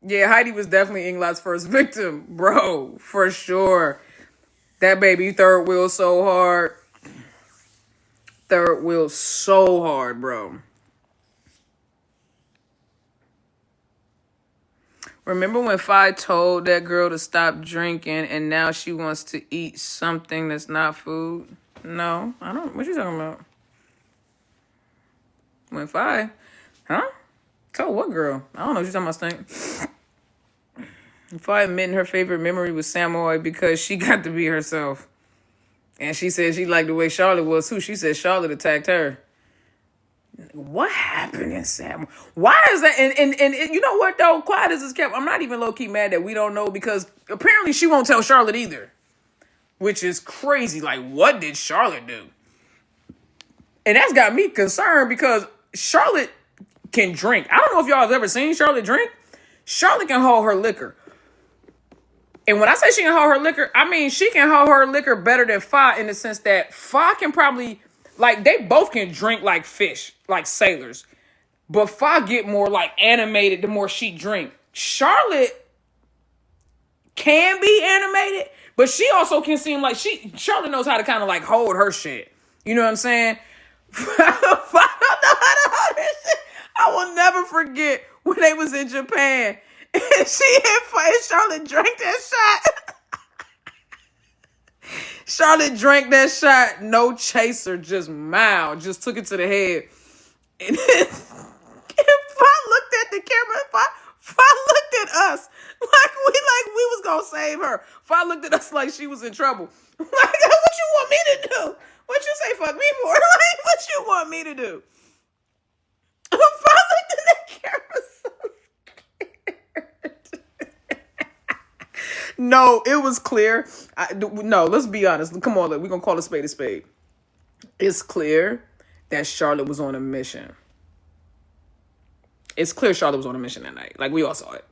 Yeah, Heidi was definitely Englot's first victim, bro, for sure. That baby third wheel so hard. Third wheel so hard, bro. Remember when Fi told that girl to stop drinking and now she wants to eat something that's not food? No, I don't. What you talking about? When Fi? Huh? Told what girl? I don't know what you're talking about, Stink. Fi admitting her favorite memory was Samoy because she got to be herself. And she said she liked the way Charlotte was too. She said Charlotte attacked her. What happened in Sam? Why is that? And you know what though? Quiet as it's kept. I'm not even low key mad that we don't know because apparently she won't tell Charlotte either, which is crazy. Like, what did Charlotte do? And that's got me concerned because Charlotte can drink. I don't know if y'all have ever seen Charlotte drink. Charlotte can hold her liquor. And when I say she can hold her liquor, I mean she can hold her liquor better than Fa in the sense that Fa can probably, like, they both can drink like fish, like sailors. But Fa get more like animated the more she drink. Charlotte can be animated, but she also can seem like Charlotte knows how to kind of like hold her shit. You know what I'm saying? Fa don't know how to hold her shit. I will never forget when they was in Japan and Charlotte drank that shot. Charlotte drank that shot, no chaser, just mild, just took it to the head. And then Fa looked at the camera. Fa looked at us like we was gonna save her. Fa looked at us like she was in trouble. Like, what you want me to do? What you say fuck me for? Like, what you want me to do? Fa looked at that camera so scared. No, it was clear. No, let's be honest. Come on, we're gonna call a spade a spade. It's clear that Charlotte was on a mission. It's clear Charlotte was on a mission that night. Like, we all saw it.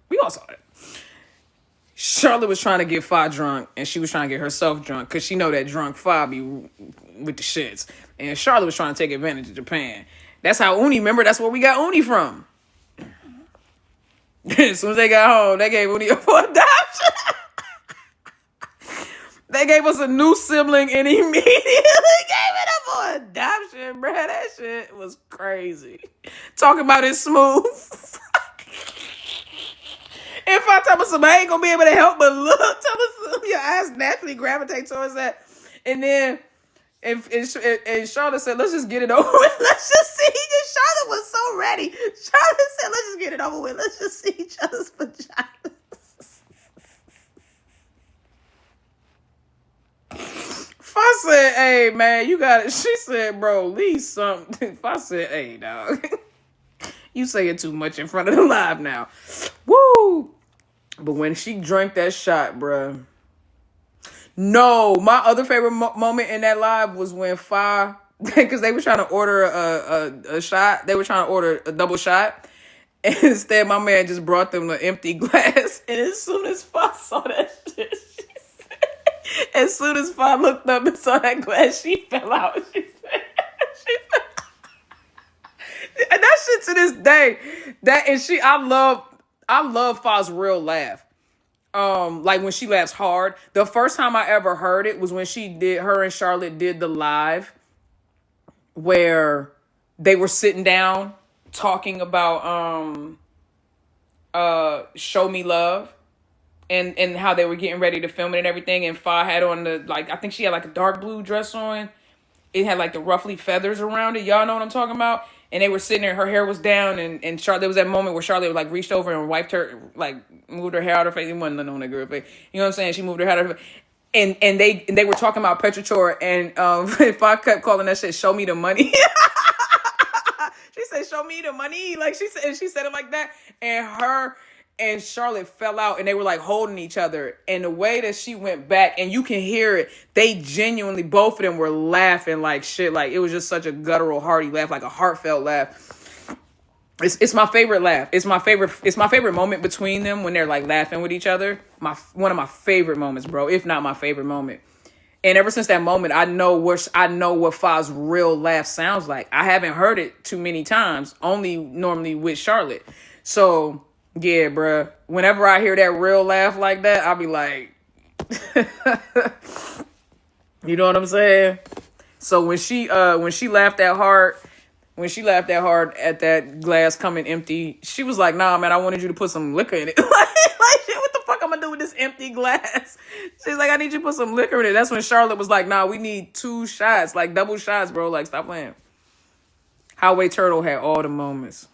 Charlotte was trying to get Fa drunk, and she was trying to get herself drunk, because she know that drunk Fa be with the shits. And Charlotte was trying to take advantage of Japan. That's how Uni, remember, that's where we got Uni from. As soon as they got home, they gave Uni up for adoption. They gave us a new sibling and immediately gave it up for adoption, bruh. That shit was crazy. Talking about it smooth. If I tell me somebody, I ain't gonna be able to help but look. Tell me your eyes naturally gravitate towards that. And then and Charlotte said, let's just get it over with. Let's just see. Charlotte was so ready. Charlotte said, let's just get it over with. Let's just see each other's vaginas. Fa said, hey, man, you got it. She said, bro, leave something. Fa said, hey, dog. You saying too much in front of the live now. Woo! But when she drank that shot, bruh. No, my other favorite moment in that live was when Fa, because they were trying to order a shot. They were trying to order a double shot. And instead, my man just brought them an empty glass. And as soon as Fa saw that shit, as soon as Fa looked up and saw that glass, she fell out. She said, and that shit to this day, I love Fa's real laugh. Like when she laughs hard. The first time I ever heard it was when her and Charlotte did the live where they were sitting down talking about Show Me Love and how they were getting ready to film it and everything. And Fa had on I think she had like a dark blue dress on. It had like the ruffly feathers around it. Y'all know what I'm talking about? And they were sitting there, her hair was down, and Charlotte, there was that moment where Charlotte like reached over and wiped her, like moved her hair out of her face. It wasn't on that girl face. You know what I'm saying? She moved her hair out of her face. And they were talking about Petrichor, and if I kept calling that shit "Show Me the Money." She said, "Show me the money." Like she said it like that. And her and Charlotte fell out, and they were like holding each other. And the way that she went back, and you can hear it, they genuinely, both of them were laughing like shit. Like it was just such a guttural, hearty laugh, like a heartfelt laugh. It's my favorite laugh. It's my favorite moment between them when they're like laughing with each other. One of my favorite moments, bro. If not my favorite moment. And ever since that moment, I know what Fa's real laugh sounds like. I haven't heard it too many times, only normally with Charlotte. So yeah, bruh. Whenever I hear that real laugh like that, I'll be like, you know what I'm saying? So when she laughed that hard, at that glass coming empty, she was like, nah, man, I wanted you to put some liquor in it. like, shit, what the fuck I'm gonna do with this empty glass? She's like, I need you to put some liquor in it. That's when Charlotte was like, nah, we need 2 shots, like double shots, bro. Like, stop playing. Highway Turtle had all the moments.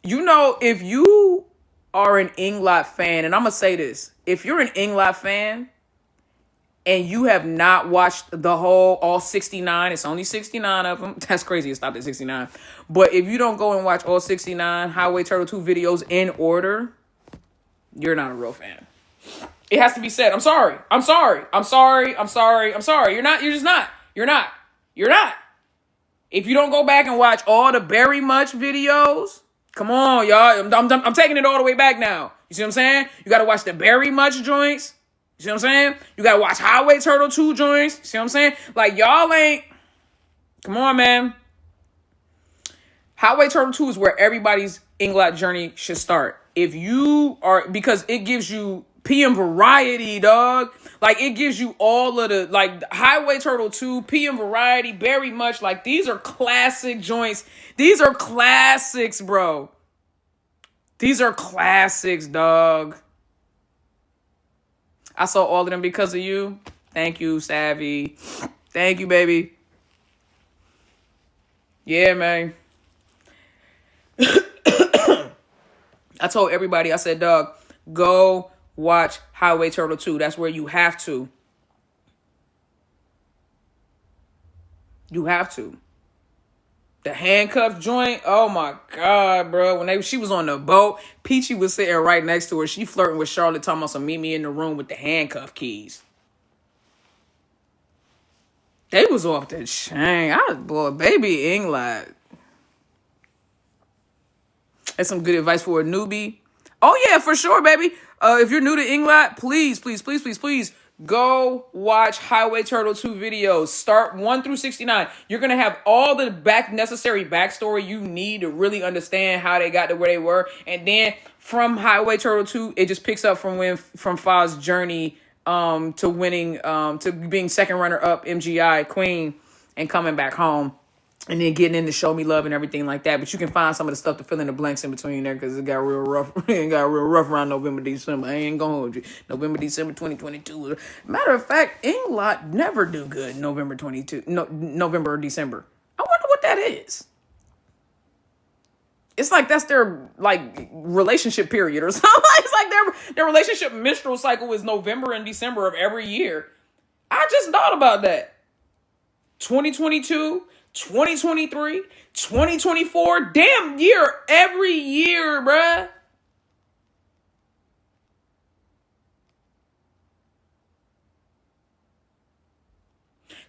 You know, if you are an Englot fan, and I'm going to say this, if you're an Englot fan and you have not watched the whole all 69, it's only 69 of them. That's crazy. It stopped at 69. But if you don't go and watch all 69 Highway Turtle 2 videos in order, you're not a real fan. It has to be said. I'm sorry. I'm sorry. I'm sorry. I'm sorry. I'm sorry. You're not. You're just not. You're not. You're not. If you don't go back and watch all the Very Much videos, come on, y'all. I'm taking it all the way back now. You see what I'm saying? You got to watch the Very Much joints. You see what I'm saying? You got to watch Highway Turtle 2 joints. You see what I'm saying? Like, y'all ain't. Come on, man. Highway Turtle 2 is where everybody's Englot journey should start. If you are, because it gives you PM variety, dog. Like, it gives you all of the, like, Highway Turtle 2, PM variety, Very Much. Like, these are classic joints. These are classics, bro. These are classics, dog. I saw all of them because of you. Thank you, Savvy. Thank you, baby. Yeah, man. I told everybody, I said, dog, go watch Highway Turtle 2. That's where you have to. You have to. The handcuff joint, oh my God, bro. When she was on the boat, Peachy was sitting right next to her. She flirting with Charlotte, talking about some meet me in the room with the handcuff keys. They was off the chain. Boy, baby Englot. That's some good advice for a newbie. Oh yeah, for sure, baby. If you're new to Englot, please go watch Highway Turtle 2 videos. Start 1 through 69. You're going to have all the necessary backstory you need to really understand how they got to where they were. And then from Highway Turtle 2, it just picks up from Fa's journey to winning, to being second runner-up MGI Queen and coming back home. And then getting into Show Me Love and everything like that. But you can find some of the stuff to fill in the blanks in between there because it got real rough. It got real rough around November, December. I ain't gonna hold you. November, December 2022. Matter of fact, Englot never do good November or December. I wonder what that is. It's like that's their like relationship period or something. It's like their relationship menstrual cycle is November and December of every year. I just thought about that. 2022. 2023, 2024, damn year, every year, bruh.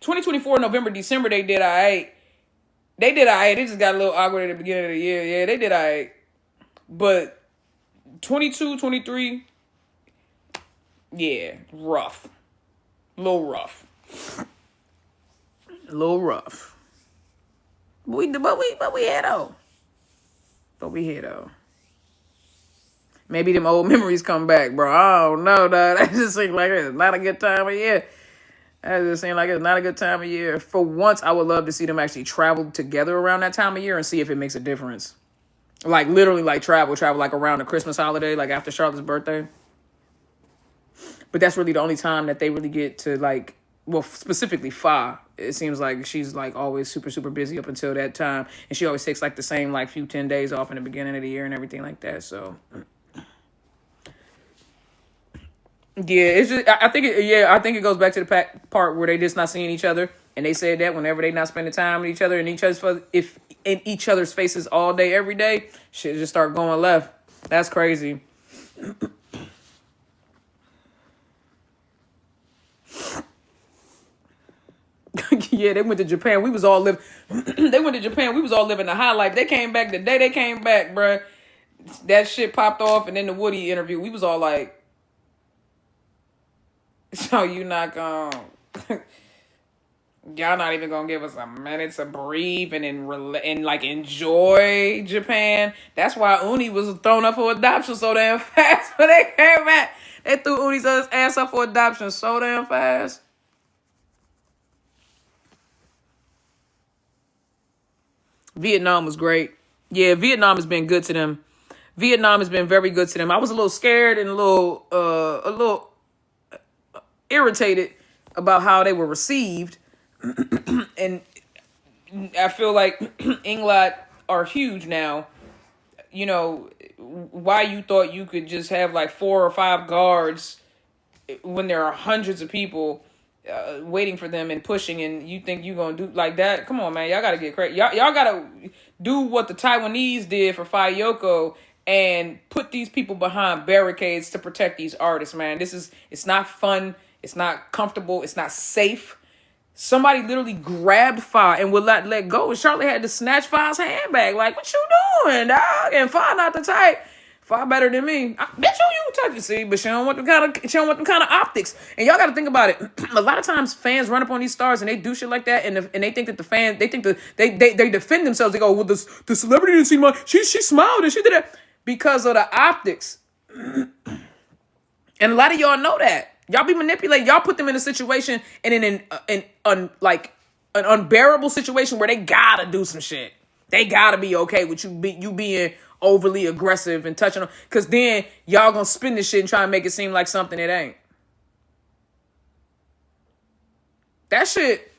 (2024) November, December, they did all right. They just got a little awkward at the beginning of the year. Yeah, they did all right. But 22, 23, yeah, rough. A little rough. But we here though. Maybe them old memories come back, bro. I don't know, dog. That just seems like it's not a good time of year. That just seems like it's not a good time of year. For once, I would love to see them actually travel together around that time of year and see if it makes a difference. Like literally, like travel like around the Christmas holiday, like after Charlotte's birthday. But that's really the only time that they really get to like. Well, specifically Fa, it seems like she's like always super, super busy up until that time. And she always takes like the same like few 10 days off in the beginning of the year and everything like that. So, yeah, it's just, I think it goes back to the part where they just not seeing each other. And they said that whenever they not spending time with each other and in each other's faces all day, every day, shit just start going left. That's crazy. Yeah, they went to Japan. We was all living. They went to Japan. We was all living the high life. They came back the day they came back, bruh. That shit popped off, and then the Woody interview, we was all like, "So you not gonna? Y'all not even gonna give us a minute to breathe and like enjoy Japan?" That's why Uni was thrown up for adoption so damn fast when they came back. They threw Uni's ass up for adoption so damn fast. Vietnam was great. Yeah, Vietnam has been good to them. Vietnam has been very good to them. I was a little scared and a little irritated about how they were received. And I feel like Englot are huge now. You know, why you thought you could just have like 4 or 5 guards when there are hundreds of people waiting for them and pushing, and you think you gonna do like that? Come on, man. Y'all gotta get crazy. Y'all gotta do what the Taiwanese did for Fayeyoko and put these people behind barricades to protect these artists, man. It's not fun. It's not comfortable. It's not safe. Somebody literally grabbed Fa and would not let go. And Charlotte had to snatch Fa's handbag. Like, what you doing, dog? And Fa not the type. Far better than me. I bet you touch it, see, but she don't want them kind of optics. And y'all got to think about it. A lot of times fans run up on these stars and they do shit like that, and they think that they defend themselves. They go, well, the celebrity didn't see my she smiled and she did that because of the optics. And a lot of y'all know that. Y'all be manipulated. Y'all put them in a situation and in an unbearable situation where they gotta do some shit. They gotta be okay with you being overly aggressive and touching them, because then y'all gonna spin this shit and try and make it seem like something it ain't. That shit,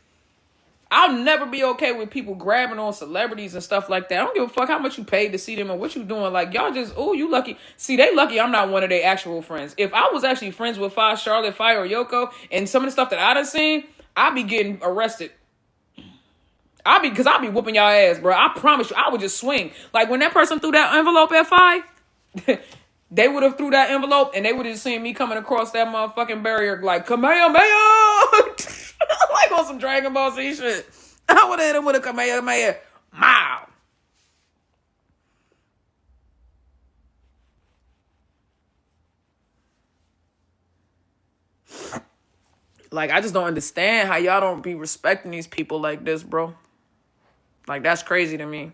I'll never be okay with people grabbing on celebrities and stuff like that. I don't give a fuck how much you paid to see them or what you doing. Like, y'all just, oh, you lucky. See, they lucky I'm not one of their actual friends. If I was actually friends with Charlotte, Fayeyoko, and some of the stuff that I done seen, I'd be getting arrested. I'll be whooping y'all ass, bro. I promise you, I would just swing. Like, when that person threw that envelope at 5, they would have threw that envelope and they would have seen me coming across that motherfucking barrier like, Kamehameha! Like on some Dragon Ball Z shit. I would have hit him with a Kamehameha. Wow. Like, I just don't understand how y'all don't be respecting these people like this, bro. Like, that's crazy to me.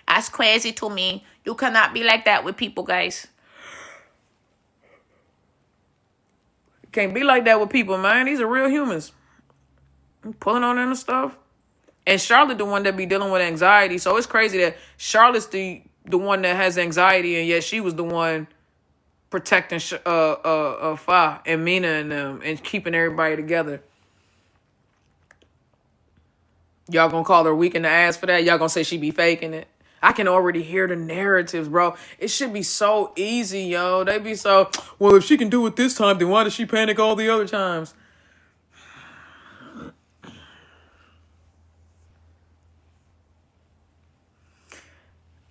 That's crazy to me. You cannot be like that with people, guys. You can't be like that with people, man. These are real humans. I'm pulling on them and stuff. And Charlotte the one that be dealing with anxiety. So it's crazy that Charlotte's the one that has anxiety, and yet she was the one protecting Fa and Mina and them and keeping everybody together. Y'all gonna call her weak in the ass for that? Y'all gonna say she be faking it? I can already hear the narratives, bro. It should be so easy, yo. They be so, well, if she can do it this time, then why does she panic all the other times?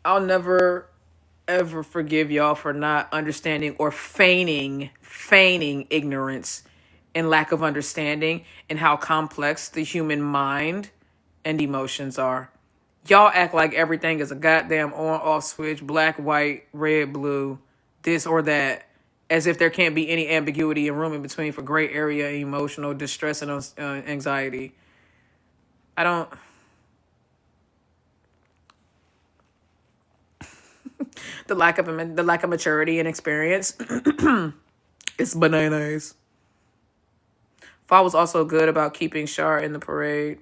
I'll never, ever forgive y'all for not understanding or feigning ignorance and lack of understanding and how complex the human mind and emotions are. Y'all act like everything is a goddamn on-off switch, black, white, red, blue, this or that, as if there can't be any ambiguity and room in between for gray area emotional distress and anxiety. I don't... the lack of maturity and experience. It's bananas. Fa was also good about keeping Char in the parade.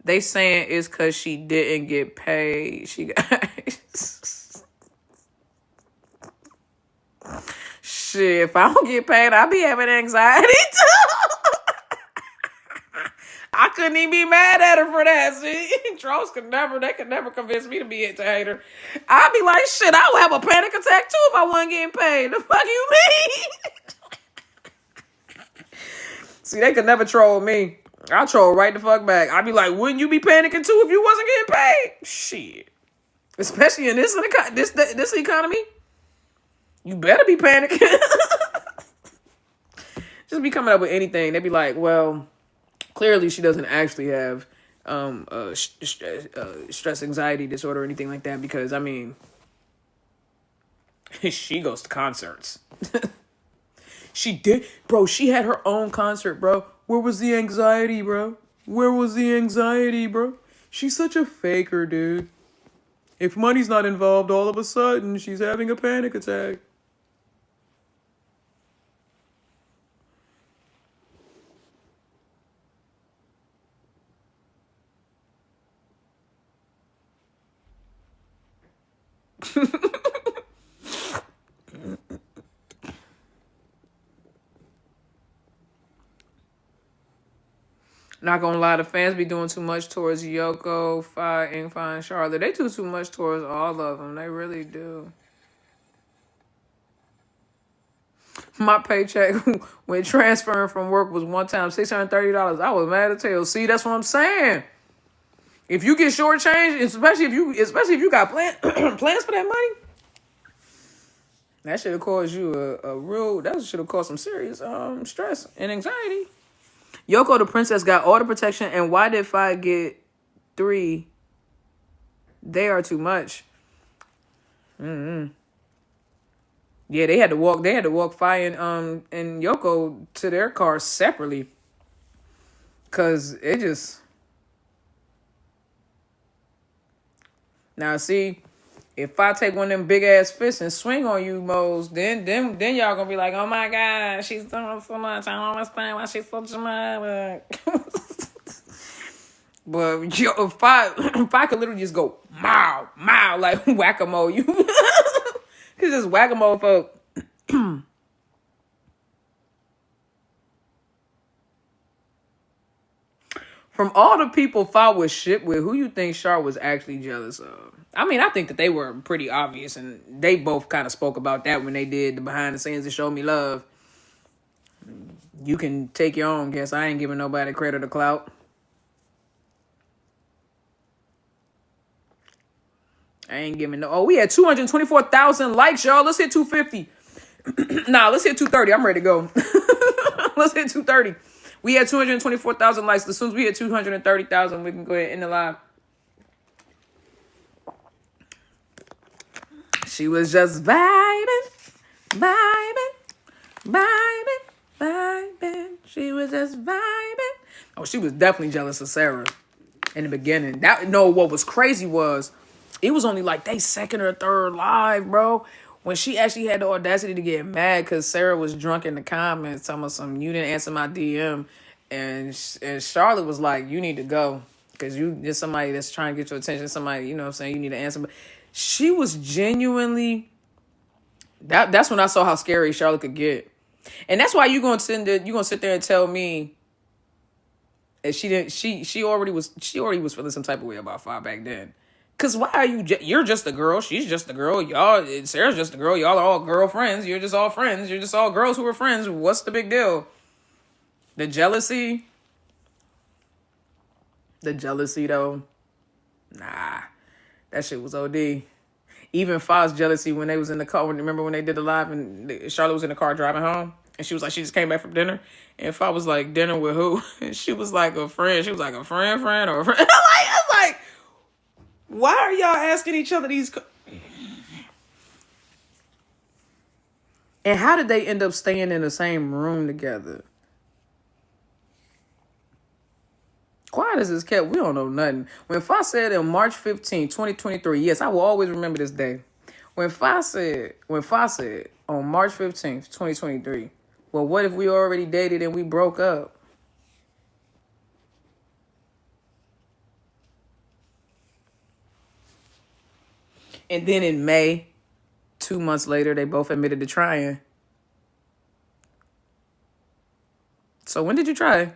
They saying it's because she didn't get paid. She got... Shit, if I don't get paid, I'll be having anxiety too. I couldn't even be mad at her for that. See, trolls could never convince me to hate her. I'd be like, shit, I would have a panic attack too if I wasn't getting paid. The fuck you mean? See, they could never troll me. I troll right the fuck back. I'd be like, wouldn't you be panicking too if you wasn't getting paid? Shit. Especially in this economy. You better be panicking. Just be coming up with anything. They'd be like, well, clearly she doesn't actually have stress anxiety disorder or anything like that, because, I mean, she goes to concerts. She did. Bro, she had her own concert, bro. Where was the anxiety, bro? Where was the anxiety, bro? She's such a faker, dude. If money's not involved, all of a sudden, she's having a panic attack. Not gonna lie, the fans be doing too much towards Yoko, Fa, and Charlotte. They do too much towards all of them. They really do. My paycheck when transferring from work was one time $630. I was mad as hell. See, that's what I'm saying. If you get shortchanged, especially if you got plans for that money, that should have caused you that should have caused some serious stress and anxiety. Yoko the princess got all the protection, and why did Faye get 3? They are too much. Yeah, they had to walk Faye and Yoko to their car separately. Cause it just now see, if I take one of them big ass fists and swing on you, Mose, then y'all gonna be like, oh my God, she's doing so much. I don't understand why she's so dramatic. But yo, if I could literally just go mow, like whack-a-mole, you could just whack-a-mole folk. From all the people Faye was shit with, who you think Char was actually jealous of? I mean, I think that they were pretty obvious, and they both kind of spoke about that when they did the behind the scenes and Show Me Love. You can take your own guess. I ain't giving nobody credit or clout. I ain't giving no. Oh, we had 224,000 likes, y'all. Let's hit 250. Nah, let's hit 230. I'm ready to go. Let's hit 230. We had 224,000 likes. As soon as we hit 230,000, we can go ahead and end the live. She was just vibing. She was just vibing. Oh, she was definitely jealous of Sarah in the beginning. What was crazy was, it was only like they second or third live, bro, when she actually had the audacity to get mad because Sarah was drunk in the comments talking about something, you didn't answer my DM. And Charlotte was like, you need to go because there's somebody that's trying to get your attention. Somebody, you know what I'm saying, you need to answer. But she was genuinely, that's when I saw how scary Charlotte could get. And that's why you're going to sit there and tell me that she already was feeling some type of way about Faye back then. Cause why are you're just a girl, she's just a girl, y'all, Sarah's just a girl, y'all are all girlfriends, you're just all friends, you're just all girls who are friends. What's the big deal? The jealousy though, nah, that shit was OD. Even Faye's jealousy when they was in the car. Remember when they did the live and Charlotte was in the car driving home, and she was like, she just came back from dinner, and Faye was like, dinner with who? And she was like, a friend. She was like, a friend or a friend. I was like, why are y'all asking each other these? And how did they end up staying in the same room together? Quiet as it's kept, we don't know nothing. When Faye said on March 15, 2023, yes, I will always remember this day. When Faye said on March 15th, 2023, well, what if we already dated and we broke up? And then in May, 2 months later, they both admitted to trying. So when did you try?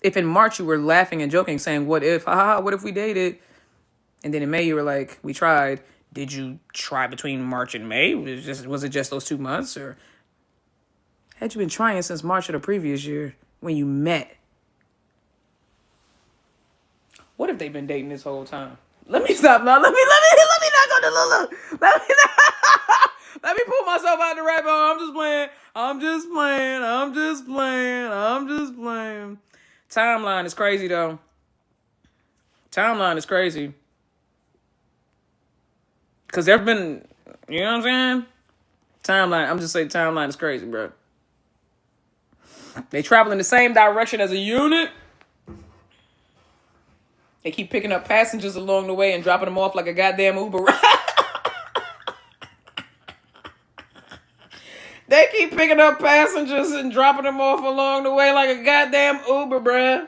If in March you were laughing and joking, saying, what if, what if we dated? And then in May you were like, we tried. Did you try between March and May? Was it just those 2 months? Or had you been trying since March of the previous year when you met? What if they've been dating this whole time? Let me stop now. Let me not go to Lulu. Let me pull myself out the rabbit hole. I'm just playing. Timeline is crazy though. Timeline is crazy. Cause there've been, you know what I'm saying? Timeline. I'm just saying timeline is crazy, bro. They travel in the same direction as a unit. They keep picking up passengers along the way and dropping them off like a goddamn Uber ride. They keep picking up passengers and dropping them off along the way like a goddamn Uber, bruh.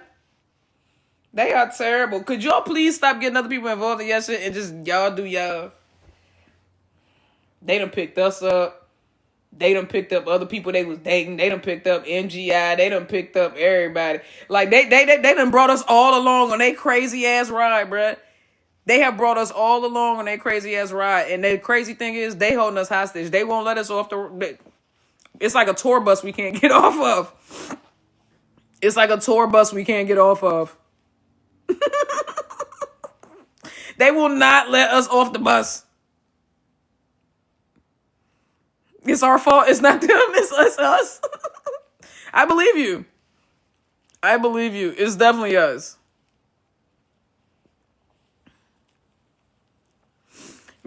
They are terrible. Could y'all please stop getting other people involved in your shit and just y'all do y'all? They done picked us up. They done picked up other people they was dating. They done picked up MGI. They done picked up everybody. Like, they done brought us all along on their crazy-ass ride, bruh. They have brought us all along on their crazy-ass ride. And the crazy thing is, they holding us hostage. They won't let us off the... It's like a tour bus we can't get off of. It's like a tour bus we can't get off of. They will not let us off the bus. It's our fault. It's not them. It's us. I believe you. I believe you. It's definitely us.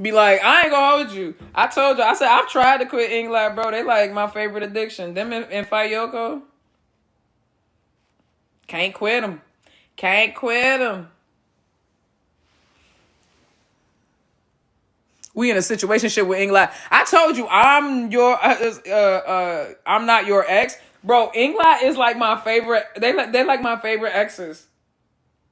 Be like, I ain't gonna hold you. I told you. I said, I've tried to quit Englot, bro. They like my favorite addiction. Them and Fayeyoko. Can't quit them. Can't quit them. We in a situationship with Englot. I told you, I'm not your ex, bro. Englot is like my favorite. They like my favorite exes.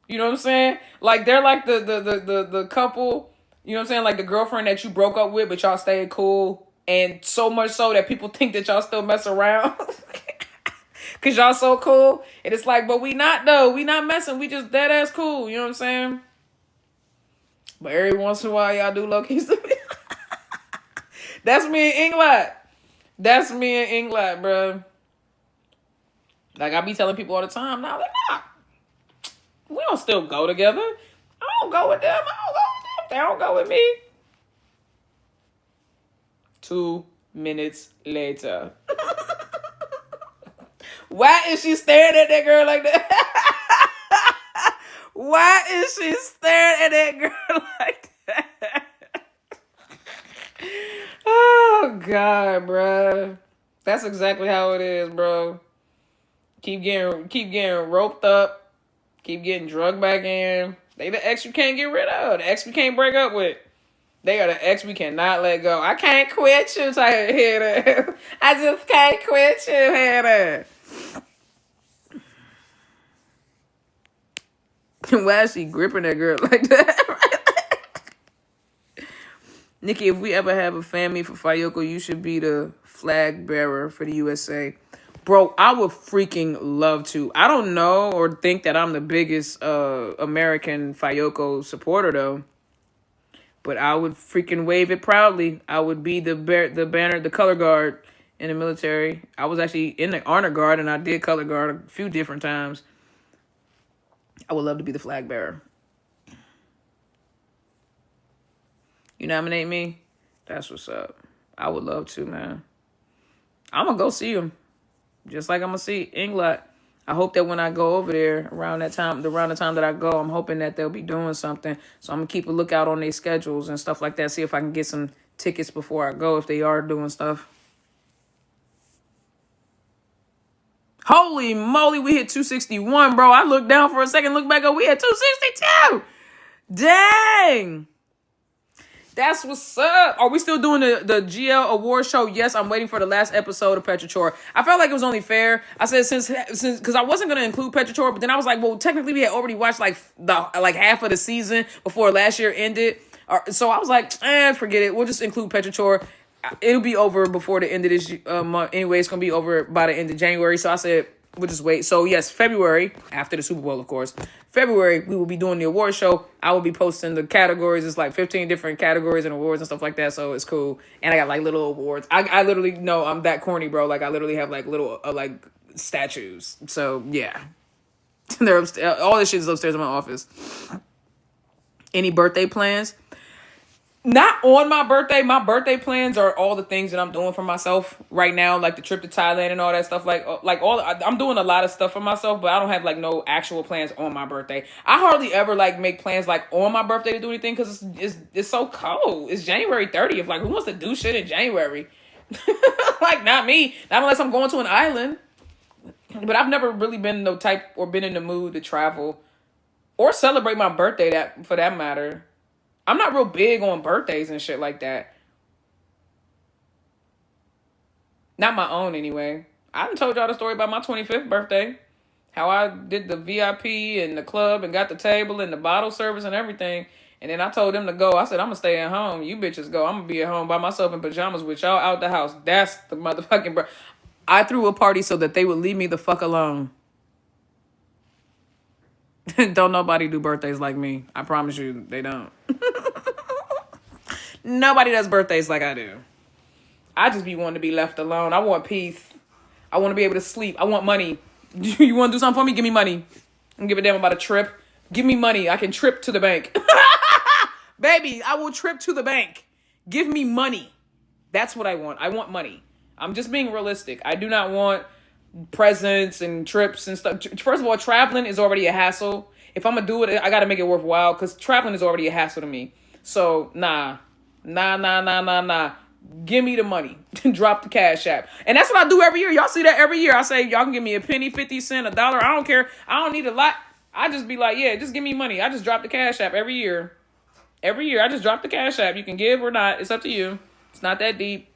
You know what I'm saying? Like they're like the couple. You know what I'm saying? Like the girlfriend that you broke up with, but y'all stayed cool, and so much so that people think that y'all still mess around. Cause y'all so cool, and it's like, but we not though. We not messing. We just dead ass cool. You know what I'm saying? But every once in a while, y'all do low key stuff. That's me and Englot. That's me and Englot, bro. Like I be telling people all the time, now they're not. We don't still go together. I don't go with them. I don't go with them. They don't go with me. 2 minutes later. Why is she staring at that girl like that? Why is she staring at that girl like that? Oh, God, bro. That's exactly how it is, bro. Keep getting roped up. Keep getting drugged back in. They the ex you can't get rid of. The ex we can't break up with. They are the ex we cannot let go. I can't quit you, type of hitter. I just can't quit you, hitter. Why is she gripping that girl like that? Nikki, if we ever have a family for Fayeyoko, you should be the flag bearer for the USA. Bro, I would freaking love to. I don't know or think that I'm the biggest American Fayeyoko supporter, though. But I would freaking wave it proudly. I would be the banner, the color guard in the military. I was actually in the honor guard, and I did color guard a few different times. I would love to be the flag bearer. You nominate me? That's what's up. I would love to, man. I'm going to go see him. Just like I'm going to see Englot. I hope that when I go over there around the time that I go, I'm hoping that they'll be doing something. So I'm going to keep a lookout on their schedules and stuff like that. See if I can get some tickets before I go if they are doing stuff. Holy moly, we hit 261, bro. I looked down for a second, look back up, we hit 262. Dang. That's what's up. Are we still doing the GL award show? Yes, I'm waiting for the last episode of Petrichor. I felt like it was only fair. I said since because I wasn't gonna include Petrichor, but then I was like, well, technically we had already watched like half of the season before last year ended. So I was like, forget it. We'll just include Petrichor. It'll be over before the end of this month. Anyway, it's gonna be over by the end of January. So I said we'll just wait. So yes, February after the Super Bowl, of course. February, we will be doing the award show. I will be posting the categories. It's like 15 different categories and awards and stuff like that. So it's cool. And I got like little awards. I literally know I'm that corny, bro. Like I literally have like little like statues. So yeah, they're upstairs. All this shit is upstairs in my office. Any birthday plans? Not on my birthday. My birthday plans are all the things that I'm doing for myself right now, like the trip to Thailand and all that stuff. I'm doing a lot of stuff for myself, but I don't have like no actual plans on my birthday. I hardly ever like make plans like on my birthday to do anything because it's so cold. It's January 30th. Like who wants to do shit in January? Like not me. Not unless I'm going to an island. But I've never really been the type or been in the mood to travel or celebrate my birthday that for that matter. I'm not real big on birthdays and shit like that. Not my own, anyway. I done told y'all the story about my 25th birthday. How I did the VIP and the club and got the table and the bottle service and everything. And then I told them to go. I said, I'm going to stay at home. You bitches go. I'm going to be at home by myself in pajamas with y'all out the house. That's the motherfucking... I threw a party so that they would leave me the fuck alone. Don't nobody do birthdays like me. I promise you, they don't. Nobody does birthdays like I do. I just be wanting to be left alone. I want peace. I want to be able to sleep. I want money. You want to do something for me? Give me money. I don't give a damn about a trip. Give me money. I can trip to the bank. Baby, I will trip to the bank. Give me money. That's what I want. I want money. I'm just being realistic. I do not want presents and trips and stuff. First of all, traveling is already a hassle. If I'm going to do it, I got to make it worthwhile because traveling is already a hassle to me. So, nah. Give me the money. Drop the cash app. And that's what I do every year. Y'all see that every year. I say, y'all can give me a penny, 50 cents, $1. I don't care. I don't need a lot. I just be like, yeah, just give me money. I just drop the cash app every year. Every year, I just drop the cash app. You can give or not. It's up to you. It's not that deep.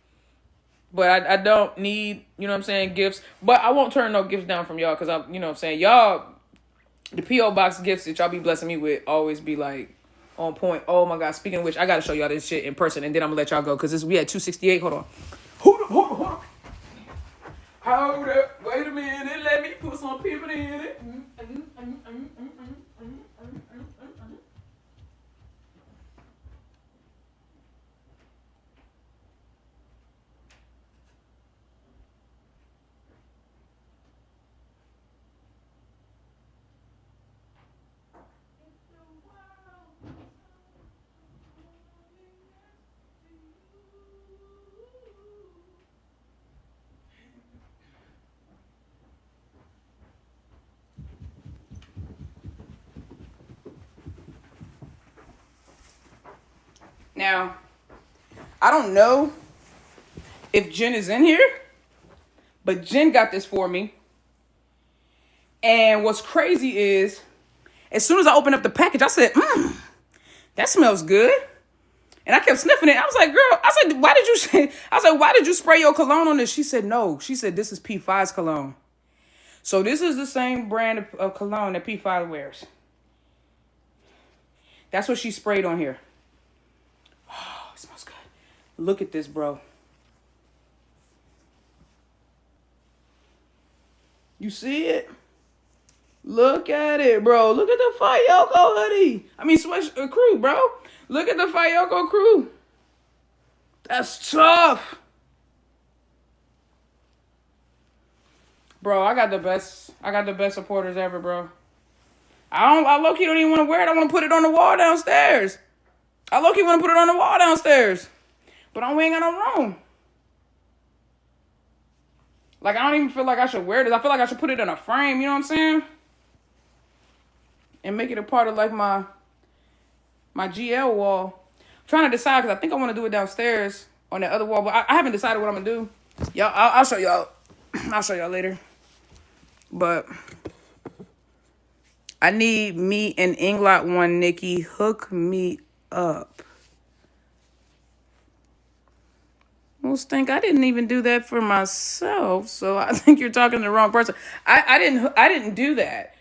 But I don't need, you know what I'm saying, gifts. But I won't turn no gifts down from y'all because I, you know what I'm saying, y'all, the P.O. Box gifts that y'all be blessing me with always be like on point. Oh my God. Speaking of which, I got to show y'all this shit in person and then I'm going to let y'all go because we at 268. Hold on. Hold on. Hold up. Wait a minute. Let me put some people in it. Now, I don't know if Jen is in here, but Jen got this for me. And what's crazy is, as soon as I opened up the package, I said, that smells good. And I kept sniffing it. I was like, girl, why did you spray your cologne on this? She said, no. She said, this is P5's cologne. So this is the same brand of cologne that P5 wears. That's what she sprayed on here. Oh, it smells good. Look at this, bro. You see it? Look at it, bro. Look at the Fayeyoko hoodie. I mean, crew, bro. Look at the Fayeyoko crew. That's tough. Bro, I got the best supporters ever, bro. I low-key don't even want to wear it. I want to put it on the wall downstairs. But we ain't got no room. Like, I don't even feel like I should wear this. I feel like I should put it in a frame, you know what I'm saying? And make it a part of, like, my GL wall. I'm trying to decide, because I think I want to do it downstairs on that other wall. But I haven't decided what I'm going to do. Y'all, I'll show y'all. I'll show y'all later. But I need me and Englot one, Nikki. Hook me up. Well, Stink, I didn't even do that for myself, so I think you're talking to the wrong person. I didn't do that.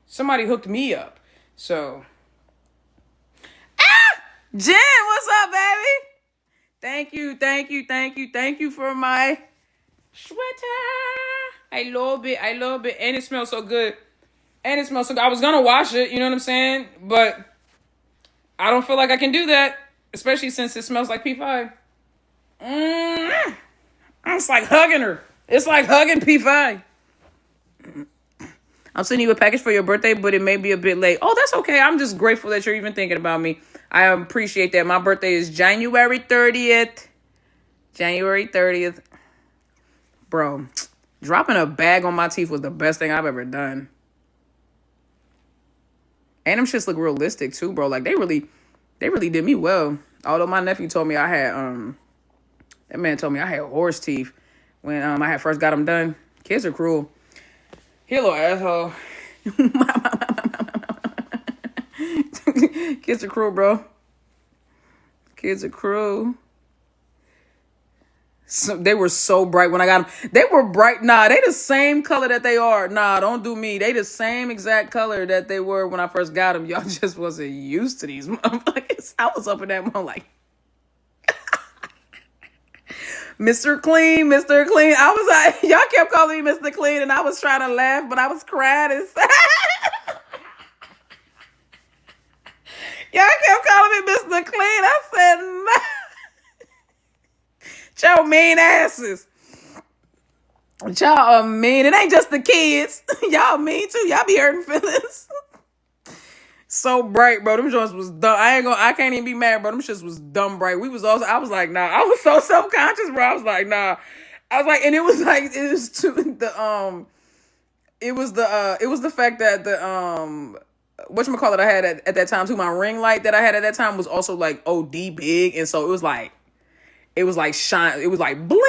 Somebody hooked me up. So Jen, what's up, baby? Thank you for my sweater. I love it. And it smells so good. I was gonna wash it, you know what I'm saying? But I don't feel like I can do that. Especially since it smells like P5. It's like hugging her. It's like hugging P5. I'm sending you a package for your birthday, but it may be a bit late. Oh, that's okay. I'm just grateful that you're even thinking about me. I appreciate that. My birthday is January 30th. Bro, dropping a bag on my teeth was the best thing I've ever done. And them shits look realistic too, bro. Like, they really did me well. Although my nephew told me I had, that man told me I had horse teeth when I had first got them done. Kids are cruel. He a little asshole. Kids are cruel, bro. Kids are cruel. So, they were so bright when I got them. They were bright. Nah, they the same color that they are. Nah, don't do me. They the same exact color that they were when I first got them. Y'all just wasn't used to these motherfuckers. I was up in that moment like, Mr. Clean. I was like, y'all kept calling me Mr. Clean, and I was trying to laugh, but I was crying. Y'all kept calling me Mr. Clean. I said, no. Y'all mean asses. Y'all are mean. It ain't just the kids. Y'all mean too. Y'all be hurting feelings. So bright, bro. Them joints was dumb. I can't even be mad, bro. Them shits was dumb bright. I was like, nah. I was so self-conscious, bro. I was like, nah. I was like, and it was like, it was to the, it was the fact that the, whatchamacallit I had at that time too, my ring light that I had at that time was also like OD big. And so it was like shine. It was like bling.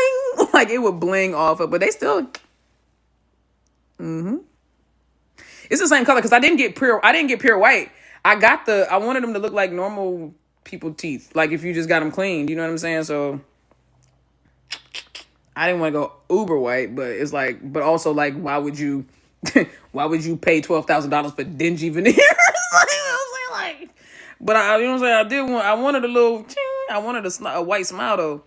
Like it would bling off it, but they still, it's the same color because I didn't get pure white. I wanted them to look like normal people teeth. Like if you just got them cleaned, you know what I'm saying? So I didn't want to go uber white, but it's like, but also like, why would you pay $12,000 for dingy veneers? Like, you know what I'm saying? Like, but you know what I'm saying? I wanted a little, I wanted a white smile though.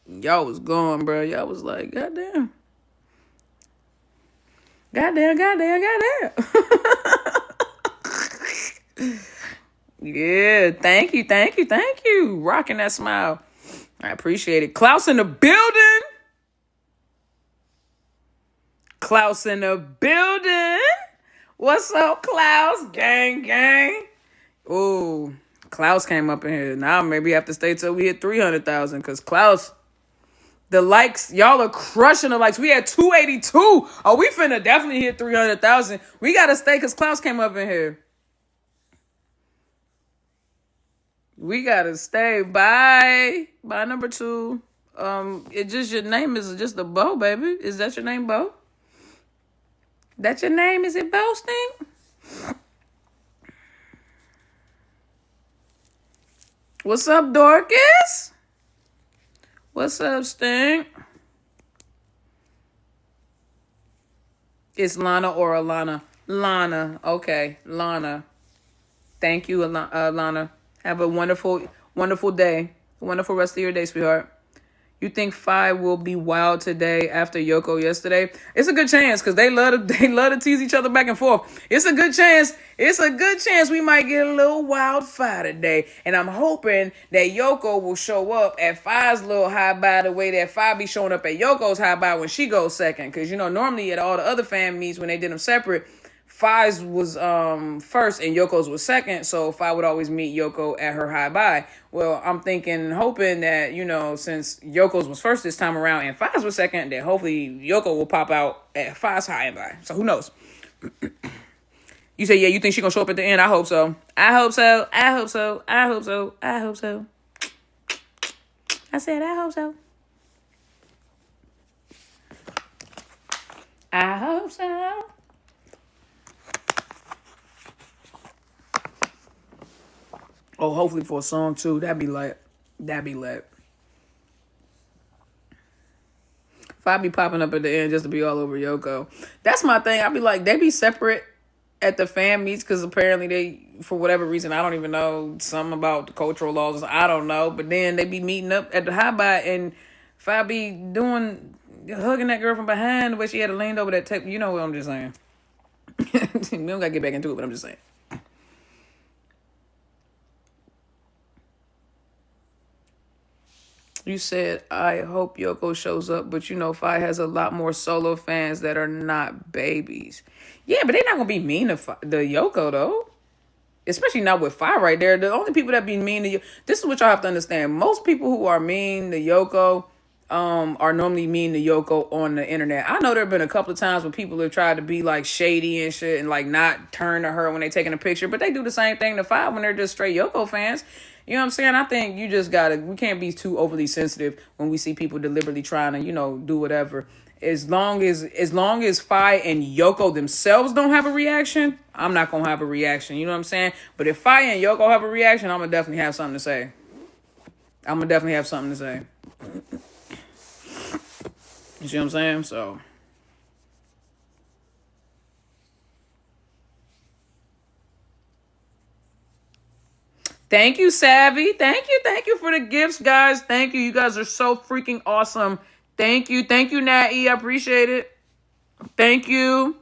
Y'all was gone, bro. Y'all was like, goddamn. Goddamn. Yeah, thank you. Rocking that smile. I appreciate it. Klaus in the building. What's up, Klaus? Gang. Ooh, Klaus came up in here. Now maybe have to stay till we hit 300,000 because Klaus, the likes, y'all are crushing the likes. We had 282. Oh, we finna definitely hit 300,000. We gotta stay because Klaus came up in here. We gotta stay. Bye number 2. It just your name is just a Bo, baby. Is that your name, Bo? That your name? Is it Bo Stink? What's up, Dorcas? What's up, Stink? It's Lana or Alana? Lana. Okay, Lana. Thank you, Lana. Have a wonderful, wonderful day. Wonderful rest of your day, sweetheart. You think Faye will be wild today after Yoko yesterday? It's a good chance because they love to tease each other back and forth. It's a good chance we might get a little wild Faye today. And I'm hoping that Yoko will show up at Faye's little high by the way that Faye be showing up at Yoko's high by when she goes second. Because, you know, normally at all the other fan meets when they did them separate, Faye's was first and Yoko's was second, so Faye would always meet Yoko at her high bye. Well, I'm hoping that, you know, since Yoko's was first this time around and Faye's was second, that hopefully Yoko will pop out at Faye's high and bye. So who knows? You say, yeah, you think she gonna show up at the end? I hope so. I said, I hope so. I hope so. Oh, hopefully for a song too. That'd be lit. If I be popping up at the end just to be all over Yoko. That's my thing. I'd be like, they be separate at the fan meets because apparently they, for whatever reason, I don't even know, something about the cultural laws. I don't know. But then they be meeting up at the high bye and if I be hugging that girl from behind the way she had to lean over that tape. You know what I'm just saying. We don't gotta get back into it, but I'm just saying. You said, I hope Yoko shows up, but you know, Faye has a lot more solo fans that are not babies. Yeah, but they're not going to be mean to the Yoko, though. Especially not with Faye right there. The only people that be mean to you, this is what y'all have to understand. Most people who are mean to Yoko are normally mean to Yoko on the internet. I know there have been a couple of times when people have tried to be like shady and shit and like not turn to her when they taking a picture, but they do the same thing to Faye when they're just straight Yoko fans. You know what I'm saying? I think you just we can't be too overly sensitive when we see people deliberately trying to, you know, do whatever. As long as Faye and Yoko themselves don't have a reaction, I'm not going to have a reaction. You know what I'm saying? But if Faye and Yoko have a reaction, I'm going to definitely have something to say. You see what I'm saying? So. Thank you, Savvy. Thank you for the gifts, guys. Thank you. You guys are so freaking awesome. Thank you, Natty. I appreciate it. Thank you.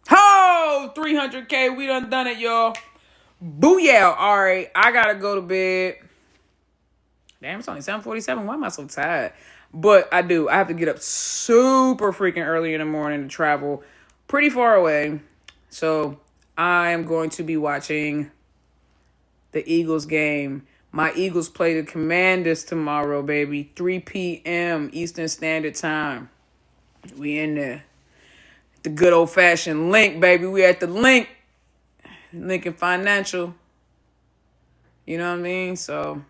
Ho! go. 300K. We done it, y'all. Booyah. All right. I got to go to bed. Damn, it's only 7:47. Why am I so tired? But I do. I have to get up super freaking early in the morning to travel pretty far away. So I am going to be watching the Eagles game. My Eagles play the Commanders tomorrow, baby. 3 p.m. Eastern Standard Time. We in there. The good old-fashioned Link, baby. We at the Link. Lincoln Financial. You know what I mean? So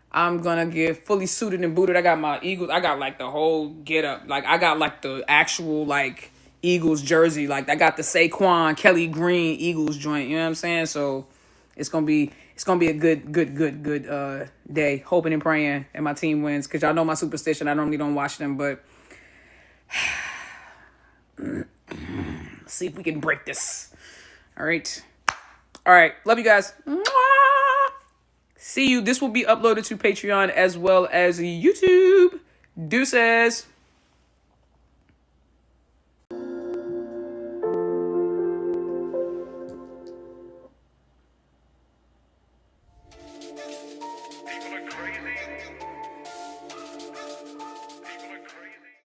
I'm going to get fully suited and booted. I got my Eagles. I got, like, the whole get-up. Like, I got, like, the actual, like, Eagles jersey. Like, I got the Saquon, Kelly Green Eagles joint. You know what I'm saying? So it's gonna be a good day. Hoping and praying and my team wins. Because y'all know my superstition. I normally don't watch them, but see if we can break this. All right. Love you guys. Mwah! See you. This will be uploaded to Patreon as well as YouTube. Deuces.